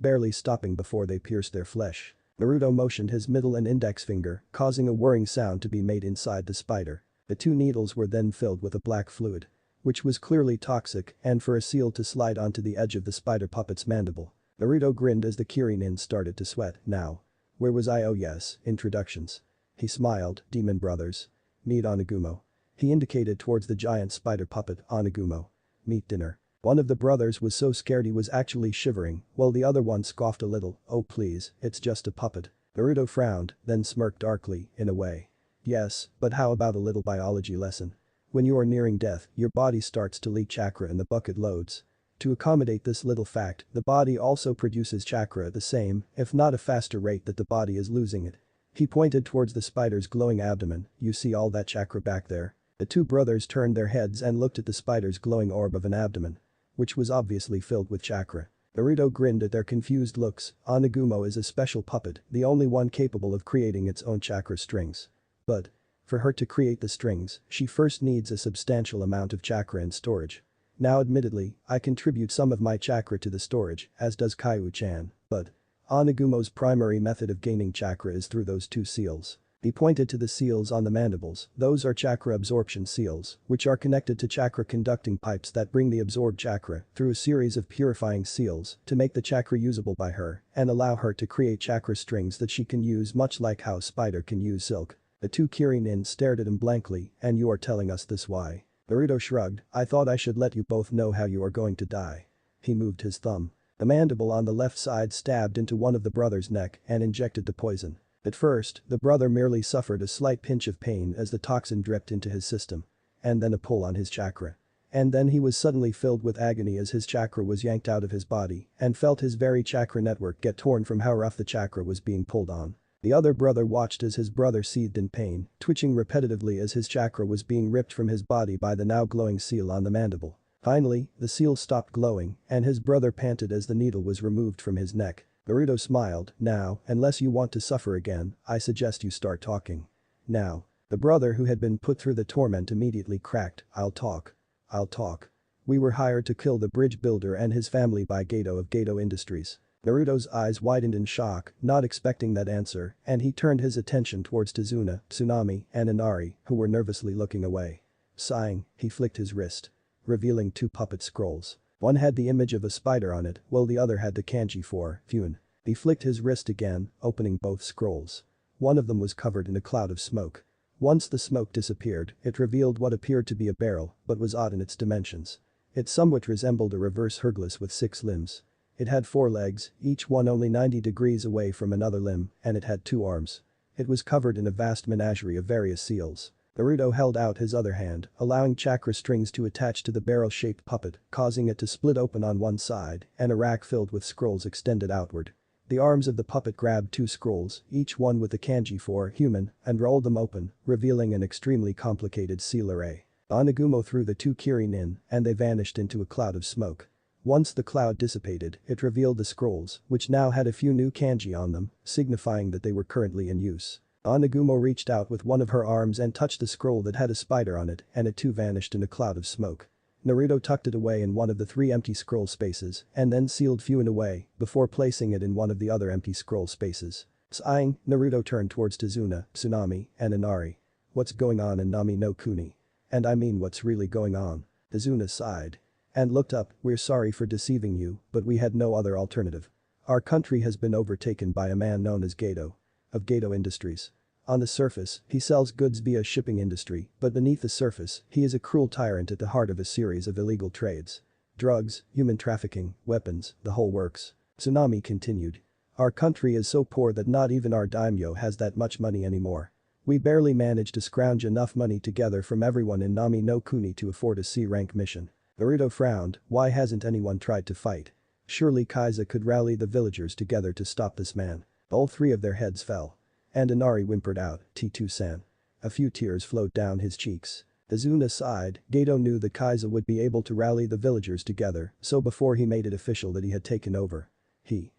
barely stopping before they pierced their flesh. Naruto motioned his middle and index finger, causing a whirring sound to be made inside the spider. The 2 needles were then filled with a black fluid, which was clearly toxic, and for a seal to slide onto the edge of the spider puppet's mandible. Naruto grinned as the Kirin started to sweat. Now. Where was I? Oh yes, introductions. He smiled, Demon Brothers. Meet Onagumo. He indicated towards the giant spider puppet, Onagumo. Meet dinner. One of the brothers was so scared he was actually shivering, while the other one scoffed a little, oh please, it's just a puppet. Naruto frowned, then smirked darkly, in a way. Yes, but how about a little biology lesson? When you are nearing death, your body starts to leak chakra in the bucket loads. To accommodate this little fact, the body also produces chakra at the same, if not a faster rate that the body is losing it. He pointed towards the spider's glowing abdomen, you see all that chakra back there? The 2 brothers turned their heads and looked at the spider's glowing orb of an abdomen, which was obviously filled with chakra. Naruto grinned at their confused looks. Onagumo is a special puppet, the only one capable of creating its own chakra strings. But for her to create the strings, she first needs a substantial amount of chakra in storage. Now admittedly, I contribute some of my chakra to the storage, as does Kaiu-chan, but Onagumo's primary method of gaining chakra is through those 2 seals. He pointed to the seals on the mandibles, those are chakra absorption seals, which are connected to chakra conducting pipes that bring the absorbed chakra through a series of purifying seals to make the chakra usable by her and allow her to create chakra strings that she can use much like how a spider can use silk. The 2 Kirin stared at him blankly, and you are telling us this why? Naruto shrugged, I thought I should let you both know how you are going to die. He moved his thumb. The mandible on the left side stabbed into one of the brother's neck and injected the poison. At first, the brother merely suffered a slight pinch of pain as the toxin dripped into his system. And then a pull on his chakra. And then he was suddenly filled with agony as his chakra was yanked out of his body and felt his very chakra network get torn from how rough the chakra was being pulled on. The other brother watched as his brother seethed in pain, twitching repetitively as his chakra was being ripped from his body by the now glowing seal on the mandible. Finally, the seal stopped glowing and his brother panted as the needle was removed from his neck. Naruto smiled, now, unless you want to suffer again, I suggest you start talking. Now. The brother who had been put through the torment immediately cracked, I'll talk. We were hired to kill the bridge builder and his family by Gato of Gato Industries. Naruto's eyes widened in shock, not expecting that answer, and he turned his attention towards Tazuna, Tsunami, and Inari, who were nervously looking away. Sighing, he flicked his wrist, revealing two puppet scrolls. One had the image of a spider on it, while the other had the kanji for Fun. He flicked his wrist again, opening both scrolls. One of them was covered in a cloud of smoke. Once the smoke disappeared, it revealed what appeared to be a barrel, but was odd in its dimensions. It somewhat resembled a reverse Hercules with 6 limbs. It had 4 legs, each one only 90 degrees away from another limb, and it had 2 arms. It was covered in a vast menagerie of various seals. Naruto held out his other hand, allowing chakra strings to attach to the barrel-shaped puppet, causing it to split open on one side, and a rack filled with scrolls extended outward. The arms of the puppet grabbed 2 scrolls, each one with the kanji for human, and rolled them open, revealing an extremely complicated seal array. Anagumo threw the 2 Kirin in, and they vanished into a cloud of smoke. Once the cloud dissipated, it revealed the scrolls, which now had a few new kanji on them, signifying that they were currently in use. Anagumo reached out with one of her arms and touched the scroll that had a spider on it, and it too vanished in a cloud of smoke. Naruto tucked it away in one of the 3 empty scroll spaces, and then sealed Fun away, before placing it in one of the other empty scroll spaces. Sighing, Naruto turned towards Tazuna, Tsunami, and Inari. What's going on in Nami no Kuni? And I mean what's really going on? Tazuna sighed. And looked up, we're sorry for deceiving you, but we had no other alternative. Our country has been overtaken by a man known as Gato. Of Gato Industries. On the surface, he sells goods via shipping industry, but beneath the surface, he is a cruel tyrant at the heart of a series of illegal trades. Drugs, human trafficking, weapons, the whole works. Tsunami continued. Our country is so poor that not even our daimyo has that much money anymore. We barely manage to scrounge enough money together from everyone in Nami no Kuni to afford a C-rank mission. Naruto frowned, why hasn't anyone tried to fight? Surely Kaiza could rally the villagers together to stop this man. All 3 of their heads fell. And Inari whimpered out, T2-san. A few tears flowed down his cheeks. Tazuna sighed, Gato knew that Kaiza would be able to rally the villagers together, so before he made it official that he had taken over. He.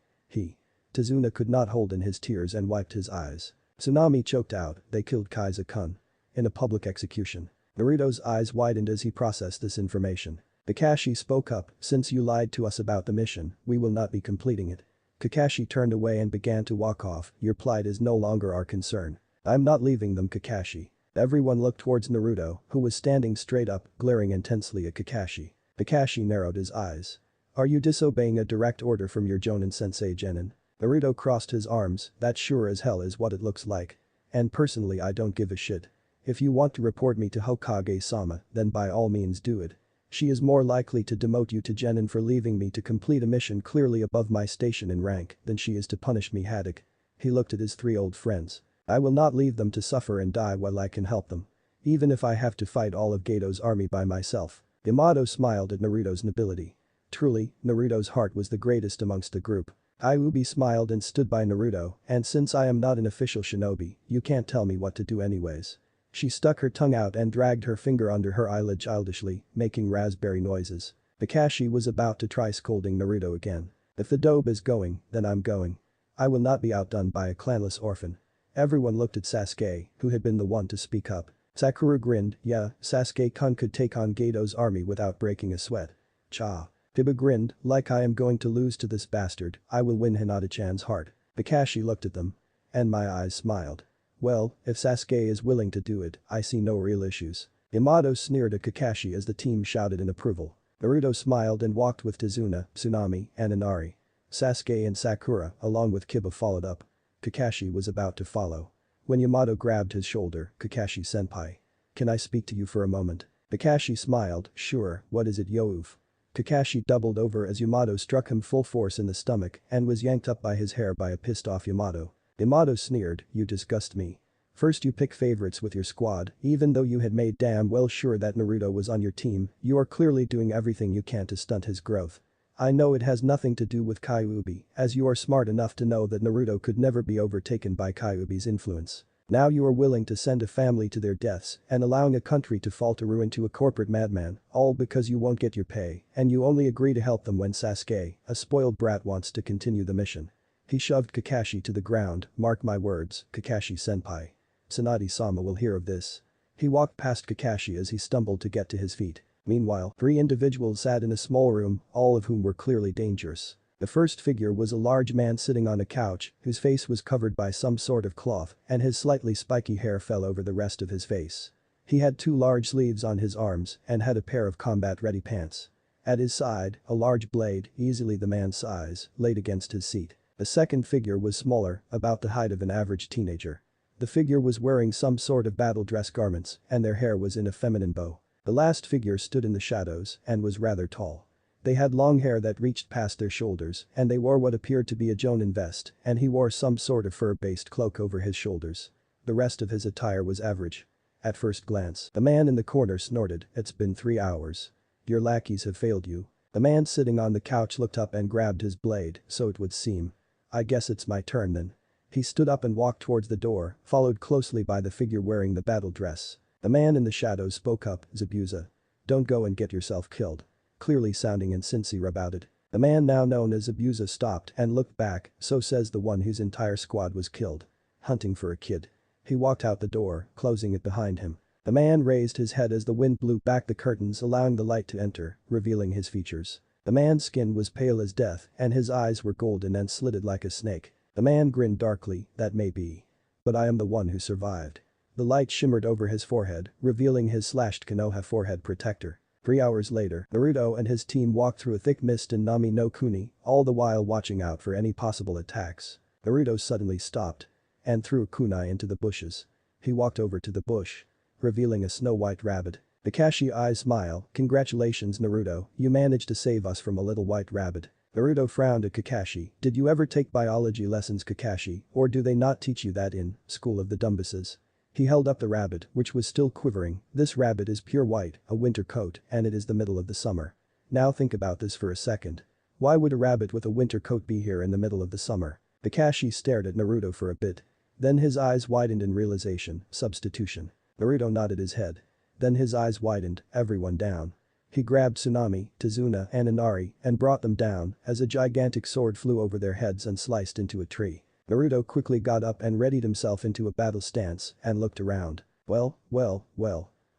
Tazuna could not hold in his tears and wiped his eyes. Tsunami choked out, they killed Kaiza-kun. In a public execution. Naruto's eyes widened as he processed this information. Kakashi spoke up, since you lied to us about the mission, we will not be completing it. Kakashi turned away and began to walk off, your plight is no longer our concern. I'm not leaving them, Kakashi. Everyone looked towards Naruto, who was standing straight up, glaring intensely at Kakashi. Kakashi narrowed his eyes. Are you disobeying a direct order from your Jonin-sensei Genin? Naruto crossed his arms, that sure as hell is what it looks like. And personally I don't give a shit. If you want to report me to Hokage-sama, then by all means do it. She is more likely to demote you to Genin for leaving me to complete a mission clearly above my station in rank than she is to punish me Haddock. He looked at his 3 old friends. I will not leave them to suffer and die while I can help them. Even if I have to fight all of Gato's army by myself. Yamato smiled at Naruto's nobility. Truly, Naruto's heart was the greatest amongst the group. Kyuubi smiled and stood by Naruto, and since I am not an official shinobi, you can't tell me what to do anyways. She stuck her tongue out and dragged her finger under her eyelid childishly, making raspberry noises. Kakashi was about to try scolding Naruto again. If the dobe is going, then I'm going. I will not be outdone by a clanless orphan. Everyone looked at Sasuke, who had been the one to speak up. Sakura grinned, yeah, Sasuke-kun could take on Gato's army without breaking a sweat. Cha. Hiba grinned, like I am going to lose to this bastard, I will win Hinata-chan's heart. Kakashi looked at them. And my eyes smiled. Well, if Sasuke is willing to do it, I see no real issues. Yamato sneered at Kakashi as the team shouted in approval. Naruto smiled and walked with Tazuna, Tsunami, and Inari. Sasuke and Sakura, along with Kiba followed up. Kakashi was about to follow. When Yamato grabbed his shoulder, Kakashi-senpai. Can I speak to you for a moment? Kakashi smiled, sure, what is it You've? Kakashi doubled over as Yamato struck him full force in the stomach and was yanked up by his hair by a pissed-off Yamato. Yamato sneered, you disgust me. First you pick favorites with your squad, even though you had made damn well sure that Naruto was on your team, you are clearly doing everything you can to stunt his growth. I know it has nothing to do with Kyuubi, as you are smart enough to know that Naruto could never be overtaken by Kyuubi's influence. Now you are willing to send a family to their deaths and allowing a country to fall to ruin to a corporate madman, all because you won't get your pay, and you only agree to help them when Sasuke, a spoiled brat wants to continue the mission. He shoved Kakashi to the ground, mark my words, Kakashi-senpai. Tsunade-sama will hear of this. He walked past Kakashi as he stumbled to get to his feet. Meanwhile, 3 individuals sat in a small room, all of whom were clearly dangerous. The first figure was a large man sitting on a couch, whose face was covered by some sort of cloth, and his slightly spiky hair fell over the rest of his face. He had 2 large sleeves on his arms and had a pair of combat-ready pants. At his side, a large blade, easily the man's size, laid against his seat. The second figure was smaller, about the height of an average teenager. The figure was wearing some sort of battle dress garments, and their hair was in a feminine bow. The last figure stood in the shadows and was rather tall. They had long hair that reached past their shoulders, and they wore what appeared to be a Jonin vest, and he wore some sort of fur-based cloak over his shoulders. The rest of his attire was average. At first glance, the man in the corner snorted, "It's been 3 hours. Your lackeys have failed you." The man sitting on the couch looked up and grabbed his blade, so it would seem. "I guess it's my turn then." He stood up and walked towards the door, followed closely by the figure wearing the battle dress. The man in the shadows spoke up, "Zabuza. Don't go and get yourself killed." Clearly sounding insincere about it. The man now known as Zabuza stopped and looked back, "So says the one whose entire squad was killed. Hunting for a kid." He walked out the door, closing it behind him. The man raised his head as the wind blew back the curtains, allowing the light to enter, revealing his features. The man's skin was pale as death and his eyes were golden and slitted like a snake. The man grinned darkly, "That may be. But I am the one who survived." The light shimmered over his forehead, revealing his slashed Konoha forehead protector. 3 hours later, Naruto and his team walked through a thick mist in Nami no Kuni, all the while watching out for any possible attacks. Naruto suddenly stopped and threw a kunai into the bushes. He walked over to the bush, revealing a snow-white rabbit. Kakashi's eyes smile, "Congratulations Naruto, you managed to save us from a little white rabbit." Naruto frowned at Kakashi. "Did you ever take biology lessons, Kakashi, or do they not teach you that in School of the Dumbuses?" He held up the rabbit, which was still quivering. "This rabbit is pure white, a winter coat, and it is the middle of the summer. Now think about this for a second. Why would a rabbit with a winter coat be here in the middle of the summer?" Kakashi stared at Naruto for a bit. Then his eyes widened in realization, "Substitution." Naruto nodded his head. Then his eyes widened, "Everyone down." He grabbed Tsunami, Tazuna and Inari and brought them down as a gigantic sword flew over their heads and sliced into a tree. Naruto quickly got up and readied himself into a battle stance and looked around. Well.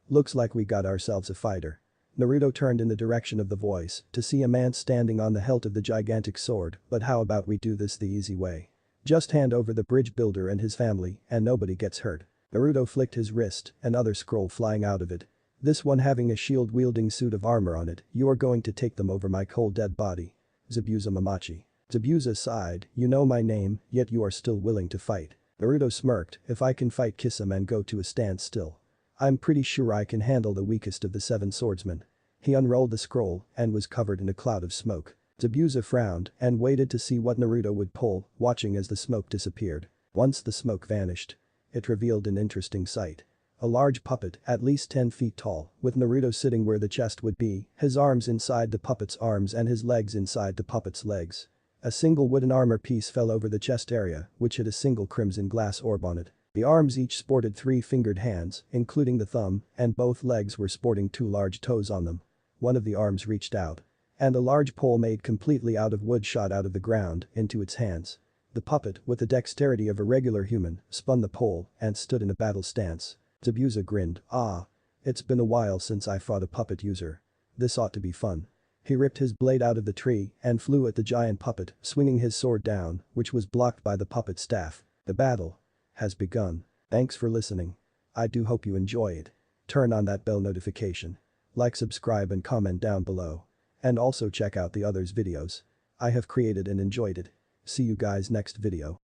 Looks like we got ourselves a fighter." Naruto turned in the direction of the voice to see a man standing on the hilt of the gigantic sword, "But how about we do this the easy way? Just hand over the bridge builder and his family and nobody gets hurt." Naruto flicked his wrist, another scroll flying out of it. "This one having a shield-wielding suit of armor on it, you are going to take them over my cold dead body. Zabuza Mamachi." Zabuza sighed, "You know my name, yet you are still willing to fight." Naruto smirked, "If I can fight, kiss him and go to a standstill. I'm pretty sure I can handle the weakest of the 7 swordsmen." He unrolled the scroll and was covered in a cloud of smoke. Zabuza frowned and waited to see what Naruto would pull, watching as the smoke disappeared. Once the smoke vanished, it revealed an interesting sight. A large puppet, at least 10 feet tall, with Naruto sitting where the chest would be, his arms inside the puppet's arms and his legs inside the puppet's legs. A single wooden armor piece fell over the chest area, which had a single crimson glass orb on it. The arms each sported 3-fingered hands, including the thumb, and both legs were sporting 2 large toes on them. One of the arms reached out, and a large pole made completely out of wood shot out of the ground into its hands. The puppet, with the dexterity of a regular human, spun the pole and stood in a battle stance. Zabuza grinned, "Ah. It's been a while since I fought a puppet user. This ought to be fun." He ripped his blade out of the tree and flew at the giant puppet, swinging his sword down, which was blocked by the puppet's staff. The battle has begun. Thanks for listening. I do hope you enjoy it. Turn on that bell notification. Like, subscribe and comment down below. And also check out the others' videos I have created and enjoyed it. See you guys next video.